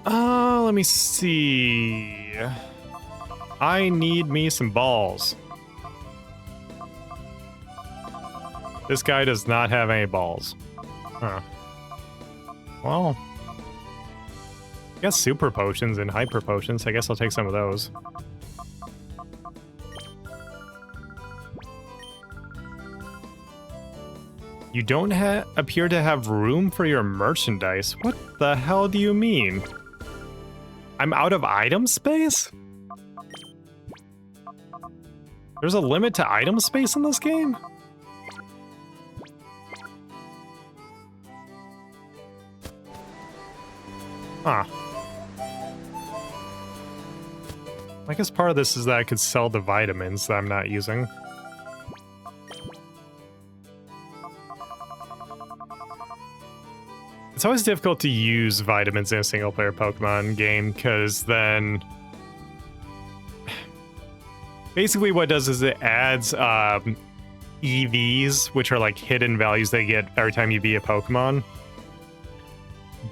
Let me see. I need me some balls. This guy does not have any balls. Huh. Well, I guess super potions and hyper potions. I guess I'll take some of those. You don't appear to have room for your merchandise. What the hell do you mean? I'm out of item space? There's a limit to item space in this game? Huh. I guess part of this is that I could sell the vitamins that I'm not using. It's always difficult to use vitamins in a single-player Pokemon game, because then... basically what it does is it adds EVs, which are like hidden values they get every time you beat a Pokemon.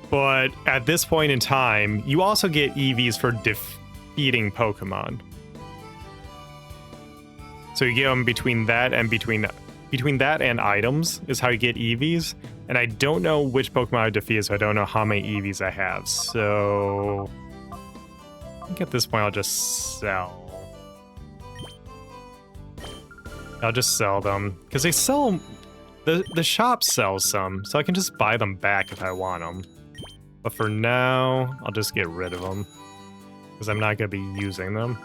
But at this point in time, you also get EVs for defeating Pokemon. So you get them between that and between that and items is how you get EVs. And I don't know which Pokemon I defeated, so I don't know how many EVs I have. So I think at this point I'll just sell. I'll just sell them because they sell. The shop sells some, so I can just buy them back if I want them. But for now, I'll just get rid of them because I'm not gonna be using them.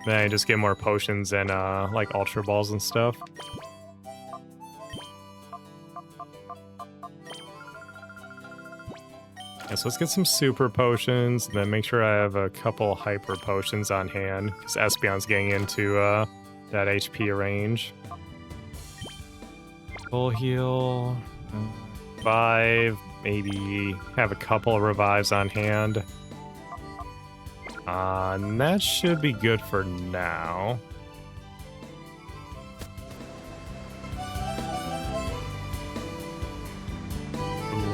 Then I just get more potions and like Ultra Balls and stuff. Yeah, so let's get some super potions, and then make sure I have a couple hyper potions on hand, because Espeon's getting into that HP range. Full heal, 5, maybe have a couple of revives on hand. And that should be good for now.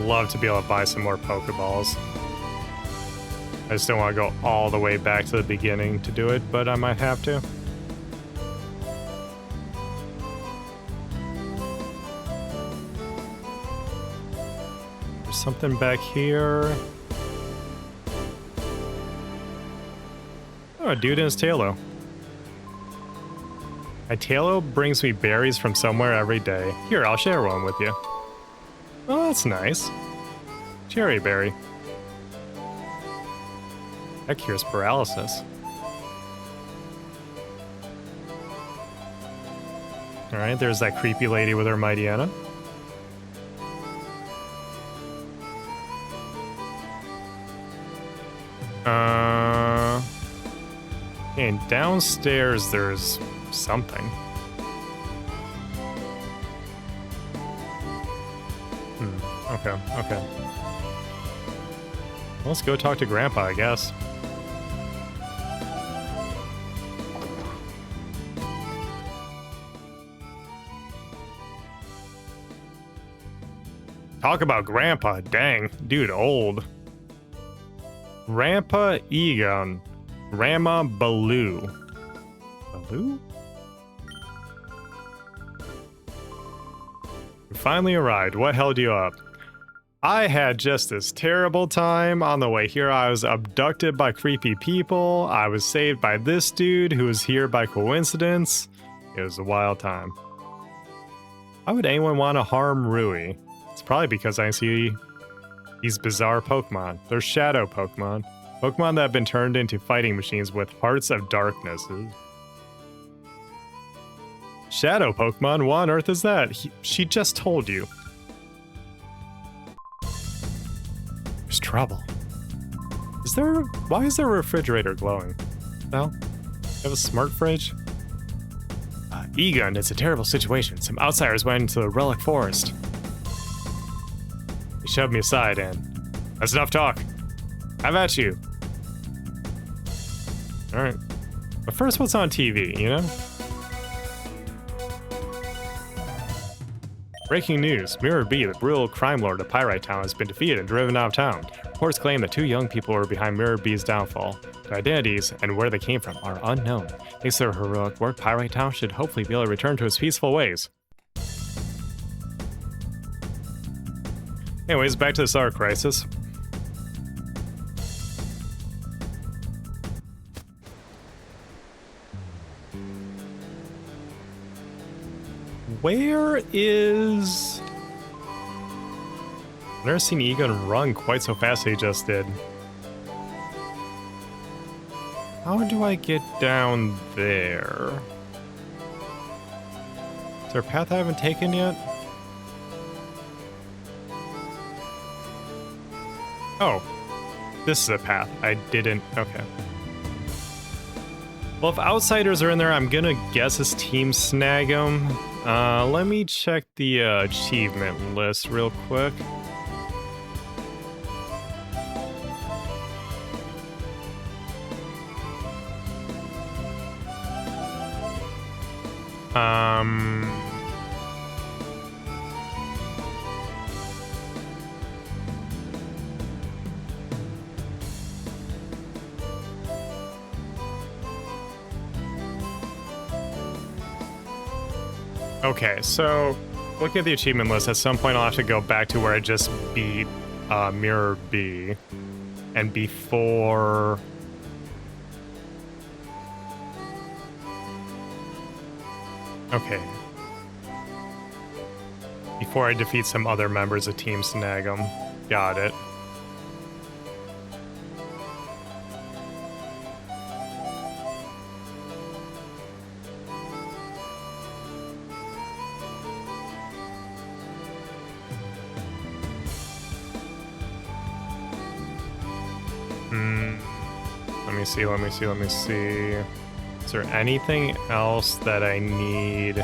Love to be able to buy some more Pokeballs. I just don't want to go all the way back to the beginning to do it, but I might have to. There's something back here. Oh, a dude in his Tailo. My Tailo brings me berries from somewhere every day. Here, I'll share one with you. Oh, that's nice. Cherry berry. That cures paralysis. Alright, there's that creepy lady with her Mightyena. And downstairs there's something. Okay. Let's go talk to Grandpa, I guess. Talk about Grandpa, dang, dude, old. Grandpa Egon, Grandma Baloo. Baloo? You finally arrived. What held you up? I had just this terrible time on the way here. I was abducted by creepy people. I was saved by this dude who was here by coincidence. It was a wild time. Why would anyone want to harm Rui? It's probably because I see these bizarre Pokemon. They're shadow Pokemon. Pokemon that have been turned into fighting machines with hearts of darkness. Shadow Pokemon, what on earth is that? She just told you. There's trouble. Why is there a refrigerator glowing? No? You have a smart fridge? Egon, it's a terrible situation. Some outsiders went into the Relic Forest. They shoved me aside and... That's enough talk. Have at you. Alright. But first, what's on TV, you know? Breaking news. Mirror B, the brutal crime lord of Pyrite Town, has been defeated and driven out of town. Reports claim that 2 young people were behind Mirror B's downfall. Their identities and where they came from are unknown. Thanks to their heroic work, Pyrite Town should hopefully be able to return to its peaceful ways. Anyways, back to the Star Crisis. Where is... I've never seen Egon run quite so fast as he just did. How do I get down there? Is there a path I haven't taken yet? Oh, this is a path. I didn't... Okay. Well, if outsiders are in there, I'm gonna guess his team snag them. Let me check the achievement list real quick. Okay, so looking at the achievement list, at some point I'll have to go back to where I just beat Mirror B. And before... Okay. Before I defeat some other members of Team Snag 'em. Got it. Let me see. Is there anything else that I need?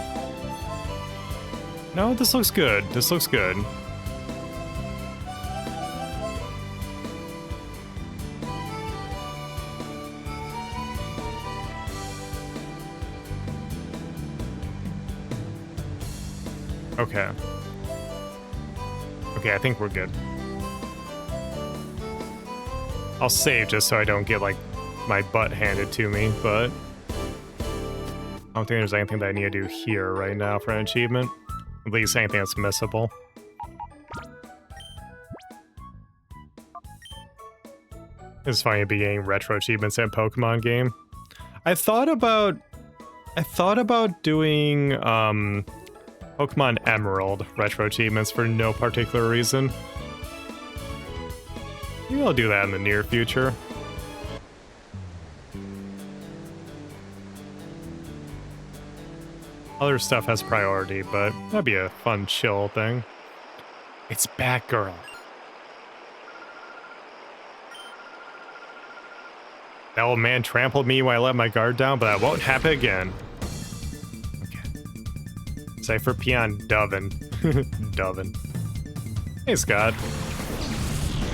No, this looks good. This looks good. Okay. Okay, I think we're good. I'll save just so I don't get, like, my butt handed to me, but I don't think there's anything that I need to do here right now for an achievement. At least anything that's missable. It's funny to be getting retro achievements in a Pokemon game. I thought about doing Pokemon Emerald retro achievements for no particular reason. Maybe I'll do that in the near future. Other stuff has priority, but that'd be a fun, chill thing. It's Batgirl. That old man trampled me when I let my guard down, but that won't happen again. Okay. Cypher Peon Dolphin. Dolphin. Hey, Scott.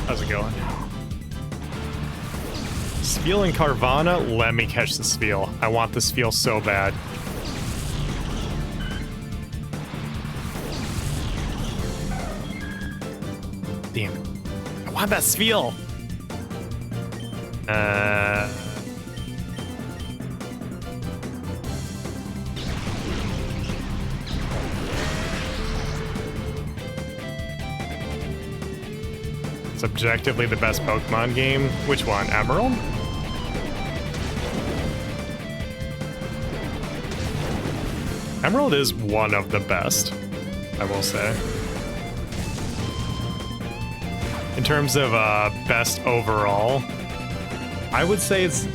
How's it going? Spiel and Carvana? Let me catch the Spiel. I want the Spiel so bad. Damn it. I want that Spiel! It's objectively the best Pokemon game. Which one? Emerald? Emerald is one of the best, I will say. In terms of best overall, I would say it's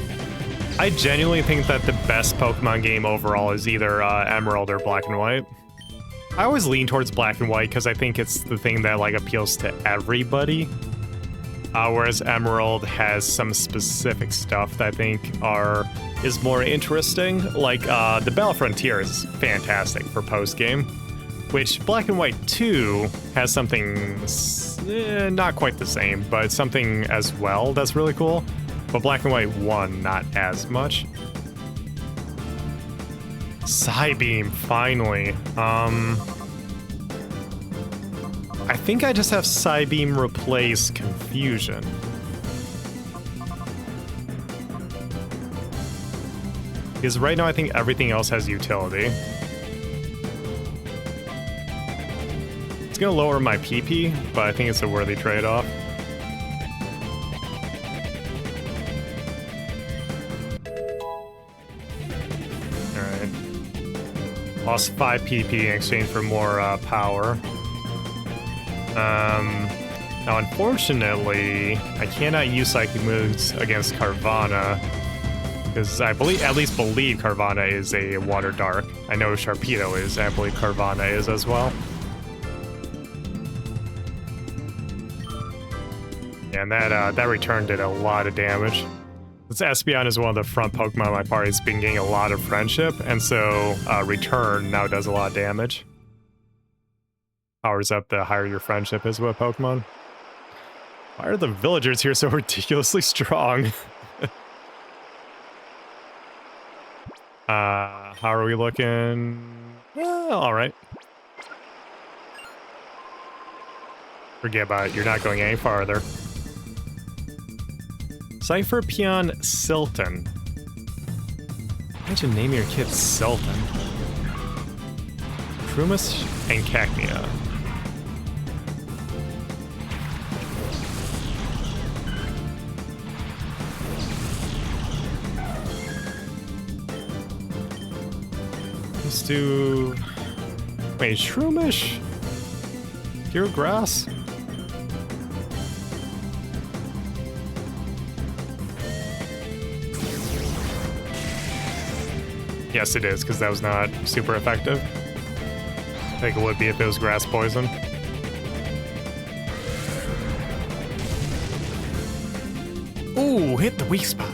I genuinely think that the best Pokemon game overall is either Emerald or Black and White. I always lean towards Black and White because I think it's the thing that like appeals to everybody. Whereas Emerald has some specific stuff that I think is more interesting. Like the Battle Frontier is fantastic for post-game, which Black and White 2 has something not quite the same, but something as well that's really cool. But Black and White 1, not as much. Psybeam, finally. I think I just have Psybeam replace Confusion. Because right now I think everything else has utility. It's gonna lower my PP, but I think it's a worthy trade-off. Lost 5 PP in exchange for more power. Now, unfortunately, I cannot use Psychic moves against Carvanha, because I at least believe Carvanha is a Water Dark. I know Sharpedo is, and I believe Carvanha is as well. And that return did a lot of damage. Since Espeon is one of the front Pokemon in my party, it's been getting a lot of friendship, and so Return now does a lot of damage. Powers up the higher your friendship is with Pokemon. Why are the villagers here so ridiculously strong? How are we looking? Well, alright. Forget about it, you're not going any farther. Cypher Peon Silton. Imagine naming your kid Silton. Trumus and Cacnea. Let's do... Wait, Shroomish? Pure Grass? Yes, it is, because that was not super effective. I think it would be if it was grass poison. Ooh, hit the weak spot.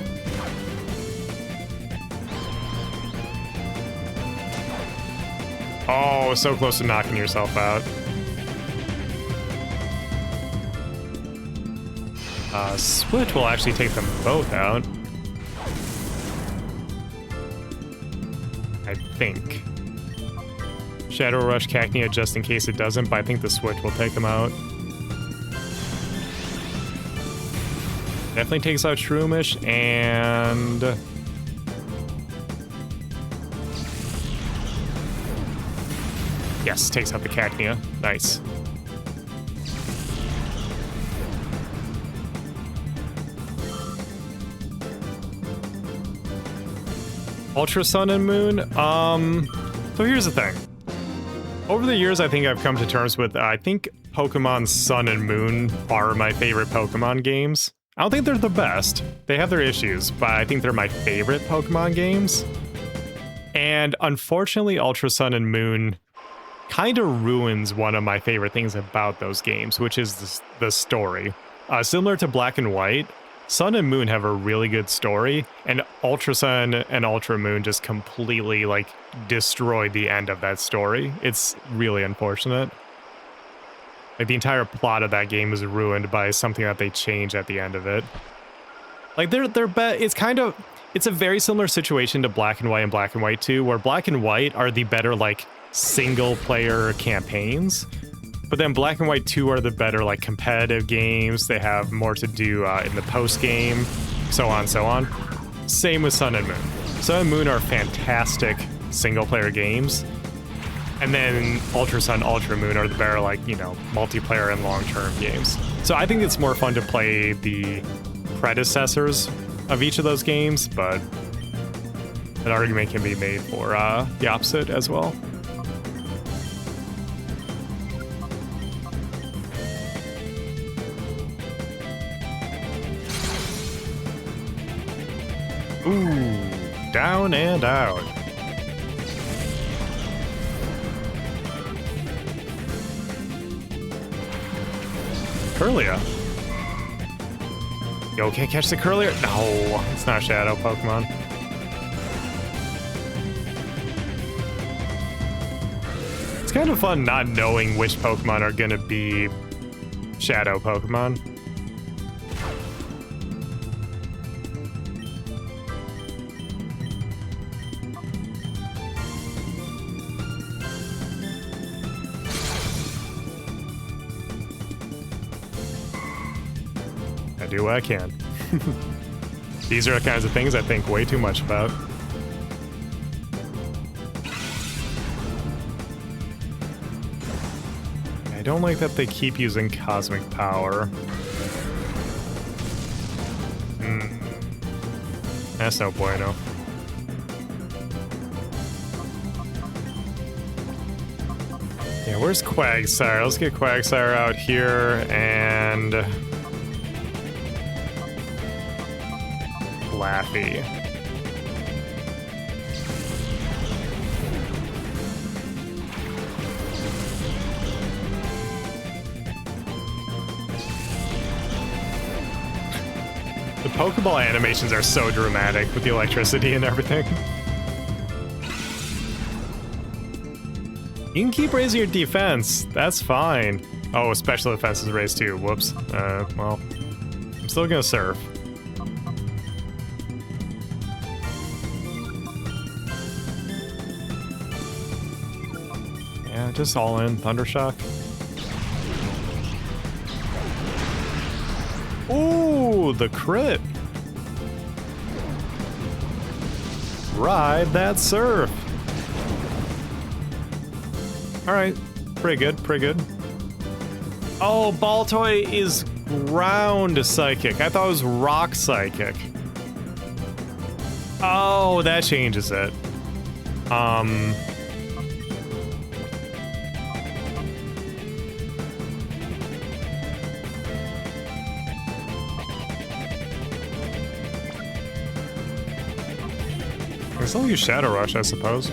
Oh, so close to knocking yourself out. Switch will actually take them both out. I think. Shadow Rush Cacnea just in case it doesn't, but I think the Switch will take them out. Definitely takes out Shroomish, and... Yes, takes out the Cacnea. Nice. Ultra Sun and Moon? So here's the thing. Over the years, I think I've come to terms with, I think Pokemon Sun and Moon are my favorite Pokemon games. I don't think they're the best. They have their issues, but I think they're my favorite Pokemon games. And unfortunately, Ultra Sun and Moon kind of ruins one of my favorite things about those games, which is the story. Similar to Black and White, Sun and Moon have a really good story, and Ultra Sun and Ultra Moon just completely, like, destroyed the end of that story. It's really unfortunate. Like, the entire plot of that game is ruined by something that they change at the end of it. Like, it's a very similar situation to Black and White and Black and White 2, where Black and White are the better, like, single-player campaigns. But then Black and White 2 are the better, like, competitive games. They have more to do in the post-game, so on and so on. Same with Sun and Moon. Sun and Moon are fantastic single-player games. And then Ultra Sun, Ultra Moon are the better, like, you know, multiplayer and long-term games. So I think it's more fun to play the predecessors of each of those games, but an argument can be made for the opposite as well. Ooh, down and out. Curlia. Yo, can't catch the Curlia? No, it's not Shadow Pokemon. It's kind of fun not knowing which Pokemon are gonna be Shadow Pokemon. I do what I can. These are the kinds of things I think way too much about. I don't like that they keep using cosmic power. That's no bueno. Yeah, where's Quagsire? Let's get Quagsire out here and... Laffy. The Pokeball animations are so dramatic with the electricity and everything. You can keep raising your defense. That's fine. Oh, special defense is raised too. Whoops. Well, I'm still gonna surf. Yeah, just all in. Thundershock. Ooh, the crit. Ride that surf. Alright, pretty good, pretty good. Oh, Baltoy is ground psychic. I thought it was rock psychic. Oh, that changes it. I still use Shadow Rush, I suppose.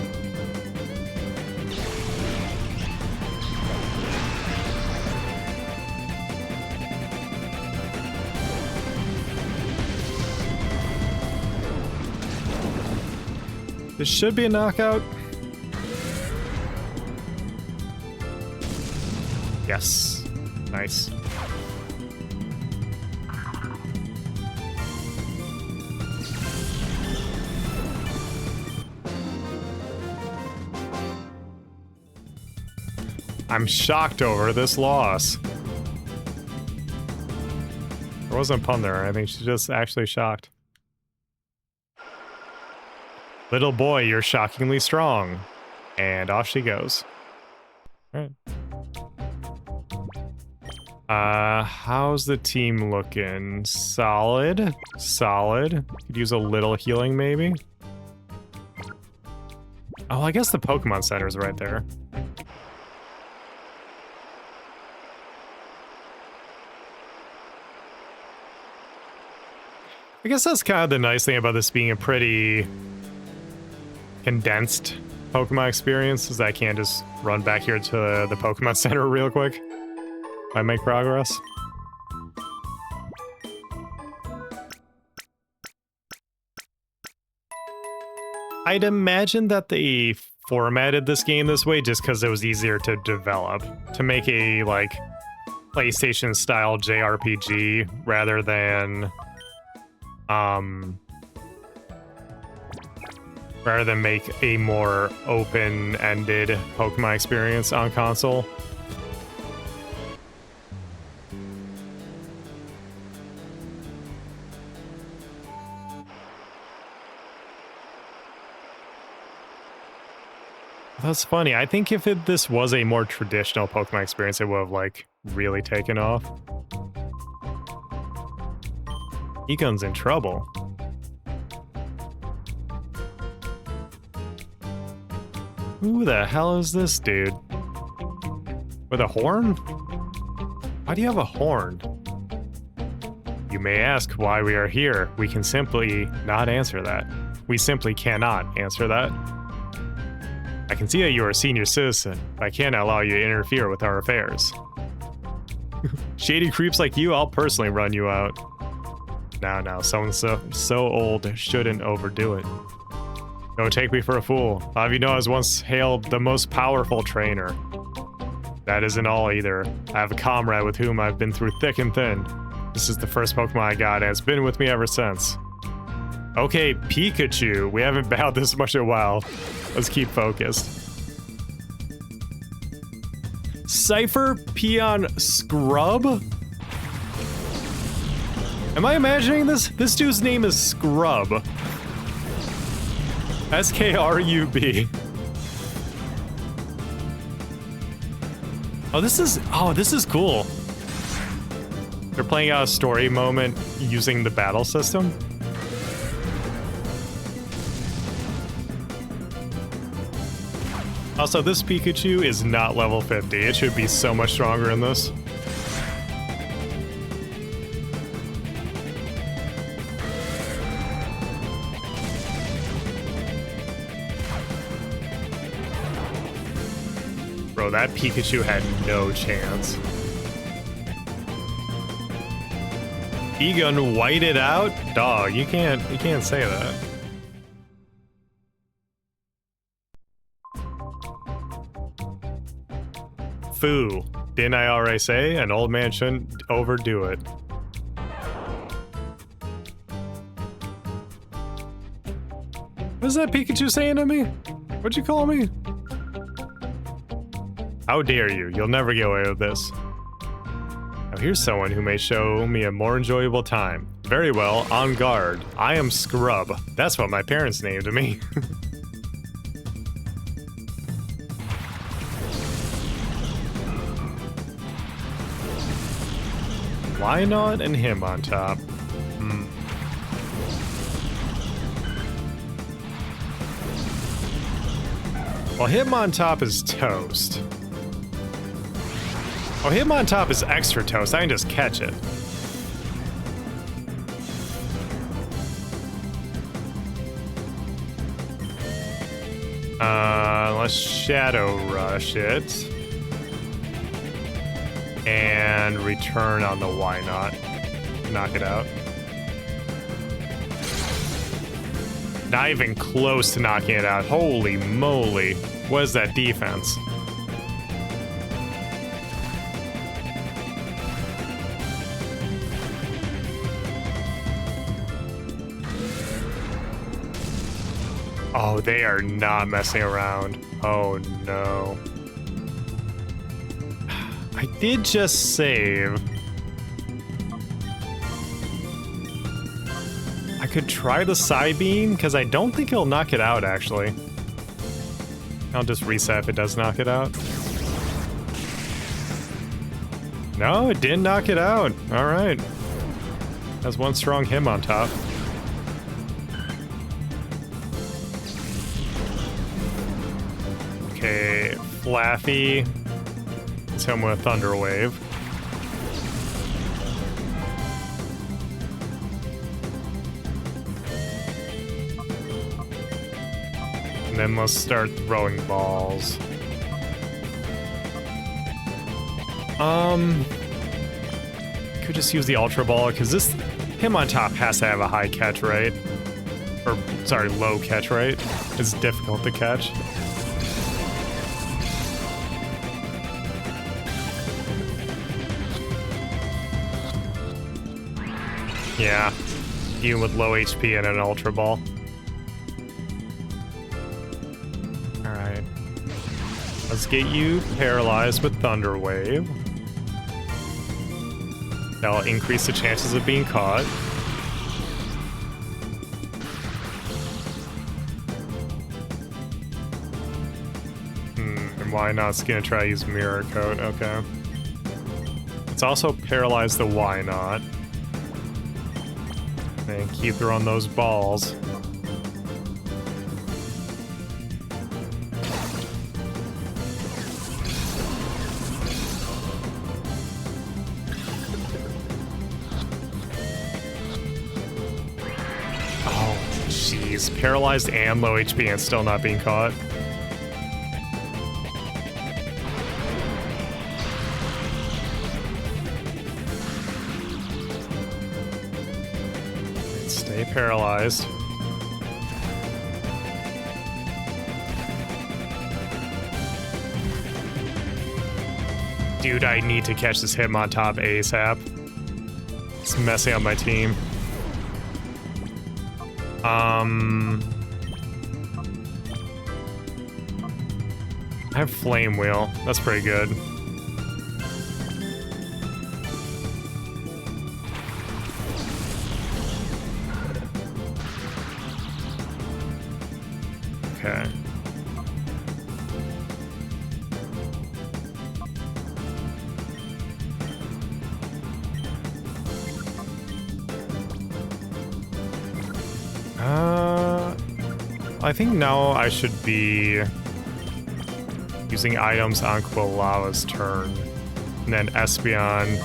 This should be a knockout. Yes. Nice. I'm shocked over this loss. There wasn't a pun there. I think she's just actually shocked. Little boy, you're shockingly strong. And off she goes. Alright. How's the team looking? Solid. Solid. Could use a little healing, maybe. Oh, I guess the Pokemon Center is right there. I guess that's kind of the nice thing about this being a pretty condensed Pokemon experience, is that I can just run back here to the Pokemon Center real quick if I make progress. I'd imagine that they formatted this game this way just because it was easier to develop, to make a, like, PlayStation-style JRPG rather than... rather than make a more open-ended Pokemon experience on console. That's funny. I think if this was a more traditional Pokemon experience, it would have, like, really taken off. Egon's in trouble. Who the hell is this dude? With a horn? Why do you have a horn? You may ask why we are here. We can simply not answer that. We simply cannot answer that. I can see that you are a senior citizen, but I can't allow you to interfere with our affairs. Shady creeps like you, I'll personally run you out. Now, someone so old shouldn't overdo it. Don't take me for a fool. I'll have you know I was once hailed the most powerful trainer. That isn't all either. I have a comrade with whom I've been through thick and thin. This is the first Pokemon I got, and it's been with me ever since. Okay, Pikachu. We haven't battled this much in a while. Let's keep focused. Cypher Peon Scrub? Am I imagining this? This dude's name is Scrub. S-K-R-U-B. Oh, this is cool. They're playing out a story moment using the battle system. Also, this Pikachu is not level 50. It should be so much stronger in this. Bro, that Pikachu had no chance. E-Gun whited out? Dog, you can't say that. Foo. Didn't I already say an old man shouldn't overdo it? What's that Pikachu saying to me? What'd you call me? How dare you? You'll never get away with this. Now here's someone who may show me a more enjoyable time. Very well, on guard. I am Scrub. That's what my parents named me. Why not and him on top? Well, him on top is toast. Oh, him on top is extra toast. I can just catch it. Let's Shadow Rush it. And return on the why not. Knock it out. Not even close to knocking it out. Holy moly. What is that defense? Oh, they are not messing around. Oh no. I did just save. I could try the Psybeam, because I don't think it'll knock it out, actually. I'll just reset if it does knock it out. No, it didn't knock it out. Alright. Has one strong him on top. Okay, Flaffy. Let's hit him with a Thunder Wave. And then let's start throwing balls. Could just use the Ultra Ball, because this him on top has to have a high catch rate. Or, sorry, low catch rate. It's difficult to catch. Yeah, even with low HP and an Ultra Ball. Alright. Let's get you paralyzed with Thunder Wave. That'll increase the chances of being caught. And why not? It's gonna try to use Mirror Coat, okay. Let's also paralyze the Why Not. And keep throwing those balls. He's paralyzed and low HP and still not being caught. Stay paralyzed. Dude, I need to catch this Hitmontop ASAP. It's messing up my team. I have Flame Wheel. That's pretty good. Okay. I think now I should be using items on Quilava's turn. And then Espeon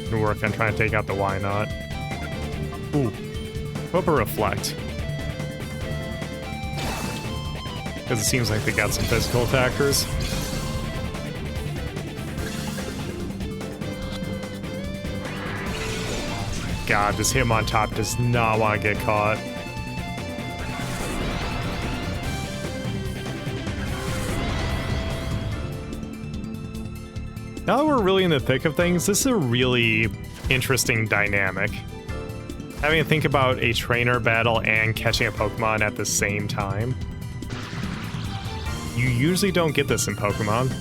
can work on trying to take out the Why-Not. Ooh. Hope a Reflect. Because it seems like they got some physical attackers. God, this Hitmontop does not want to get caught. Now that we're really in the thick of things, this is a really interesting dynamic. Having to think about a trainer battle and catching a Pokemon at the same time. You usually don't get this in Pokemon.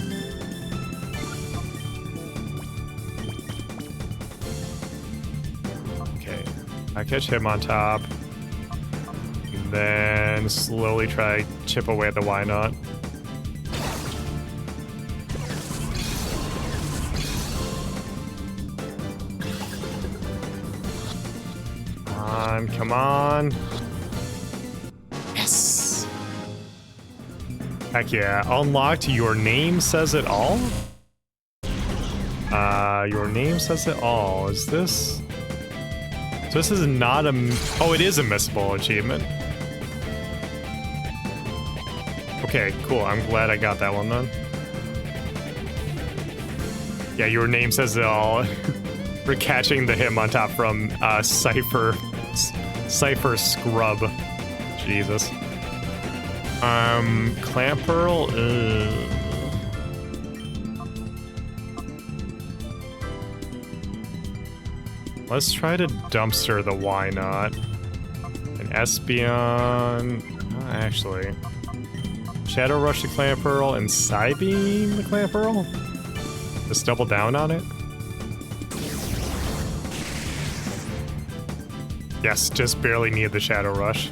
Okay, I catch Hitmontop. And then slowly try to chip away at the Why-Not. Come on. Yes. Heck yeah. Unlocked. Your name says it all? Your name says it all. Is this... So this is not a... Oh, it is a missable achievement. Okay, cool. I'm glad I got that one then. Yeah, your name says it all. We're catching the Hitmontop from Cypher Scrub. Jesus. Clamperl. Let's try to dumpster the Why-Not. An Espeon. Actually. Shadow Rush the Clamperl and Psybeam the Clamperl? Just double down on it? Yes, just barely need the Shadow Rush.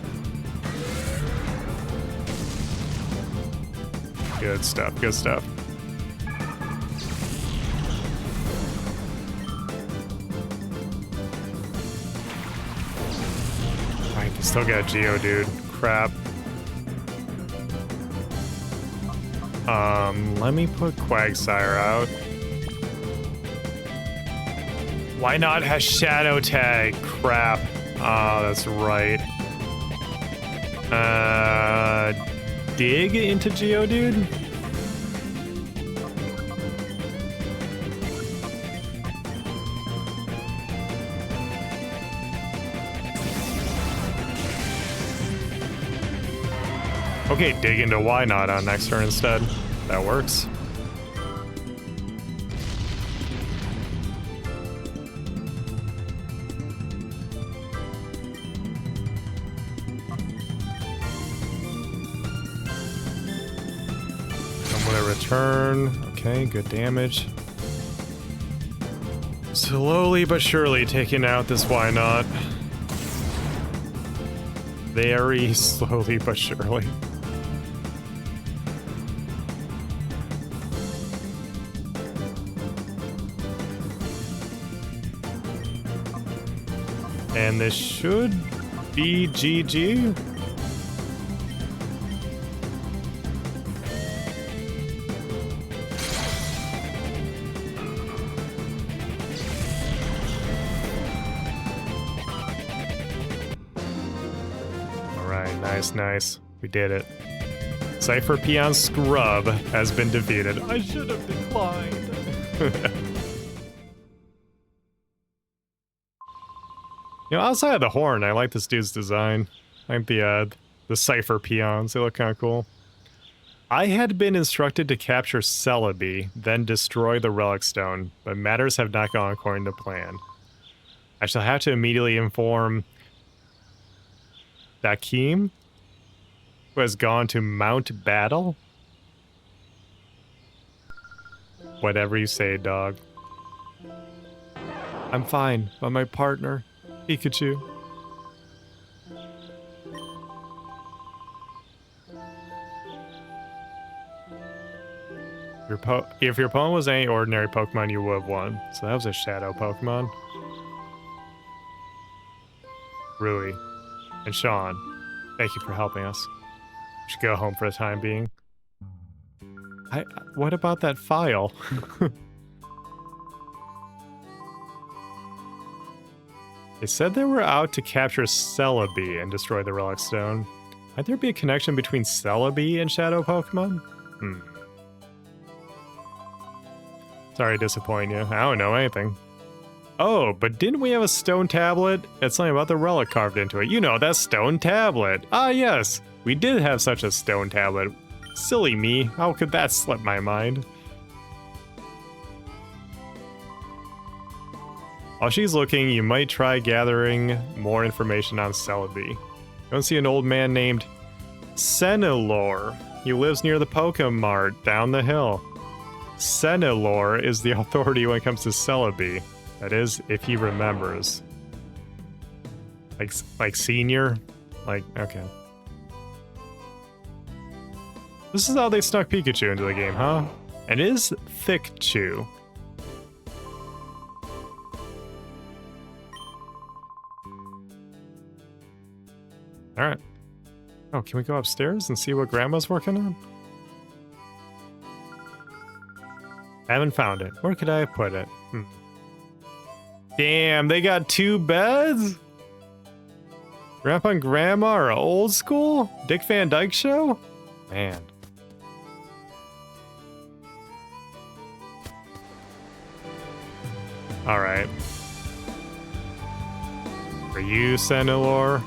Good stuff, good stuff. I can still get a Geodude. Crap. Let me put Quagsire out. Why-Not has Shadow Tag? Crap. Oh, that's right. Dig into Geodude? Okay, dig into Why-Not on next turn instead. That works. Turn. Okay, good damage. Slowly but surely taking out this Why-Not. Very slowly but surely. And this should be GG. Nice, nice. We did it. Cypher Peon Scrub has been defeated. I should have declined. You know, outside of the horn, I like this dude's design. I like the Cypher Peons. They look kind of cool. I had been instructed to capture Celebi, then destroy the Relic Stone, but matters have not gone according to plan. I shall have to immediately inform Dakim, who has gone to Mount Battle? Whatever you say, dog. I'm fine, but my partner, Pikachu. If your opponent was any ordinary Pokemon, you would have won. So that was a Shadow Pokemon. Rui and Sean, thank you for helping us. We should go home for the time being. What about that file? They said they were out to capture Celebi and destroy the Relic Stone. Might there be a connection between Celebi and Shadow Pokemon? Sorry to disappoint you. I don't know anything. Oh, but didn't we have a stone tablet? It's something about the relic carved into it. You know, that stone tablet. Ah, yes. We did have such a stone tablet. Silly me. How could that slip my mind? While she's looking, you might try gathering more information on Celebi. You don't see an old man named Senilor. He lives near the Pokémon Mart down the hill. Senilor is the authority when it comes to Celebi. That is, if he remembers. Like senior? Like, okay. This is how they snuck Pikachu into the game, huh? And it is Thick Chew. Alright. Oh, can we go upstairs and see what Grandma's working on? Haven't found it. Where could I have put it? Damn, they got 2 beds? Grandpa and Grandma are old school? Dick Van Dyke Show? Man. Alright. Are you Senilor?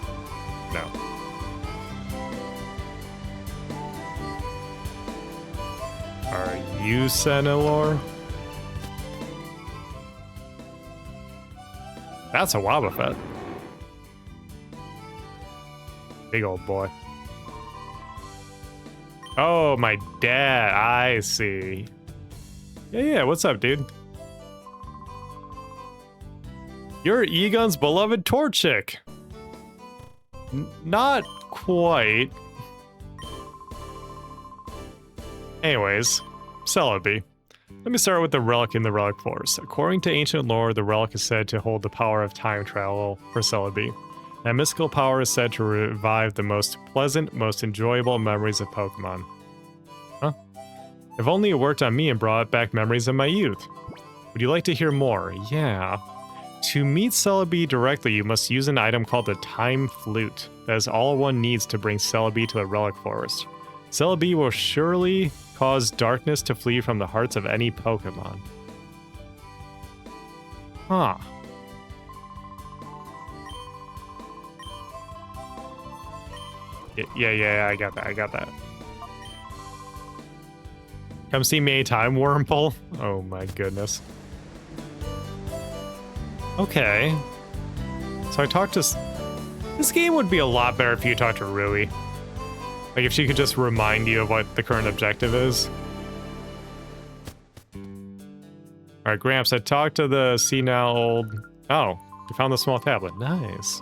No. Are you Senilor? That's a Wobbuffet. Big old boy. Oh, my dad. I see. Yeah, what's up, dude? You're Egon's beloved Torchic. Not quite. Anyways, Celebi. Let me start with the relic in the Relic Forest. According to ancient lore, the relic is said to hold the power of time travel for Celebi. That mystical power is said to revive the most pleasant, most enjoyable memories of Pokemon. Huh? If only it worked on me and brought back memories of my youth. Would you like to hear more? Yeah. To meet Celebi directly, you must use an item called the Time Flute. That is all one needs to bring Celebi to the Relic Forest. Celebi will surely cause darkness to flee from the hearts of any Pokemon. Huh. Yeah, I got that. Come see me anytime, Wurmple. Oh my goodness. Okay. So I talked to... This game would be a lot better if you talked to Rui. Like, if she could just remind you of what the current objective is. Alright, Gramps, I talked to the senile old... Oh, you found the small tablet. Nice.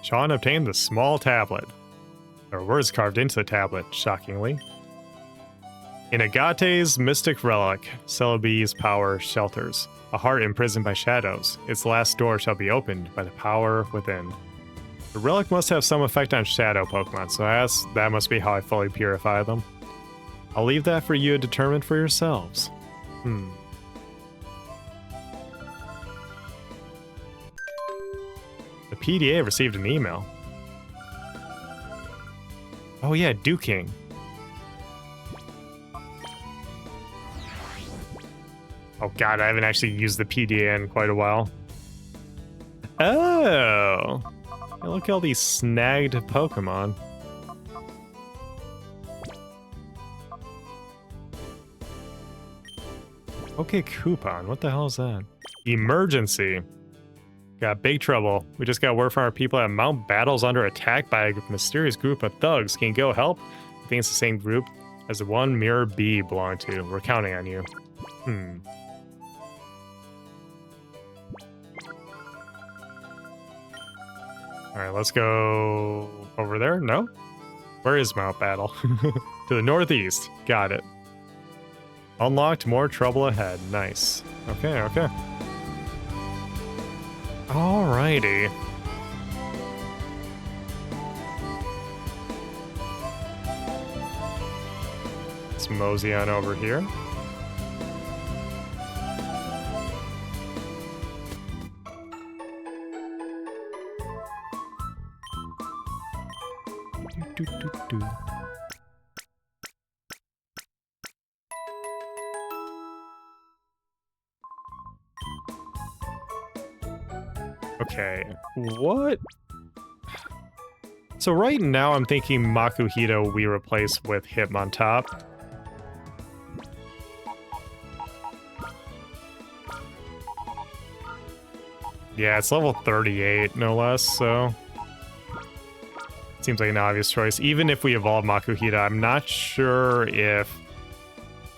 Sean obtained the small tablet. There are words carved into the tablet, shockingly. In Agate's mystic relic, Celebi's power shelters. A heart imprisoned by shadows. Its last door shall be opened by the power within. The relic must have some effect on shadow Pokemon, so that must be how I fully purify them. I'll leave that for you to determine for yourselves. PDA received an email. Oh yeah, Duking. Oh god, I haven't actually used the PDA in quite a while. Oh! Hey, look at all these snagged Pokemon. Okay, coupon. What the hell is that? Emergency. Got big trouble. We just got word from our people that Mount Battle's under attack by a mysterious group of thugs. Can you go help? I think it's the same group as the one Mirror B belonged to. We're counting on you. Alright, let's go over there. No? Where is Mount Battle? To the northeast. Got it. Unlocked, more trouble ahead. Nice. Okay, okay. Alrighty. Let's mosey on over here. Okay, what? So right now I'm thinking Makuhito we replace with Hitmontop. Yeah, it's level 38, no less, so... Seems like an obvious choice. Even if we evolve Makuhita, I'm not sure if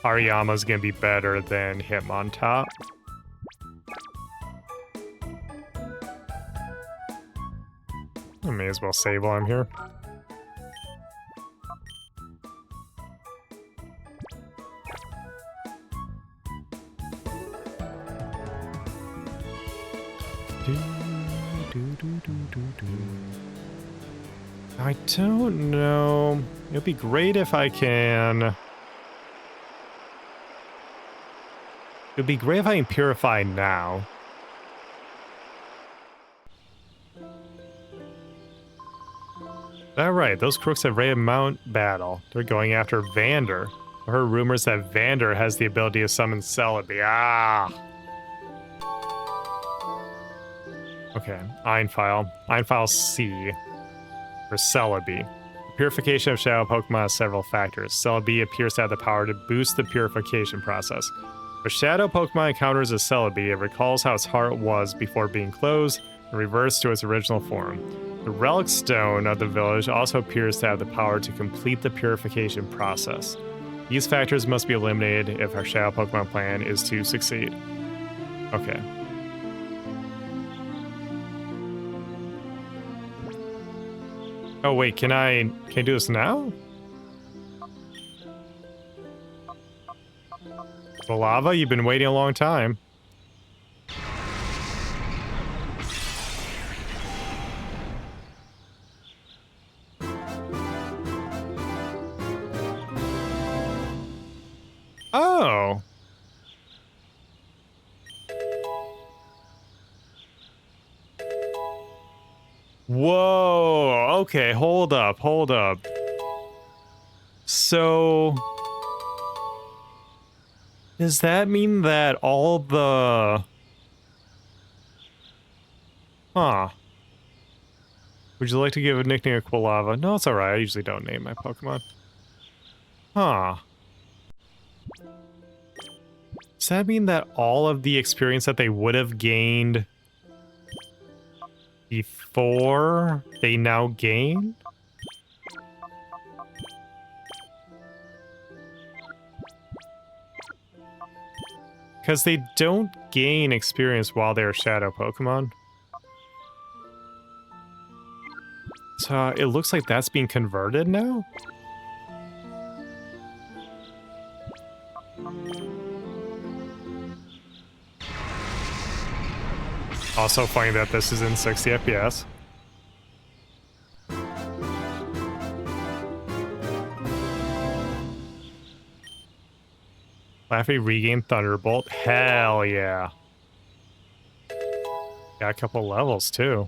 Hariyama's gonna be better than Hitmontop. I may as well save while I'm here. I don't know. It'd be great if I can... It'd be great if I can purify now. Alright, those crooks have raided Mount Battle. They're going after Vander. I heard rumors that Vander has the ability to summon Celebi. Ah! Okay, Einfile. Einfile C. For Celebi. The purification of shadow Pokemon has several factors. Celebi appears to have the power to boost the purification process. If a shadow Pokemon encounters a Celebi, it recalls how its heart was before being closed and reverts to its original form. The Relic Stone of the village also appears to have the power to complete the purification process. These factors must be eliminated if our shadow Pokemon plan is to succeed. Okay. Oh wait, can I do this now? The lava, you've been waiting a long time. Oh. Whoa, okay, hold up. So... does that mean that all the... Huh. Would you like to give a nickname to Quilava? No, it's alright, I usually don't name my Pokemon. Huh. Does that mean that all of the experience that they would have gained before they now gain? Because they don't gain experience while they're shadow Pokemon. So it looks like that's being converted now? Also funny that this is in 60 FPS. Laffy regained Thunderbolt. Hell yeah. Got a couple levels too.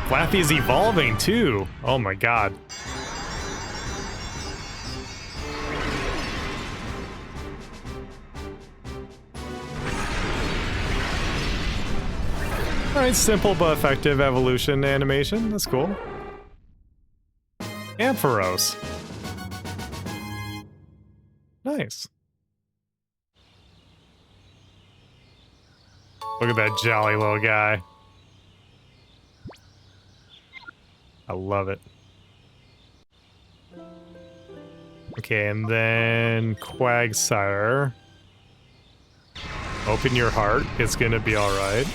Flappy is evolving too. Oh my god. Alright, simple but effective evolution animation. That's cool. Ampharos. Nice. Look at that jolly little guy. I love it. Okay, and then Quagsire. Open your heart. It's gonna be alright.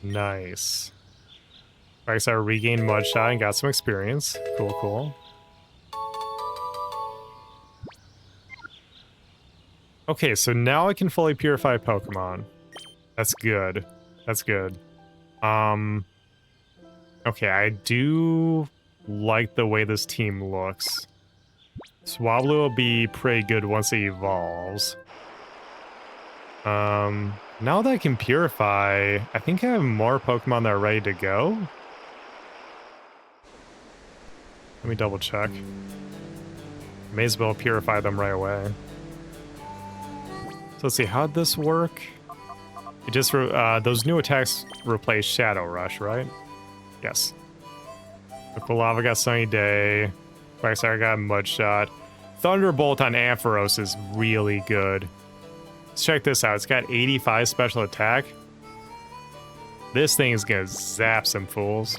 Nice. Quagsire regained Mudshot and got some experience. Cool, cool. Okay, so now I can fully purify Pokemon. That's good. That's good. Okay, I do like the way this team looks. Swablu will be pretty good once it evolves. Now that I can purify, I think I have more Pokemon that are ready to go. Let me double check. May as well purify them right away. So let's see, how'd this work? It just, those new attacks replace Shadow Rush, right? Yes. Lava got Sunny Day. Quagsire got Mudshot. Thunderbolt on Ampharos is really good. Let's check this out. It's got 85 special attack. This thing is gonna zap some fools.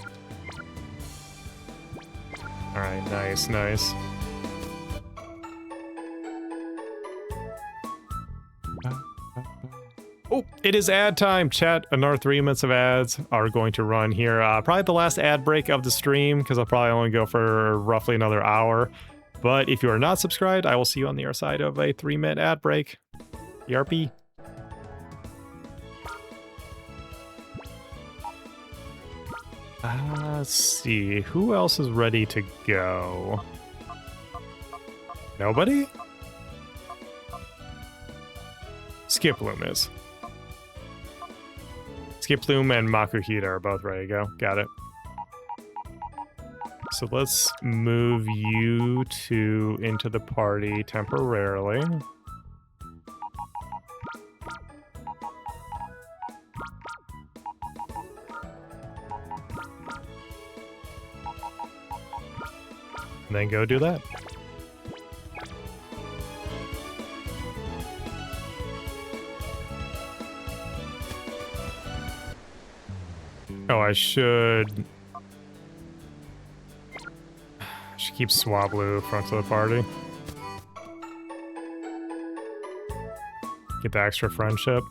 Alright, nice, nice. Oh, it is ad time, chat. Another 3 minutes of ads are going to run here. Probably the last ad break of the stream, because I'll probably only go for roughly another hour. But if you are not subscribed, I will see you on the other side of a 3-minute ad break. ERP. Let's see. Who else is ready to go? Nobody? Skiploom is. Skiploom and Makuhita are both ready to go. Got it. So let's move you two into the party temporarily. And then go do that. Oh, I should keep Swablu front of the party. Get the extra friendship.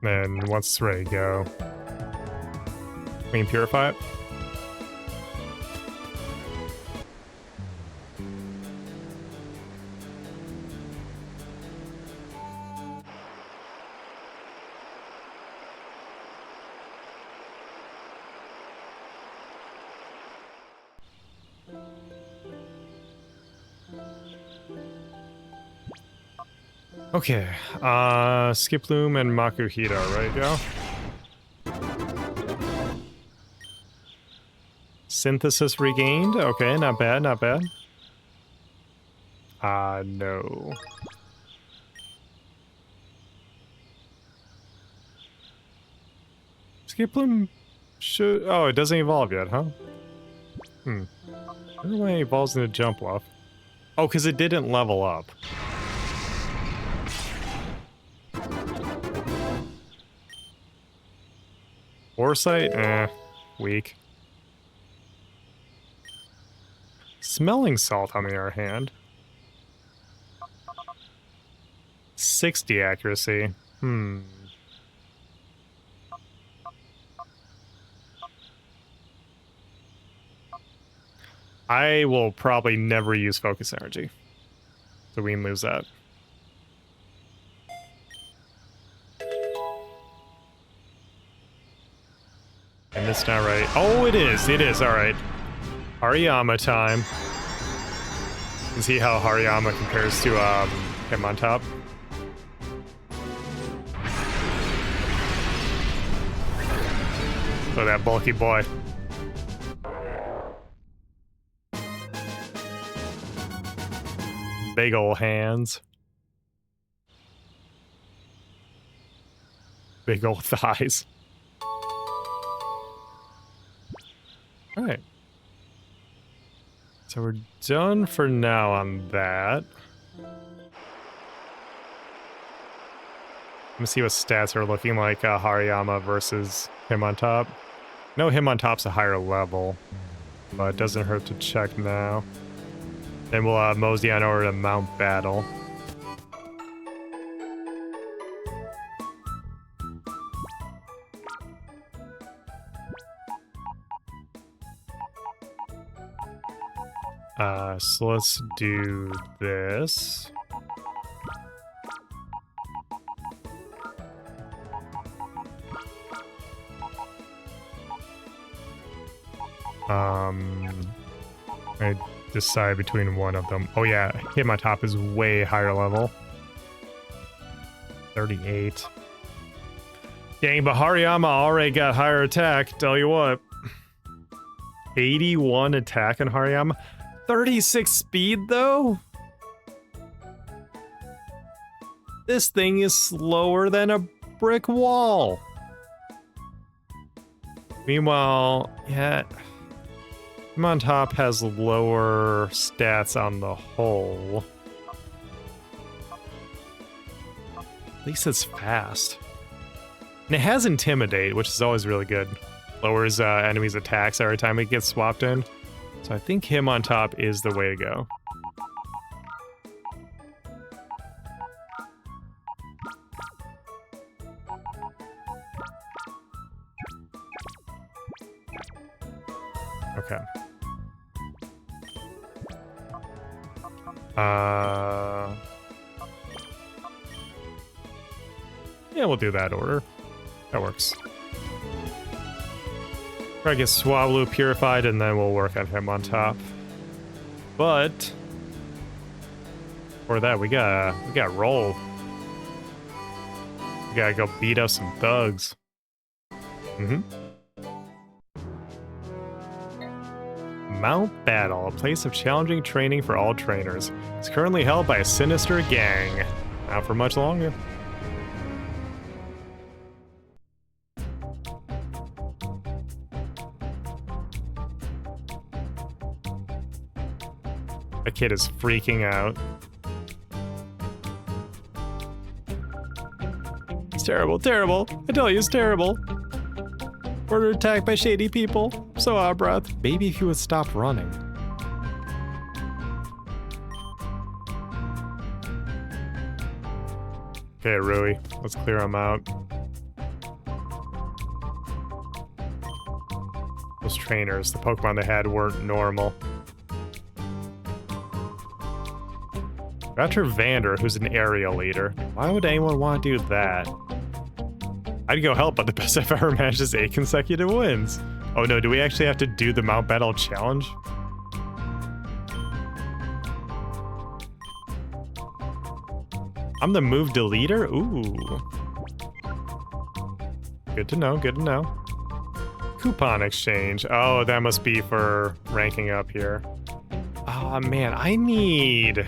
Then once it's ready to go, we can purify it. Okay, Skiploom and Makuhita, right, go? Synthesis regained. Okay, not bad, not bad. No. Skiploom should... Oh, it doesn't evolve yet, huh? I wonder when it evolves into Jumpluff. Oh, because it didn't level up. Foresight? Weak. Smelling Salt, on the other hand. 60 accuracy. I will probably never use Focus Energy. So we can lose that. And it's not right. Oh, it is. It is. All right. Hariyama time. You can see how Hariyama compares to him on top. Look at that bulky boy. Big ol' hands. Big ol' thighs. Alright. So we're done for now on that. Let me see what stats are looking like Hariyama versus him on top. No, him on top's a higher level, but it doesn't hurt to check now. Then we'll mosey on over to Mount Battle. So let's do this. I decide between one of them. Oh yeah, him on top is way higher level. 38. Dang, but Hariyama already got higher attack, tell you what. 81 attack on Hariyama. 36 speed though? This thing is slower than a brick wall. Meanwhile, yeah, him on top has lower stats on the whole. At least it's fast. And it has Intimidate, which is always really good. Lowers enemies' attacks every time it gets swapped in. So I think him on top is the way to go. Okay. Yeah, we'll do that order. That works. Try to get Swablu purified, and then we'll work on him on top. But for that, we gotta roll. We gotta go beat up some thugs. Mount Battle, a place of challenging training for all trainers. It's currently held by a sinister gang. Not for much longer. The kid is freaking out. It's terrible, terrible. I tell you, it's terrible. We're under attack by shady people. So out of breath. Maybe if you would stop running. Okay, Rui. Let's clear him out. Those trainers, the Pokemon they had weren't normal. After Vander, who's an area leader. Why would anyone want to do that? I'd go help, but the best I've ever managed is 8 consecutive wins. Oh no, do we actually have to do the Mount Battle challenge? I'm the move deleter? Ooh. Good to know, good to know. Coupon exchange. Oh, that must be for ranking up here. Oh man, I need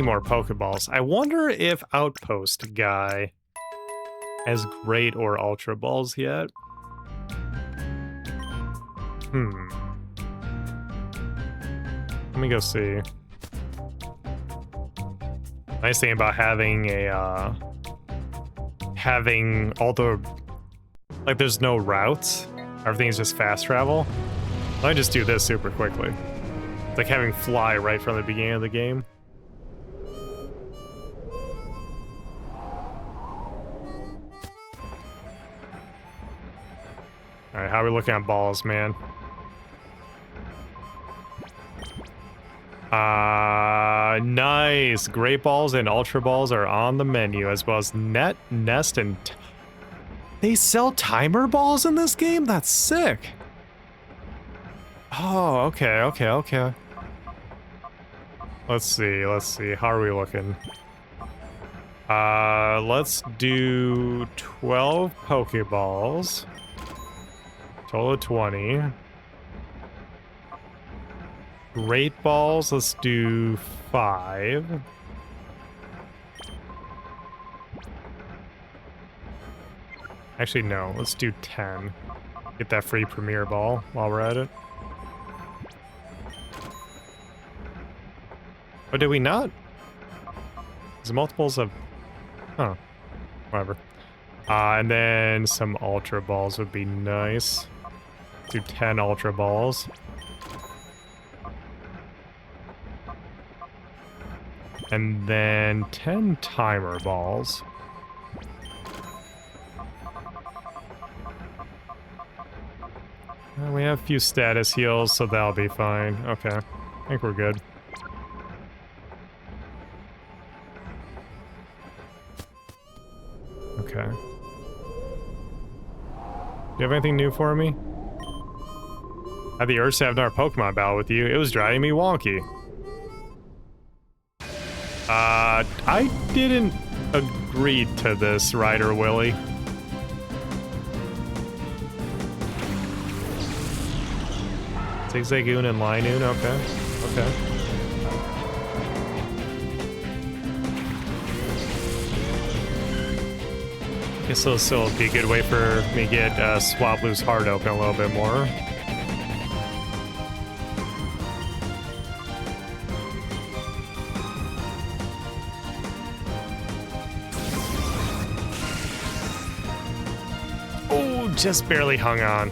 more Pokeballs. I wonder if Outpost guy has Great or Ultra Balls yet. Let me go see. Nice thing about having a having all the, like, there's no routes. Everything's just fast travel. Let me just do this super quickly. It's like having Fly right from the beginning of the game. Alright, how are we looking at balls, man? Nice. Great balls and ultra balls are on the menu, as well as net, nest, and they sell timer balls in this game? That's sick. Oh, okay. Let's see. How are we looking? Let's do 12 Pokeballs. Total of 20. Great balls, let's do 5. Actually, no, let's do 10. Get that free Premier Ball while we're at it. Oh, did we not? Is it multiples of... Huh. Whatever. And then some Ultra Balls would be nice. Do 10 Ultra Balls. And then 10 Timer Balls. We have a few status heals, so that'll be fine. Okay, I think we're good. Okay. Do you have anything new for me? I had the urge to have another Pokemon battle with you. It was driving me wonky. I didn't agree to this, Ryder Willie. Zigzagoon and Linoon, okay. Guess this will still be a good way for me to get Swablu's heart open a little bit more. Oh, just barely hung on.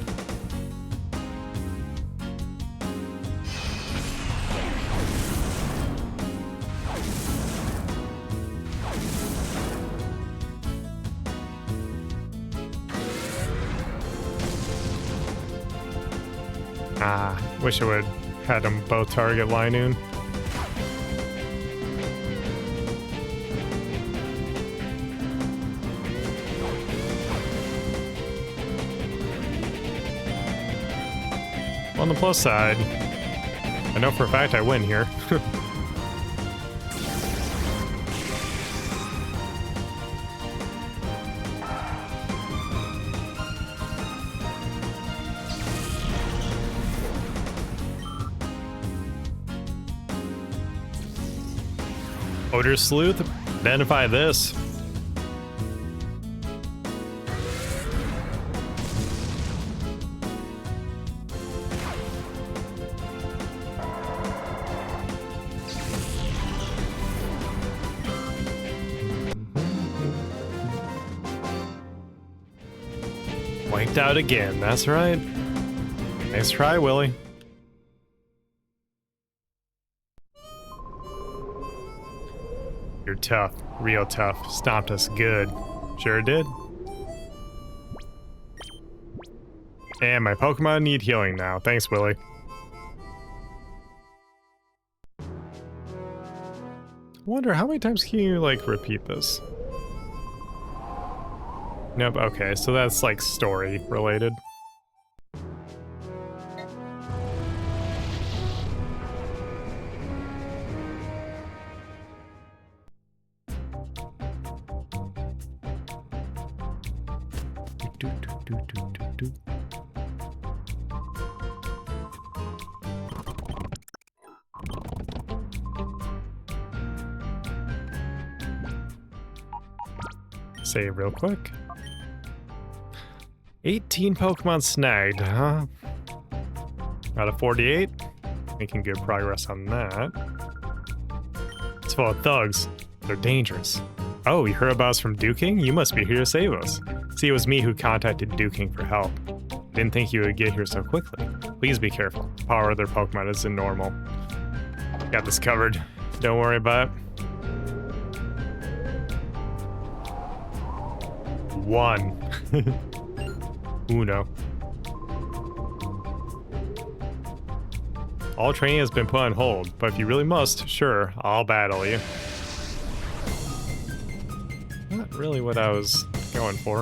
Wish I would had them both target Linoon. On the plus side, I know for a fact I win here. Odor Sleuth, identify this. Wiped out again, that's right. Nice try, Willie. You're tough, real tough. Stomped us good. Sure did. And my Pokemon need healing now. Thanks, Willie. Wonder how many times can you, like, repeat this? Nope, okay, so that's, like, story related. Save real quick. 18 Pokemon snagged, huh? Out of 48. Making good progress on that. It's full of thugs. They're dangerous. Oh, you heard about us from Duking? You must be here to save us. See, it was me who contacted Duking for help. Didn't think you would get here so quickly. Please be careful. The power of their Pokemon isn't normal. Got this covered. Don't worry about it. 1. Uno. All training has been put on hold, but if you really must, sure, I'll battle you. Not really what I was going for.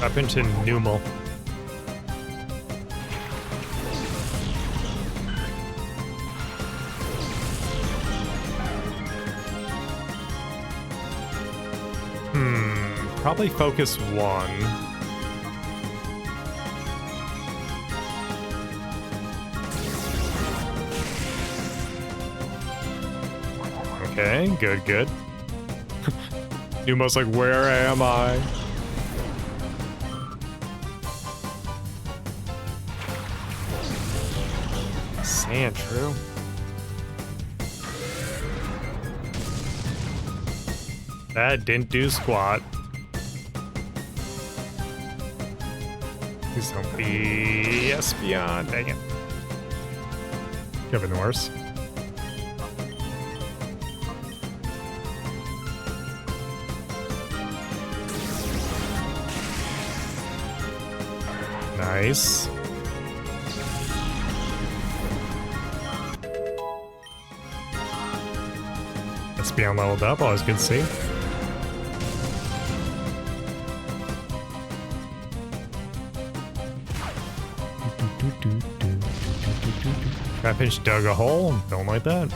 Up into Numal. Probably focus 1. Okay, good, good. Numo's like, where am I? Sandshrew. That didn't do squat. Please don't be Espeon. Dang it. Could have been worse. Nice. Espeon leveled up, always good to see. Trapinch dug a hole. Don't like that.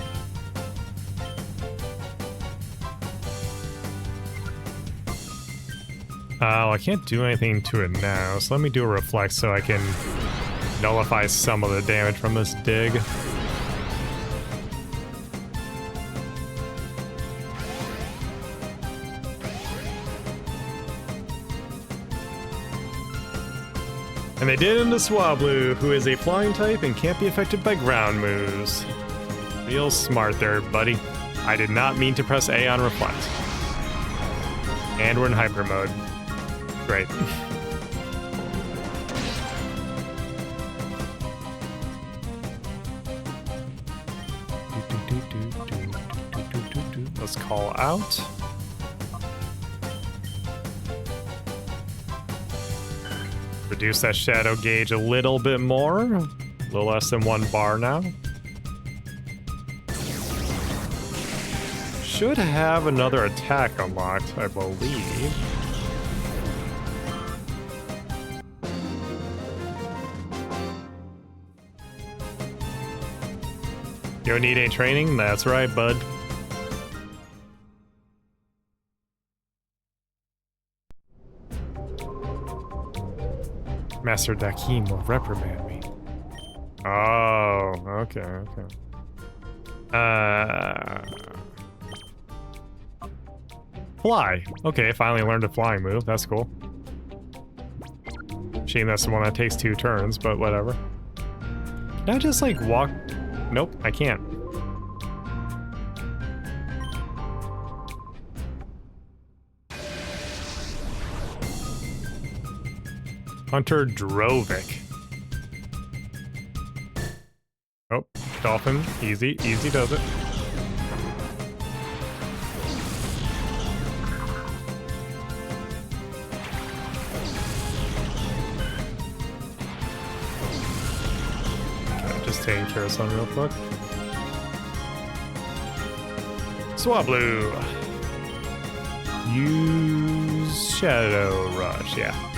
Oh, I can't do anything to it now, so let me do a reflect so I can nullify some of the damage from this dig. And they did into Swablu, who is a flying type and can't be affected by ground moves. Real smart there, buddy. I did not mean to press A on Reflect. And we're in hyper mode. Great. Let's call out. Reduce that shadow gauge a little bit more. A little less than 1 bar now. Should have another attack unlocked, I believe. You don't need any training? That's right, bud. Master Dakim will reprimand me. Oh, okay, okay. Fly. Okay, finally learned a flying move. That's cool. Shame that's the one that takes 2 turns, but whatever. Can I just, like, walk? Nope, I can't. Hunter Drovic. Oh, Dolphin. Easy. Easy does it. Okay, just taking care of something real quick. Swablu. Use Shadow Rush, yeah.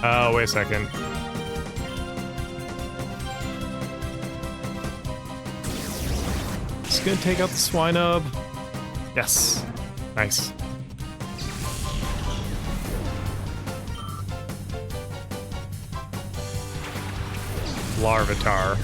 Oh, wait a second. Just gonna take out the Swinub. Yes. Nice. Larvitar.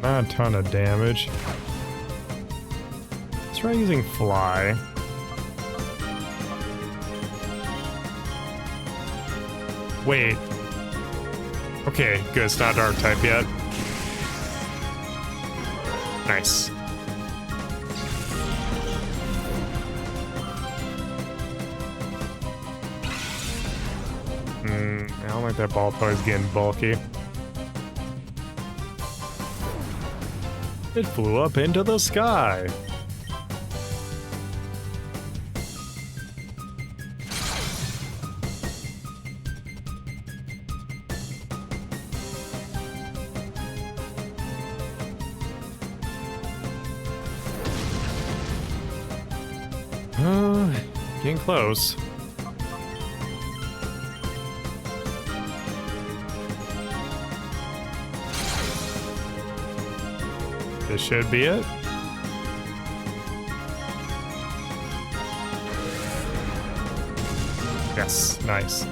Not a ton of damage. Let's try using Fly. Wait. Okay, good. It's not Dark type yet. Nice. like that ball toy's getting bulky. It flew up into the sky. Getting close. This should be it. Yes, nice.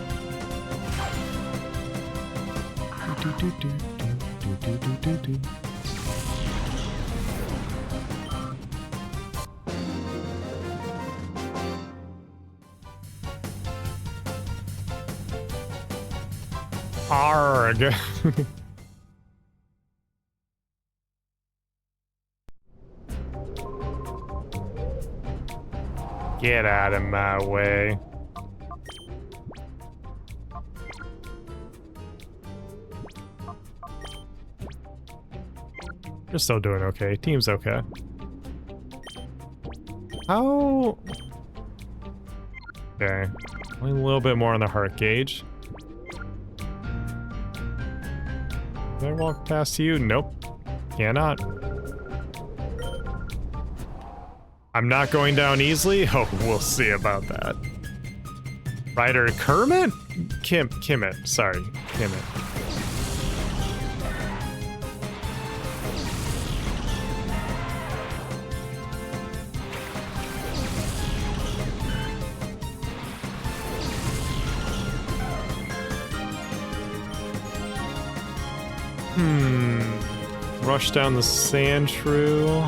Arg. Get out of my way. We're still doing okay. Team's okay. How? Okay. Only a little bit more on the heart gauge. Can I walk past you? Nope. Cannot. I'm not going down easily? Oh, we'll see about that. Ryder Kermit? Kimmit. Sorry, Kimmit. Rush down the sand shrew.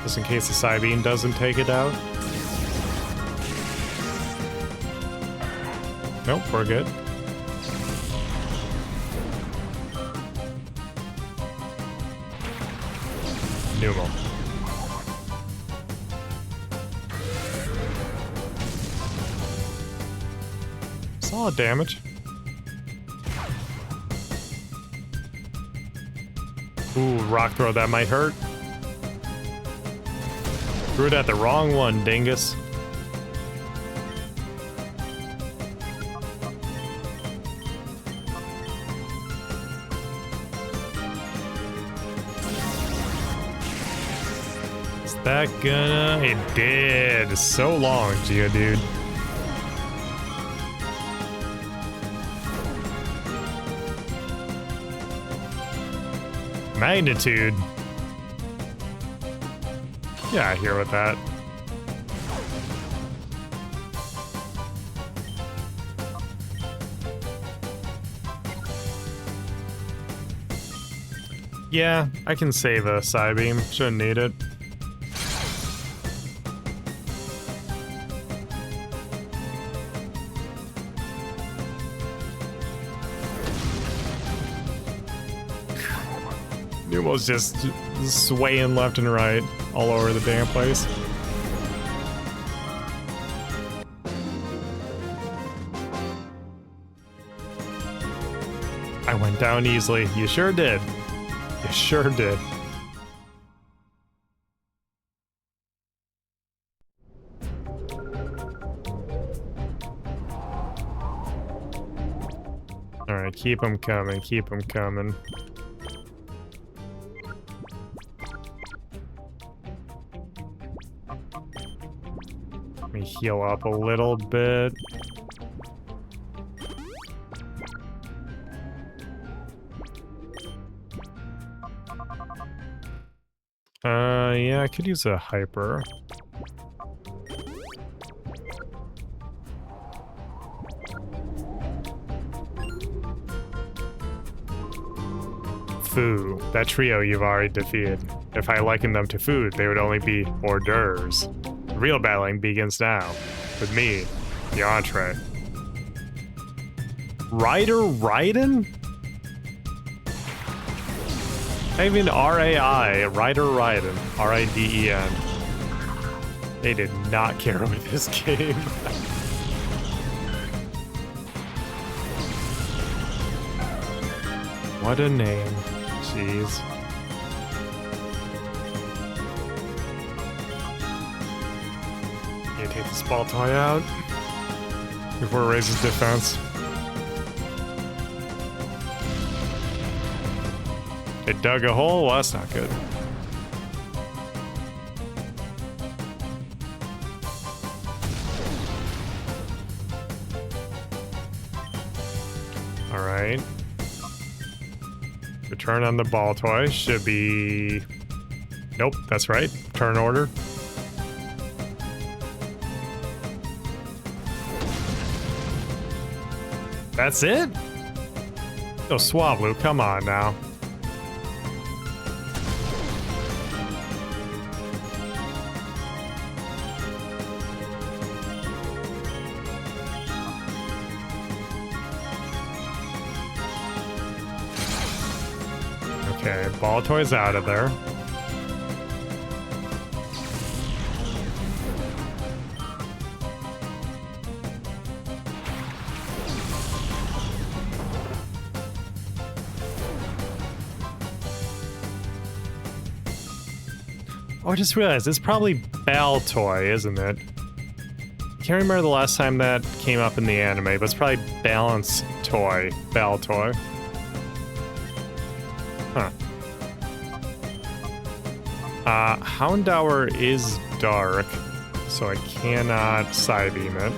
Just in case the Psybeam doesn't take it out. Nope, we're good. Numal. Solid damage. Ooh, rock throw, that might hurt. Threw it at the wrong one, dingus. Is that gonna... It did! So long, Geodude. Magnitude. Yeah, I hear with that. Yeah, I can save a Psybeam. Shouldn't need it. Numal's just swaying left and right all over the damn place. I went down easily. You sure did. You sure did. Alright, keep them coming, keep them coming. Let me heal up a little bit. Yeah, I could use a hyper. Foo. That trio you've already defeated. If I likened them to food, they would only be hors d'oeuvres. The real battling begins now. With me, the entree. Ryder Raiden? I mean R-A-I, Ryder Raiden. R-I-D-E-N. They did not care with this game. What a name. Jeez. You take this ball toy out before it raises defense. It dug a hole? Well, that's not good. Alright. The turn on the ball toy should be... Nope, that's right. Turn order. That's it? Oh, Swablu, come on now. Okay, ball toy's out of there. Oh, I just realized it's probably Ball Toy, isn't it? I can't remember the last time that came up in the anime, but it's probably Balance Toy, Ball Toy. Huh. Houndour is dark, so I cannot side beam it.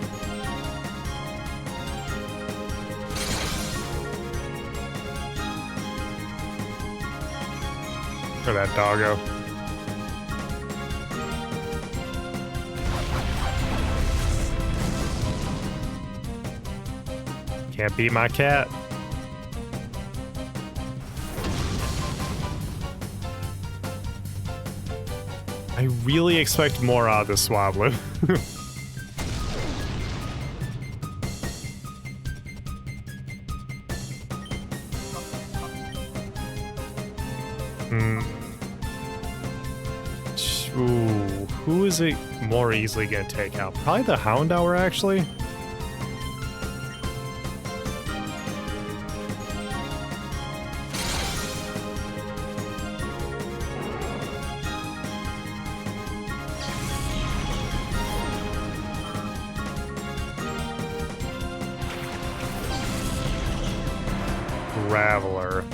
For that doggo. Can't beat my cat. I really expect more out of this Swablu. Ooh, who is it more easily gonna take out? Probably the Houndour, actually. Graveler.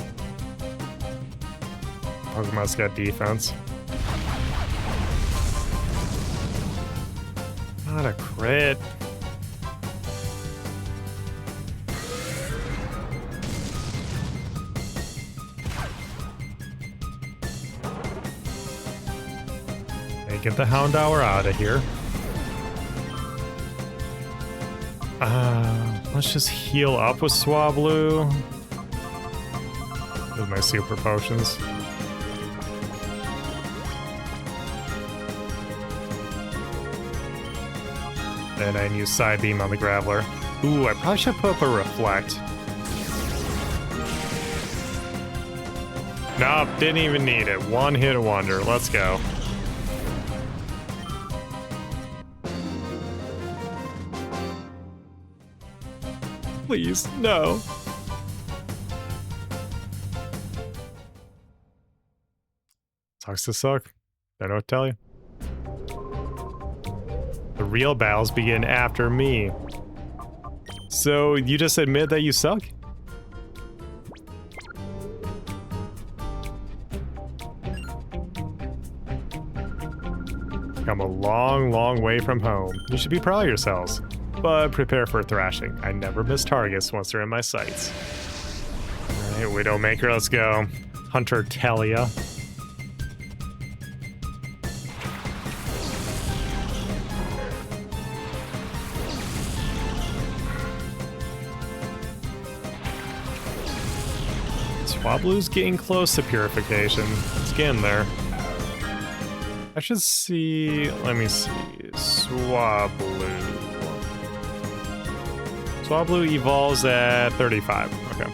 Pokemon's got defense. Not a crit. Hey, get the Houndour out of here. Let's just heal up with Swablu. With my super potions. And I use Side Beam on the Graveler. Ooh, I probably should put up a Reflect. Nope, didn't even need it. One hit wonder. Let's go. Please, no. Sucks to suck. Don't know what to tell you. The real battles begin after me. So, you just admit that you suck? Come a long, long way from home. You should be proud of yourselves. But prepare for a thrashing. I never miss targets once they're in my sights. Alright, Widowmaker, let's go. Hunter Talia. Swablu's getting close to purification. It's getting there. I should see... Let me see. Swablu. Swablu evolves at 35. Okay.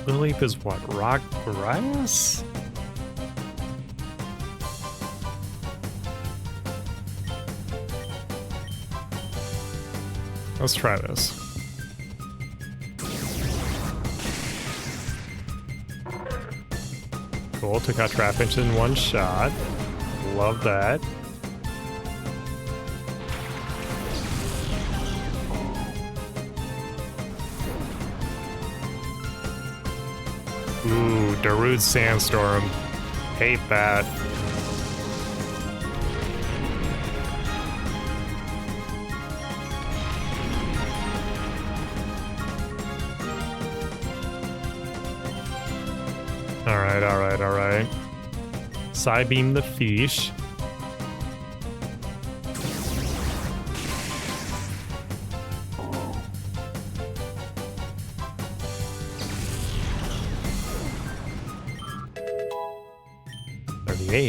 Lileep is what? Rock grass? Let's try this. Cool, took out Trapinch in one shot. Love that. Ooh, Darude Sandstorm. Hate that. Alright, alright, alright. Psybeam the fish.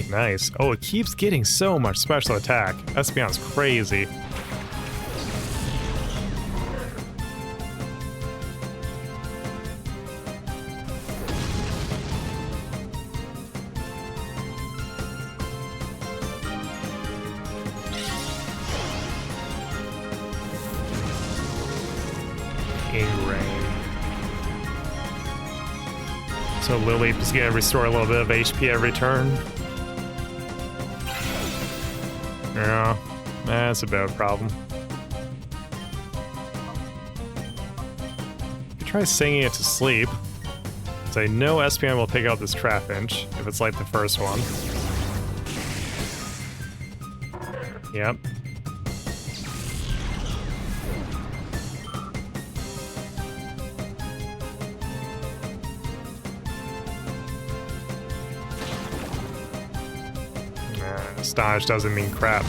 Nice. Oh, it keeps getting so much special attack. Espeon's crazy. Ingrain. So Lily is gonna restore a little bit of HP every turn. Yeah, that's a bit of a problem. You try singing it to sleep. Say no Espeon will pick out this Trapinch if it's like the first one. Yep. Astonish doesn't mean crap.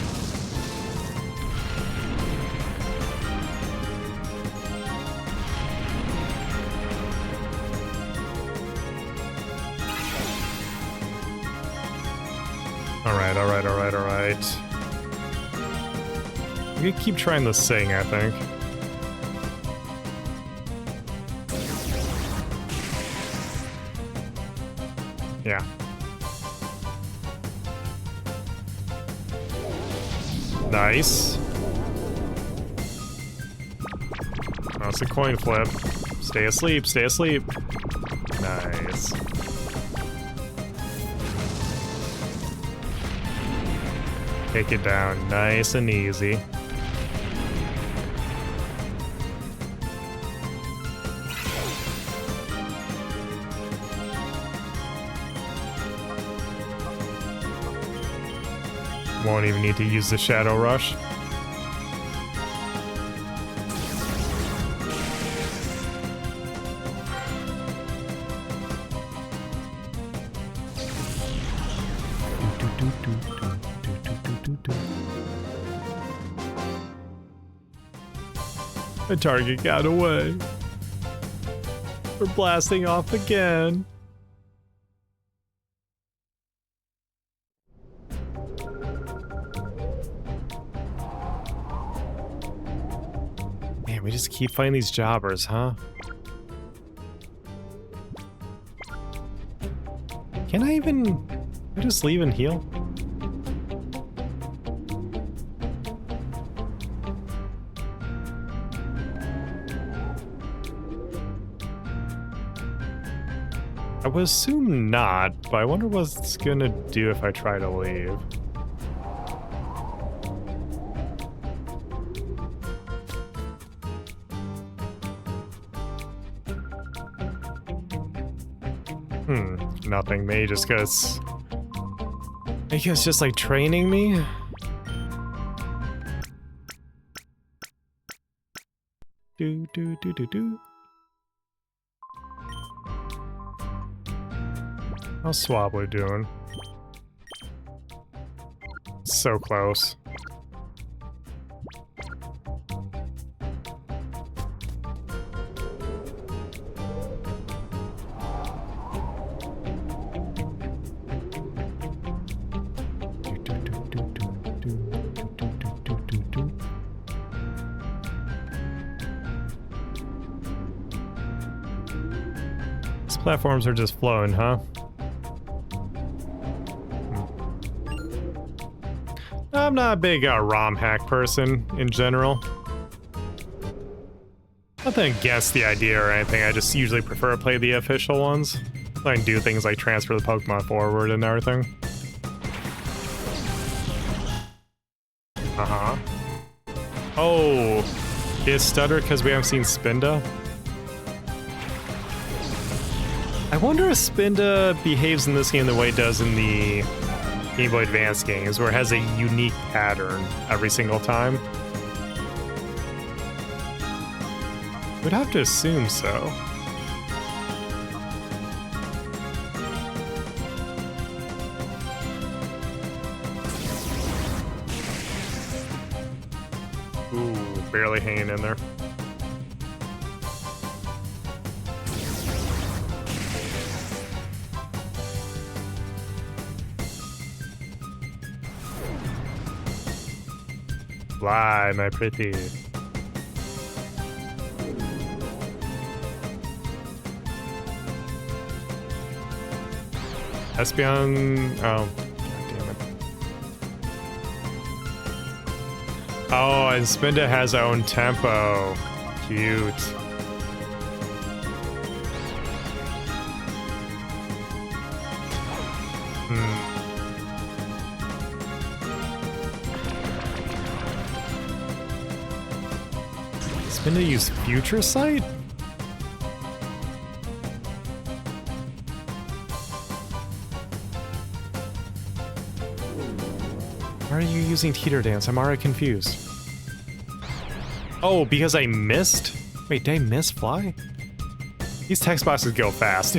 Alright, alright, alright, alright. We could keep trying to sing, I think. Yeah. Nice. Oh, it's a coin flip. Stay asleep, stay asleep. Nice. Take it down nice and easy. Won't even need to use the Shadow Rush. The target got away. We're blasting off again. Man, we just keep fighting these jobbers, huh? Can I just leave and heal? I would assume not, but I wonder what it's gonna do if I try to leave. Nothing. Maybe just because... I guess just like training me? Do. How's Swablu doing? So close. These platforms are just flowing, huh? I'm not a big ROM hack person in general. Nothing against the idea or anything, I just usually prefer to play the official ones. So I can do things like transfer the Pokemon forward and everything. Uh-huh. Oh, is Stutter because we haven't seen Spinda? I wonder if Spinda behaves in this game the way it does in the Game Boy Advance games, where it has a unique pattern every single time. Would have to assume so. Ooh, barely hanging in there. Fly, my pretty. Espeon. Oh, damn it. Oh, and Spinda has her own tempo. Cute. Spinda use Future Sight? Why are you using Teeter Dance? I'm already confused. Oh, because I missed? Wait, did I miss Fly? These text boxes go fast.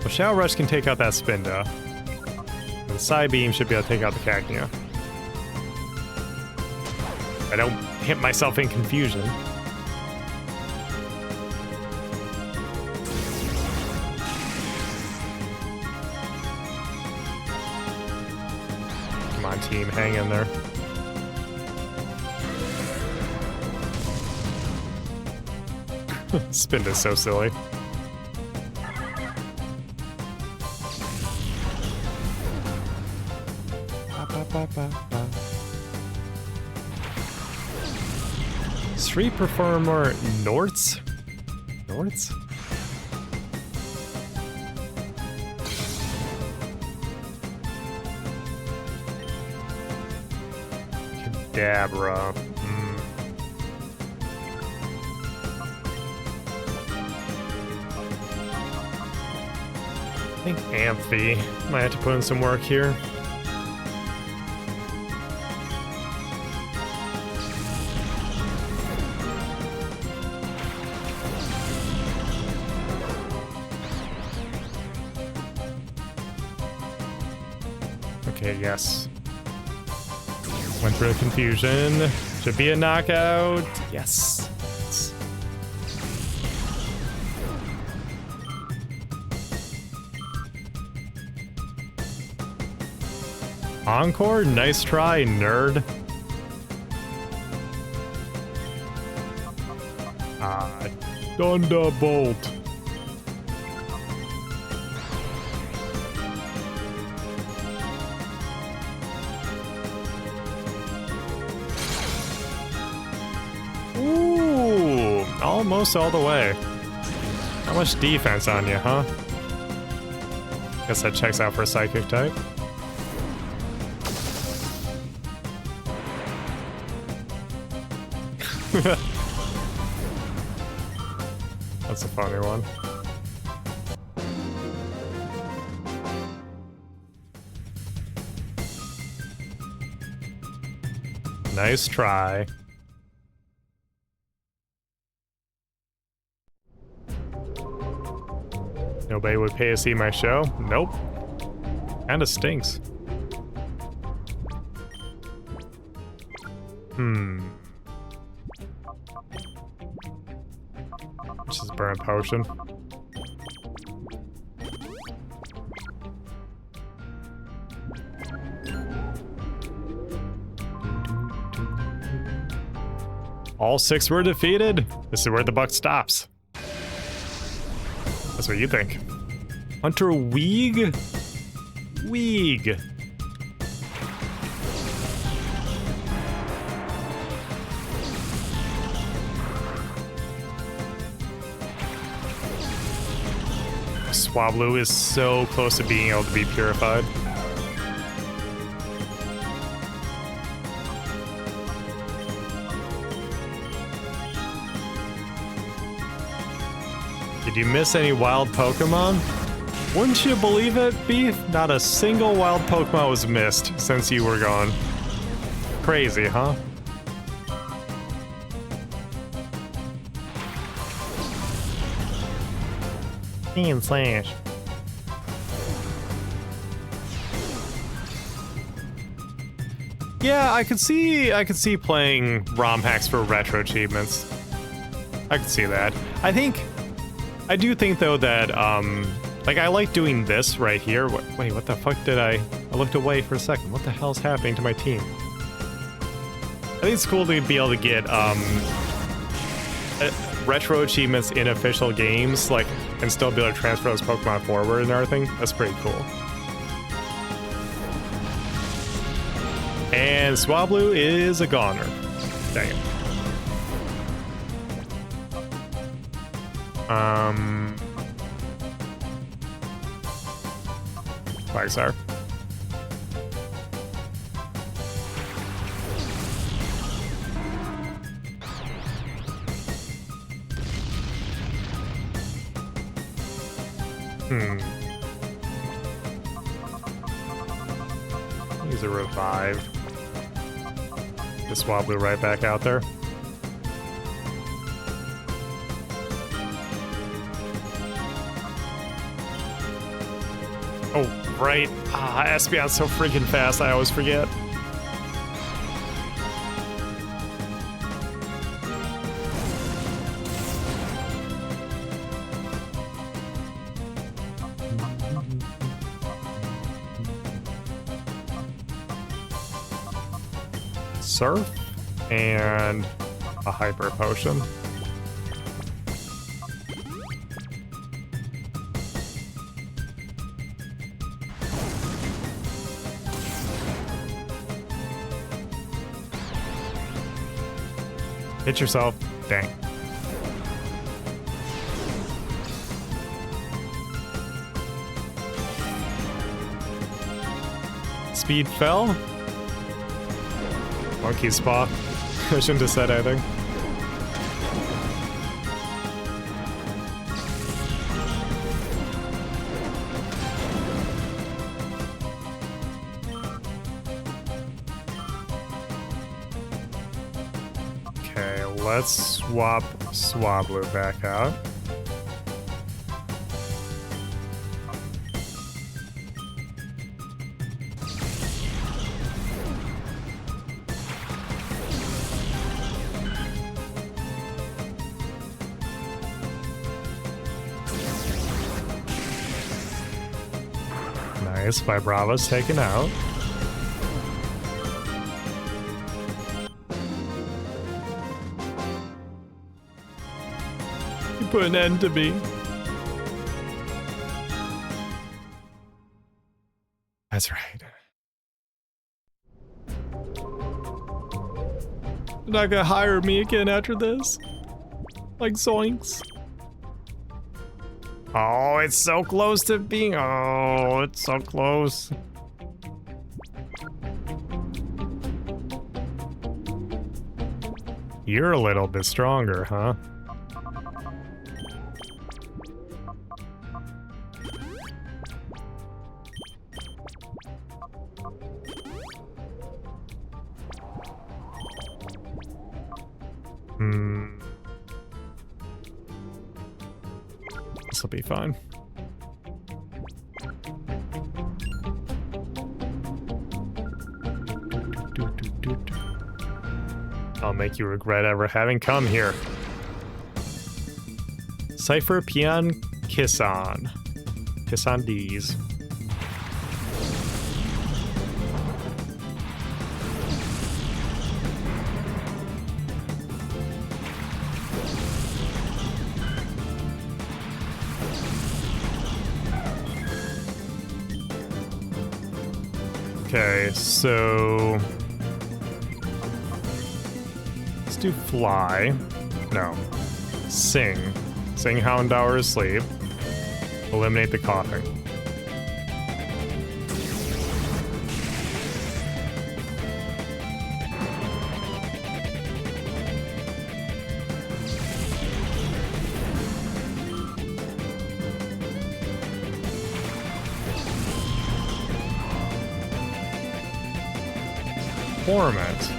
Well, Shadow Rush can take out that Spinda. And Psy Beam should be able to take out the Cacnea. I don't hit myself in confusion. Come on, team, hang in there. Spinda's so silly. Street performer Norts? Norts? Kadabra. I think Amphi might have to put in some work here. Okay, yes. Went through the confusion. Should be a knockout. Yes. Encore? Nice try, nerd. Thunderbolt. Ooh, almost all the way. How much defense on you, huh? Guess that checks out for a psychic type. That's a funny one. Nice try. Nobody would pay to see my show? Nope. Kinda stinks. Which is burn potion. All 6 were defeated. This is where the buck stops. That's what you think. Hunter Weeg? Weeg. Swablu is so close to being able to be purified. Did you miss any wild Pokemon? Wouldn't you believe it, Beef? Not a single wild Pokemon was missed since you were gone. Crazy, huh? Slash. Yeah, I could see playing ROM hacks for retro achievements. I could see that. I do think though that like I like doing this right here. Wait, what the fuck did I looked away for a second. What the hell's happening to my team? I think it's cool to be able to get retro achievements in official games, like, and still be able to transfer those Pokemon forward and everything. That's pretty cool. And Swablu is a goner. Dang it. Quagsire. Use a revive. Just Swablu right back out there. Oh, right. Espeon's so freaking fast, I always forget. Surf and a hyper potion. Hit yourself. Dang. Speed fell. Monkey Spa. I shouldn't have said anything. Okay, let's swap Swablu back out. Nice, Vibrava's taken out. You put an end to me. That's right. You're not gonna hire me again after this? Like zoinks. Oh, it's so close to being. Oh, it's so close. You're a little bit stronger, huh? This'll be fine. I'll make you regret ever having come here. Cypher Peon Kisson. Kisson D's. Okay, so let's do Fly. No, Sing. Sing Houndour asleep. Eliminate the coughing. Torment.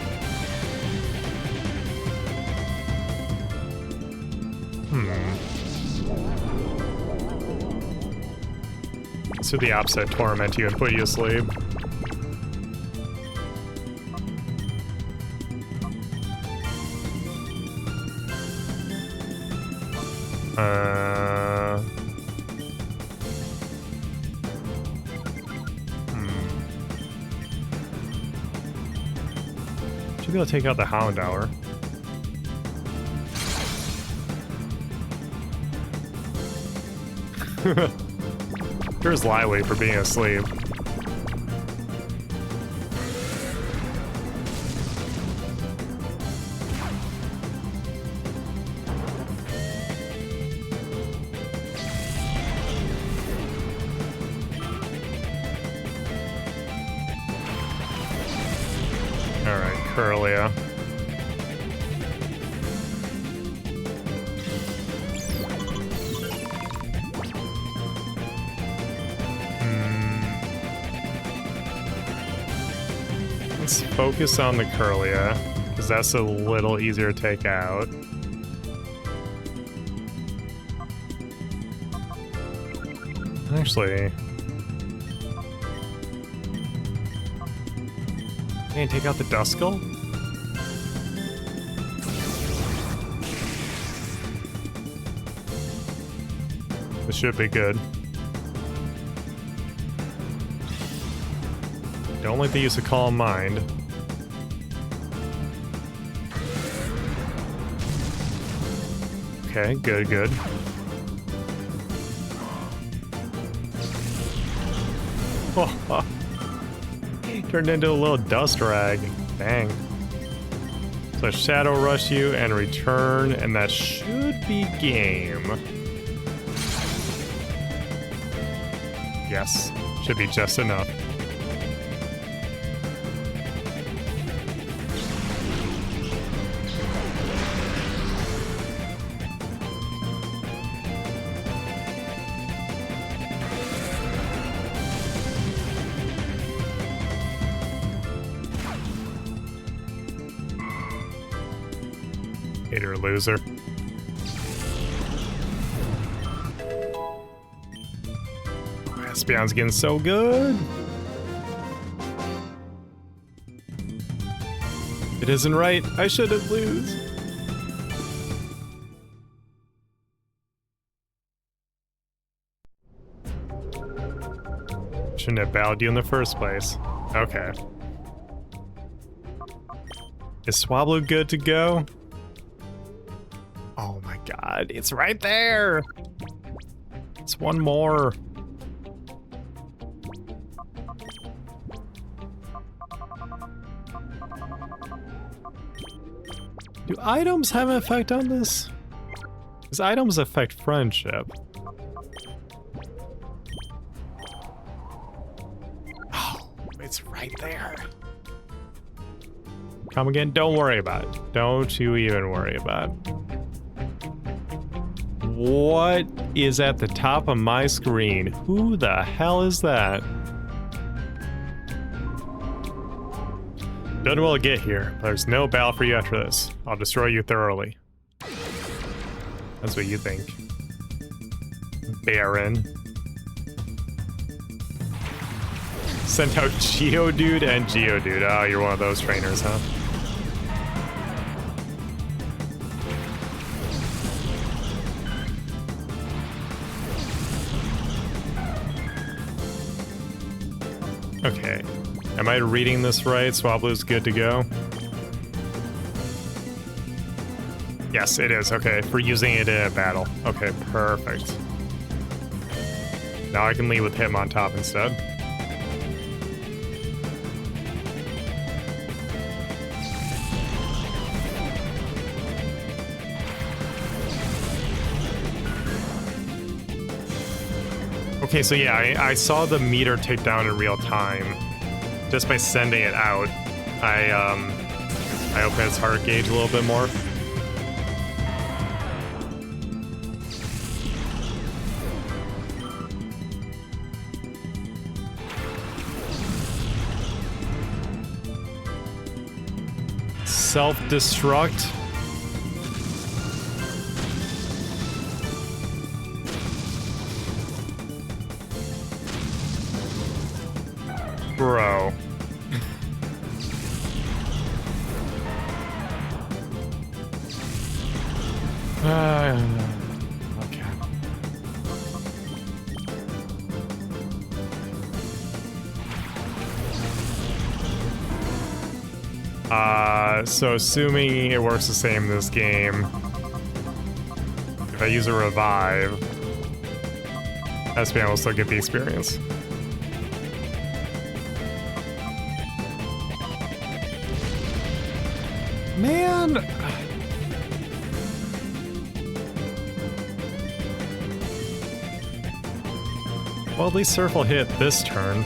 So the opposite, torment you and put you to sleep. Should be able to take out the Hound Hour. Here's Lively for being asleep. Alright, Curlia. Let's focus on the Curlia, because that's a little easier to take out. Actually... Can take out the Duskull? This should be good. Don't like the use of Calm Mind. Okay, good, good. Oh, turned into a little dust rag. Dang. So Shadow Rush you and return, and that should be game. Yes, should be just enough. Hater loser. Espeon's getting so good. It isn't right. I shouldn't lose. Shouldn't have bowed you in the first place. Okay. Is Swablu good to go? Oh my god, it's right there! It's one more. Do items have an effect on this? Because items affect friendship. Oh, it's right there. Come again? Don't worry about it. Don't you even worry about it. What is at the top of my screen? Who the hell is that? Done well to get here, but there's no battle for you after this. I'll destroy you thoroughly. That's what you think. Baron. Sent out Geodude and Geodude. Oh, you're one of those trainers, huh? Okay. Am I reading this right? Swablu's good to go? Yes, it is. Okay, for using it in a battle. Okay, perfect. Now I can lead with him on top instead. Okay, so yeah, I saw the meter tick down in real time. Just by sending it out, I opened its heart gauge a little bit more. Self-destruct. Bro. Okay. So assuming it works the same in this game, if I use a revive, SPM will still get the experience. Man! Well, at least Surf will hit this turn.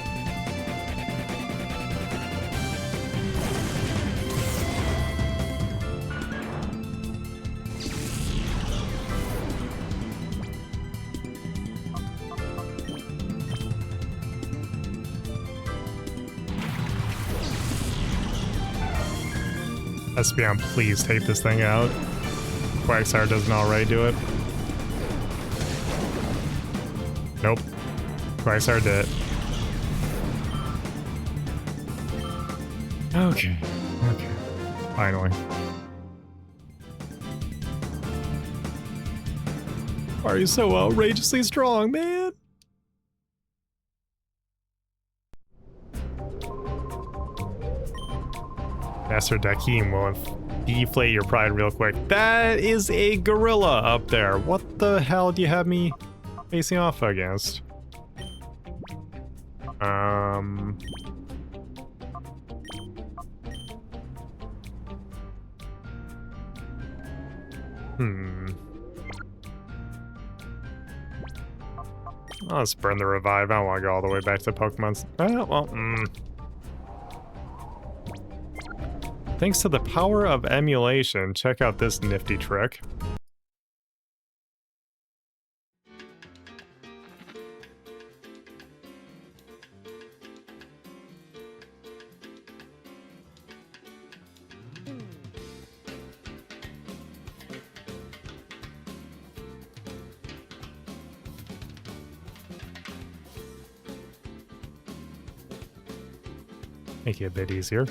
SBM, please take this thing out. Quagsire doesn't already do it. Nope. Quagsire did it. Okay. Okay. Finally. Why are you so outrageously strong, man? Master Dakim will deflate your pride real quick. That is a gorilla up there. What the hell do you have me facing off against? Let's burn the revive. I don't want to go all the way back to Pokemon's. Thanks to the power of emulation, check out this nifty trick. Make it a bit easier.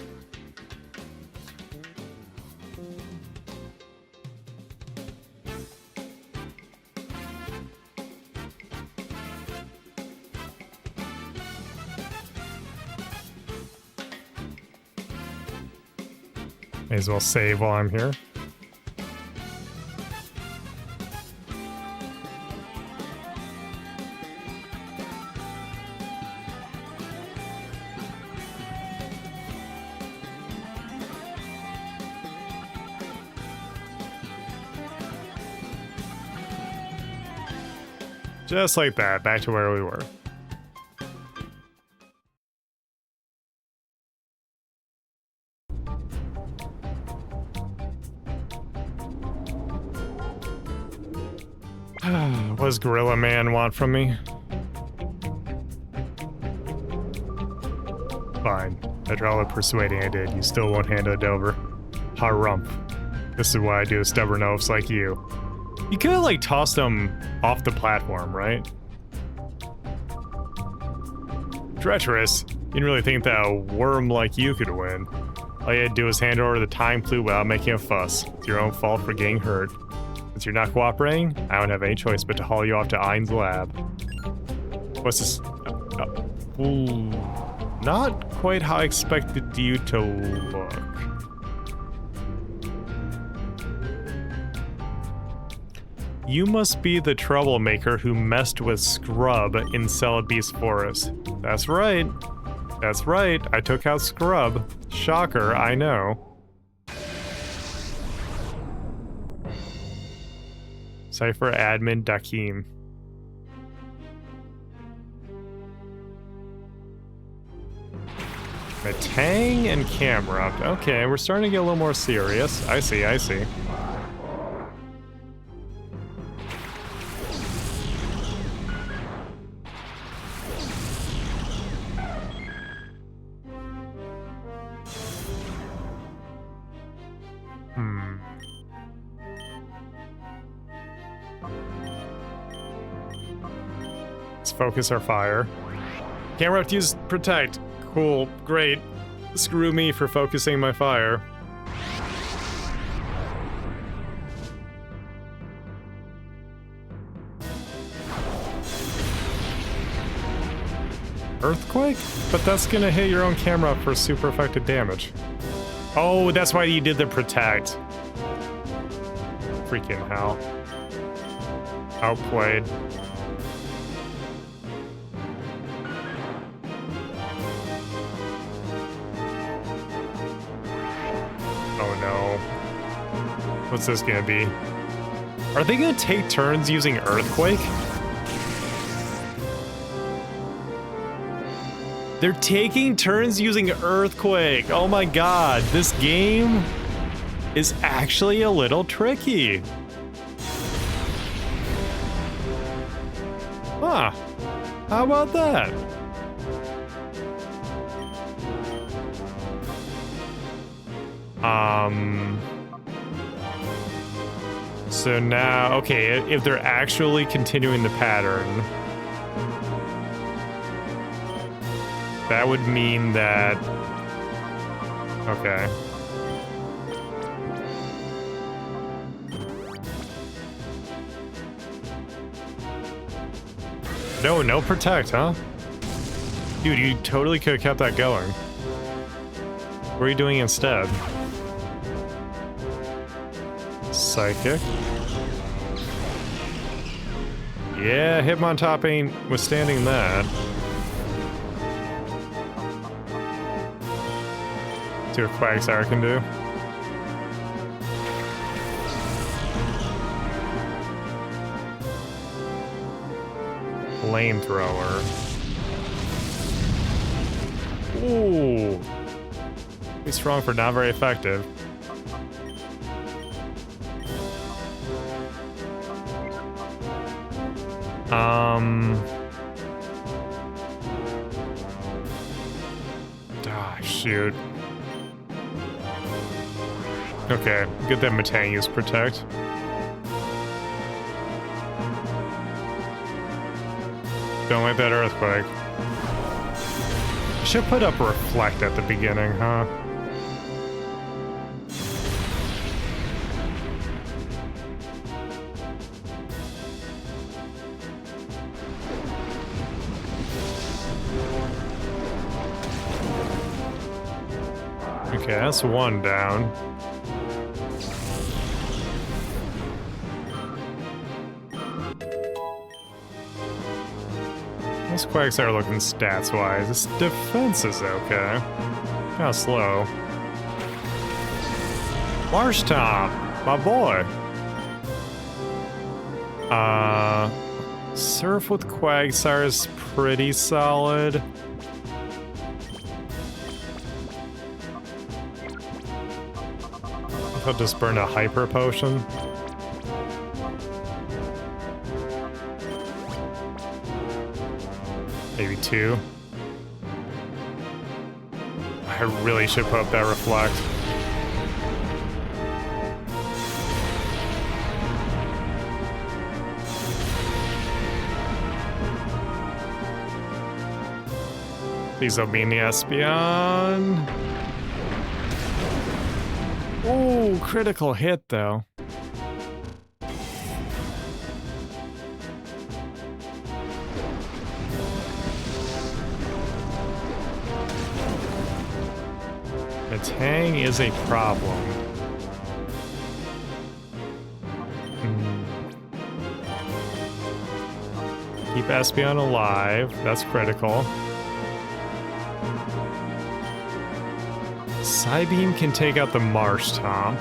May as well save while I'm here. Just like that, back to where we were. What does Gorilla Man want from me? Fine. After all the persuading I did, you still won't hand it over. Harumph. This is why I do stubborn oafs like you. You could have, like, tossed him off the platform, right? Treacherous. You didn't really think that a worm like you could win. All you had to do was hand over the time flute without making a fuss. It's your own fault for getting hurt. Since you're not cooperating, I don't have any choice but to haul you off to Ein's lab. What's this? Ooh, not quite how I expected you to look. You must be the troublemaker who messed with Scrub in Celebi's Forest. That's right. That's right. I took out Scrub. Shocker, I know. Cypher Admin Dakim. Metang and camera. Okay, we're starting to get a little more serious. I see, I see. Let's focus our fire. Camera have to use protect. Cool, great. Screw me for focusing my fire. Earthquake? But that's gonna hit your own camera for super effective damage. Oh, that's why you did the protect. Freaking hell. Outplayed. Oh no. What's this gonna be? Are they gonna take turns using Earthquake? They're taking turns using Earthquake! Oh my god, this game is actually a little tricky. Huh. How about that? So now, okay, if they're actually continuing the pattern, that would mean that, okay. No protect, huh? Dude, you totally could have kept that going. What are you doing instead? Psychic. Yeah, Hitmontop ain't withstanding that. See what Quagsire can do. Flamethrower. Ooh. He's strong for not very effective. Ah, shoot. Okay, good that Metang used Protect. Don't like that Earthquake. Should put up Reflect at the beginning, huh? Okay, that's one down. This Quagsire looking stats-wise. His defense is okay. Kinda slow. Marsh Tom, my boy. Surf with Quagsire is pretty solid. I'll just burn a Hyper Potion. Maybe two. I really should put up that Reflect. Please don't be in the Espeon. Ooh, critical hit though. Tang is a problem. Keep Espeon alive. That's critical. Psybeam can take out the Marsh Tomp.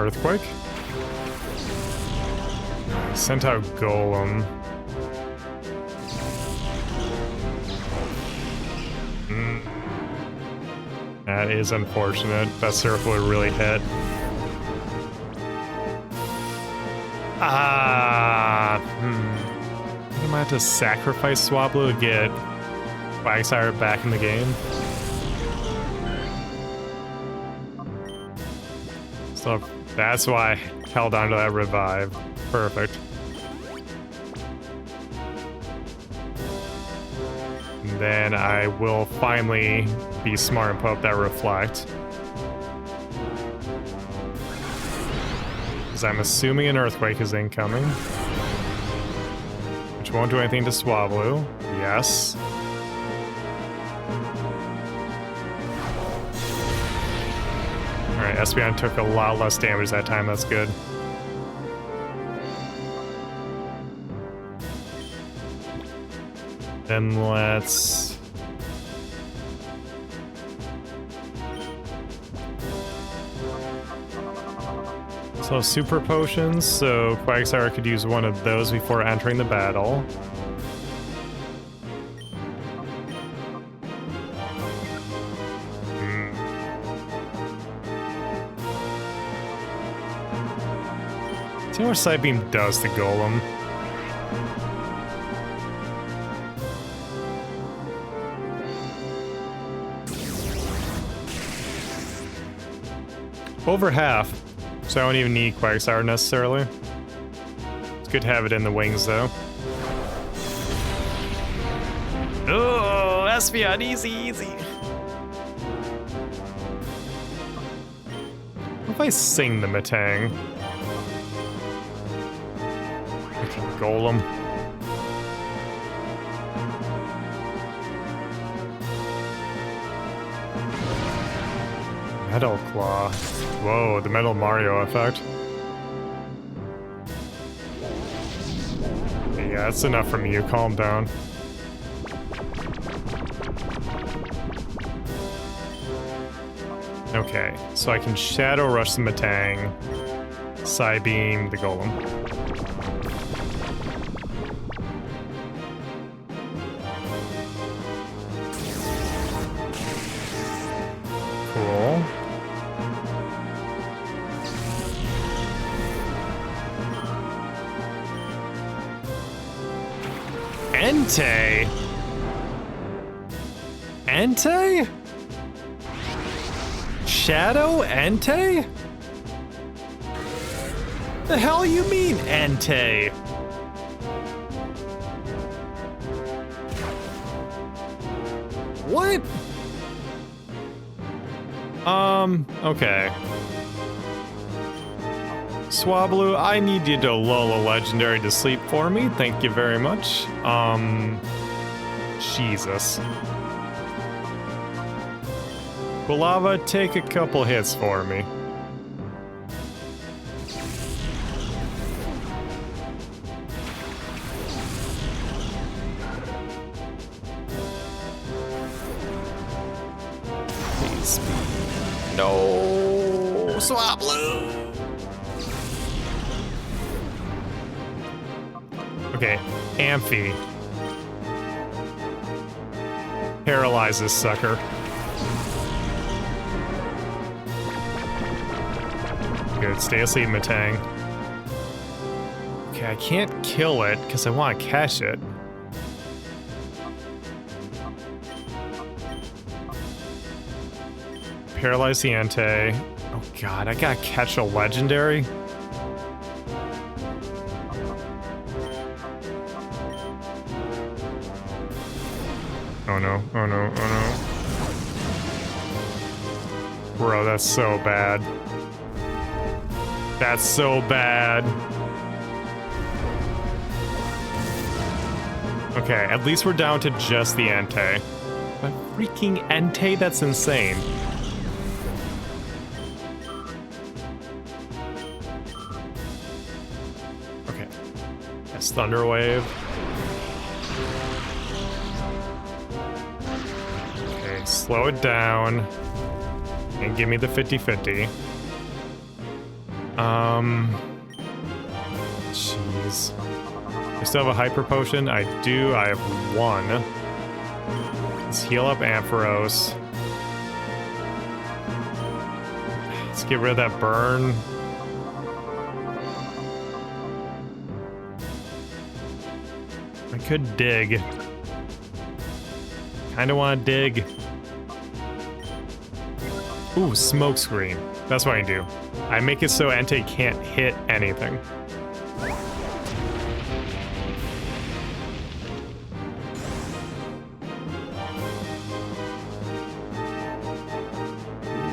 Earthquake? Sent out Golem. That is unfortunate. That circle would really hit. I think I might have to sacrifice Swablu to get Quagsire back in the game. So that's why I held on to that revive. Perfect. And then I will finally be smart and put up that reflect. Because I'm assuming an earthquake is incoming. Which won't do anything to Swablu. Yes. Alright, Espeon took a lot less damage that time, that's good. Then let's... So super potions, so Quagsire could use one of those before entering the battle. See what Side Beam does to Golem. Over half, so I don't even need Quagsire necessarily. It's good to have it in the wings though. Oh, Espeon, easy, easy. What if I sing the Metang? Golem. Metal Claw. Whoa, the Metal Mario effect. Yeah, that's enough from you. Calm down. Okay, so I can Shadow Rush the Metang, Psybeam the Golem. Cool. Entei? Entei? Shadow Entei? The hell you mean, Entei? What? Okay. Swablu, I need you to lull a legendary to sleep for me. Thank you very much. Jesus. Quilava, take a couple hits for me. Please be. No, Swablu. Okay, Amphi. Paralyze this sucker. Good, stay asleep, Metang. Okay, I can't kill it because I want to catch it. Paralyze the Entei. Oh god, I gotta catch a legendary? Oh no, oh no, oh no. Bro, that's so bad. That's so bad. Okay, at least we're down to just the Entei. But freaking Entei, that's insane. Okay. That's Thunder Wave. Okay, slow it down. And give me the 50-50. Jeez. I still have a hyper potion. I do. I have one. Let's heal up Ampharos. Let's get rid of that burn. I could dig. Kinda wanna dig. Ooh, smoke screen. That's what I do. I make it so Entei can't hit anything.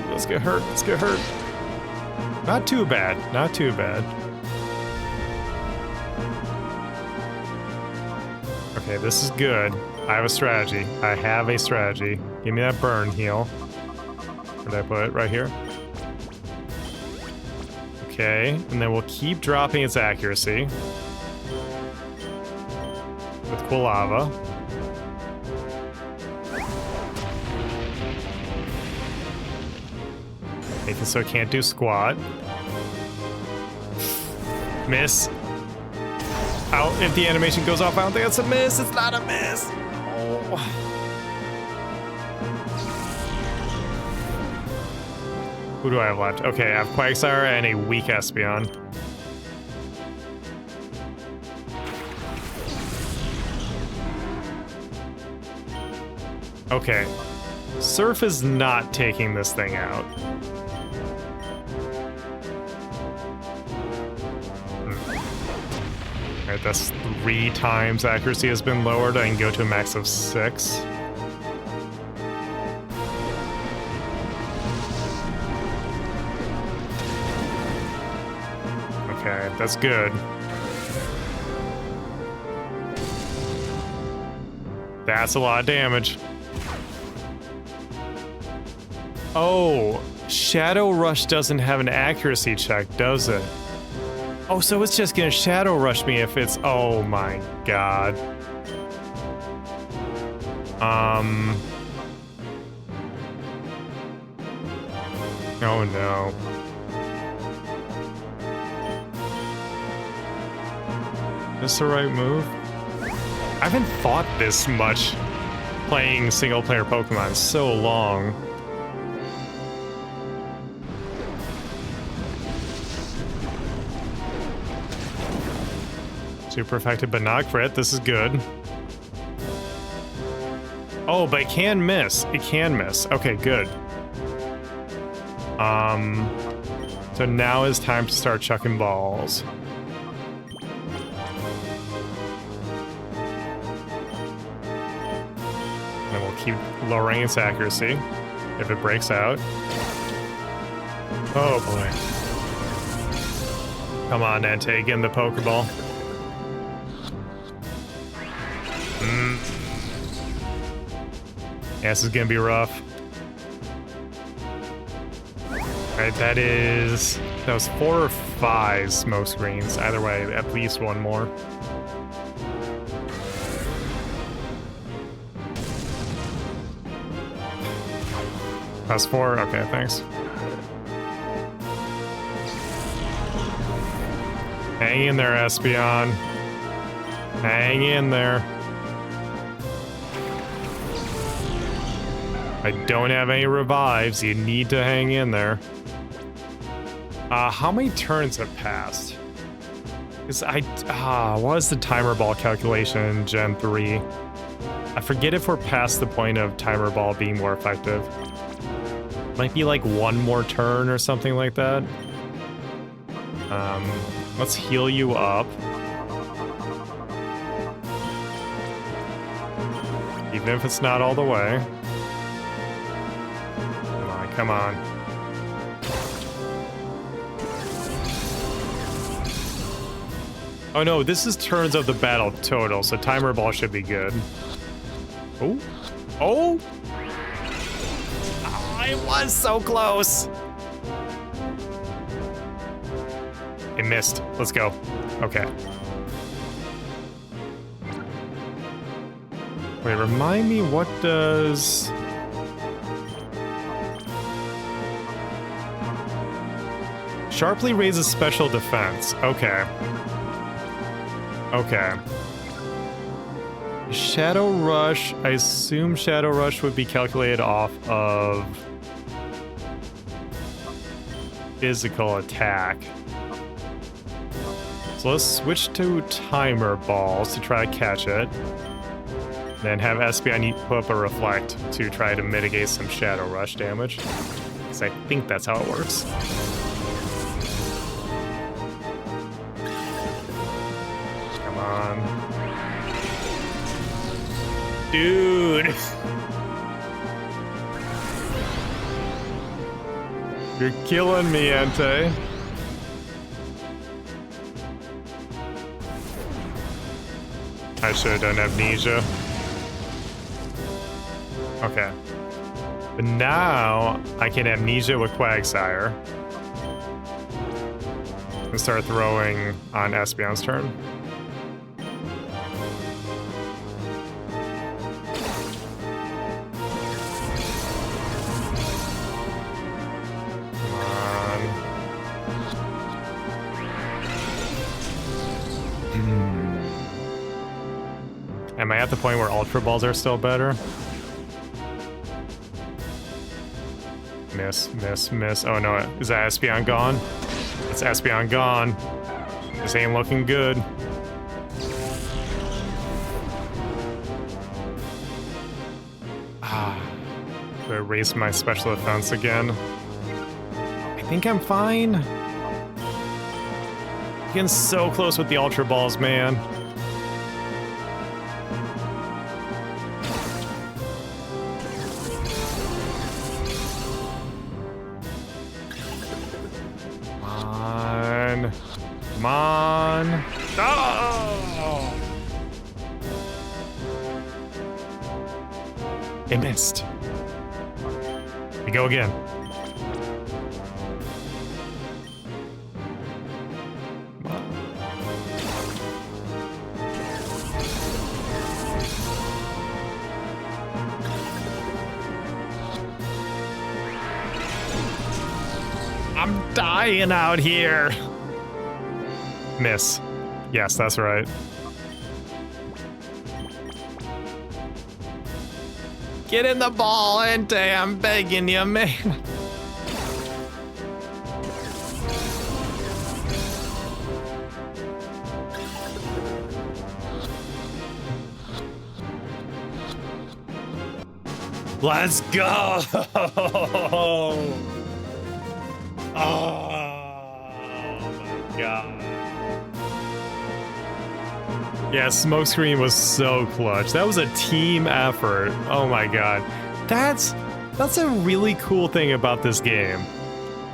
Let's get hurt, let's get hurt. Not too bad, not too bad. Okay, this is good. I have a strategy. I have a strategy. Give me that burn heal. Where did I put it? Right here. Okay, and then we'll keep dropping its accuracy. With Quilava. Make it so it can't do squat. Miss. Out. If the animation goes off, I don't think it's a miss. It's not a miss. Oh. Who do I have left? Okay, I have Quagsire and a weak Espeon. Okay. Surf is not taking this thing out. Alright, that's 3 times accuracy has been lowered. I can go to a max of 6. Okay, that's good. That's a lot of damage. Oh, Shadow Rush doesn't have an accuracy check, does it? Oh, so it's just gonna Shadow Rush me if it's... Oh my god. Oh no. Is this the right move? I haven't thought this much playing single-player Pokemon so long. Super effective, but not crit. This is good. Oh, but it can miss. It can miss. Okay, good. So now is time to start chucking balls. And we'll keep lowering its accuracy if it breaks out. Oh boy. Come on, Entei, get in the Pokeball. Yeah, this is gonna be rough. Alright, that was 4 or 5 smoke screens. Either way, at least one more. That's 4? Okay, thanks. Hang in there, Espeon. Hang in there. I don't have any revives. You need to hang in there. How many turns have passed? Because what was the timer ball calculation in Gen 3? I forget if we're past the point of timer ball being more effective. Might be like 1 more turn or something like that. Let's heal you up. Even if it's not all the way. Come on. Oh no, this is turns of the battle total, so timer ball should be good. Oh. Oh! Oh, it was so close! It missed. Let's go. Okay. Wait, remind me, what does... Sharply raises special defense. Okay. Okay. Shadow Rush. I assume Shadow Rush would be calculated off of physical attack. So let's switch to Timer Balls to try to catch it. Then have Espeon put up a Reflect to try to mitigate some Shadow Rush damage. Because I think that's how it works. Come on. Dude! You're killing me, Entei. I should have done Amnesia. Okay. But now I can Amnesia with Quagsire. And start throwing on Espeon's turn. Am I at the point where Ultra Balls are still better? Miss, miss, miss. Oh no, is that Espeon gone? It's Espeon gone. This ain't looking good. Do I raise my special defense again? I think I'm fine. Getting so close with the Ultra Balls, man. Come on. Oh! It missed. We go again. I'm dying out here. Miss. Yes, that's right. Get in the ball, Entei. I'm begging you, man. Let's go. Oh my god. Yeah, Smokescreen was so clutch. That was a team effort. Oh my god. That's a really cool thing about this game.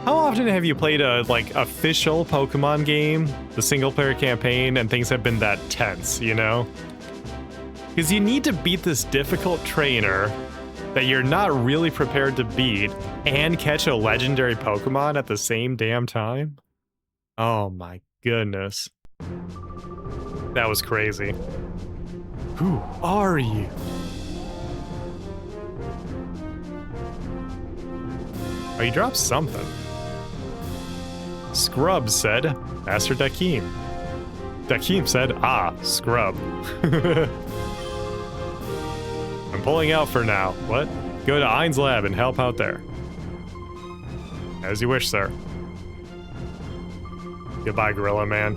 How often have you played a official Pokemon game, the single player campaign, and things have been that tense, you know? Because you need to beat this difficult trainer that you're not really prepared to beat and catch a legendary Pokemon at the same damn time? Oh my goodness. That was crazy. Who are you? Oh, you dropped something. Scrub said, Master Dakeem. Dakeem said, ah, Scrub. I'm pulling out for now. What? Go to Ein's lab and help out there. As you wish, sir. Goodbye, Gorilla Man.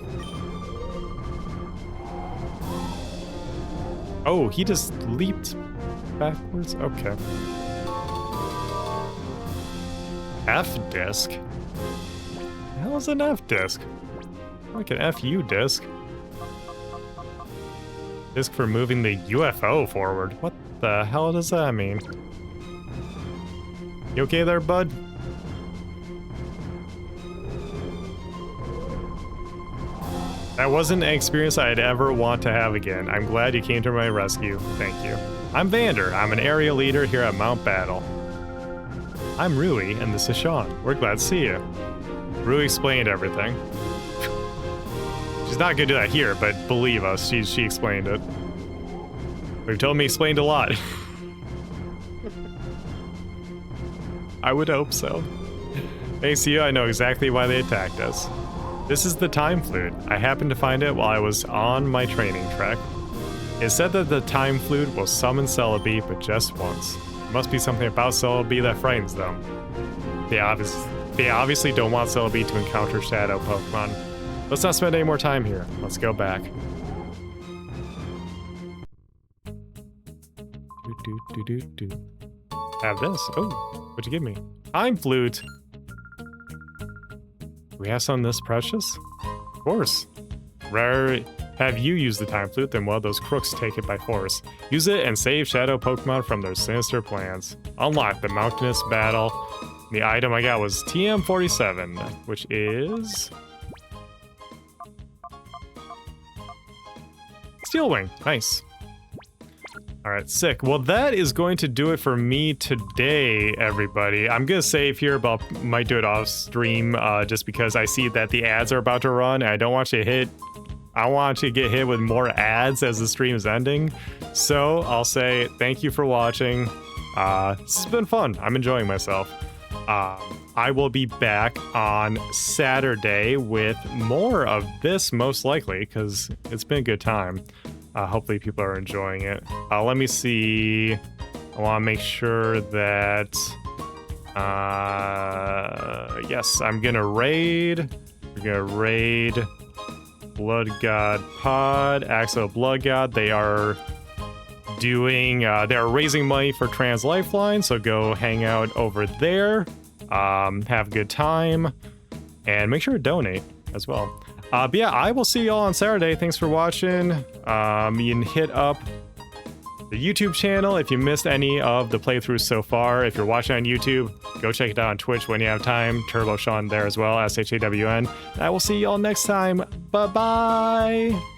Oh, he just leaped backwards? Okay. F-disc? What the hell is an F-disc? Like an FU disc. Disc for moving the UFO forward. What the hell does that mean? You okay there, bud? That wasn't an experience I'd ever want to have again. I'm glad you came to my rescue. Thank you. I'm Vander. I'm an area leader here at Mount Battle. I'm Rui, and this is Sean. We're glad to see you. Rui explained everything. She's not gonna do that here, but believe us, she explained it. We've told me explained a lot. I would hope so. Thanks to you, I know exactly why they attacked us. This is the time flute. I happened to find it while I was on my training trek. It said that the time flute will summon Celebi, but just once. There must be something about Celebi that frightens them. They obviously don't want Celebi to encounter shadow Pokemon. Let's not spend any more time here. Let's go back. Have this. Oh, what'd you give me? Time flute. Do we have something this precious? Of course. Rare. Have you used the time flute, then one of those crooks take it by force. Use it and save shadow Pokemon from their sinister plans. Unlock the mountainous battle. The item I got was TM47, which is... Steel Wing. Nice. Alright, sick. Well, that is going to do it for me today, everybody. I'm gonna save here, but I might do it off stream, just because I see that the ads are about to run, and I don't want you to hit... I want you to get hit with more ads as the stream is ending. So, I'll say thank you for watching. This has been fun. I'm enjoying myself. I will be back on Saturday with more of this, most likely, because it's been a good time. Hopefully people are enjoying it. Let me see. I want to make sure that... yes, I'm going to raid. We're going to raid Blood God Pod, Axo Blood God. They are doing... they're raising money for Trans Lifeline, so go hang out over there. Have a good time. And make sure to donate as well. But yeah, I will see y'all on Saturday. Thanks for watching. You can hit up the YouTube channel if you missed any of the playthroughs so far. If you're watching on YouTube, go check it out on Twitch when you have time. Turbo Sean there as well, SHAWN. I will see y'all next time. Bye-bye.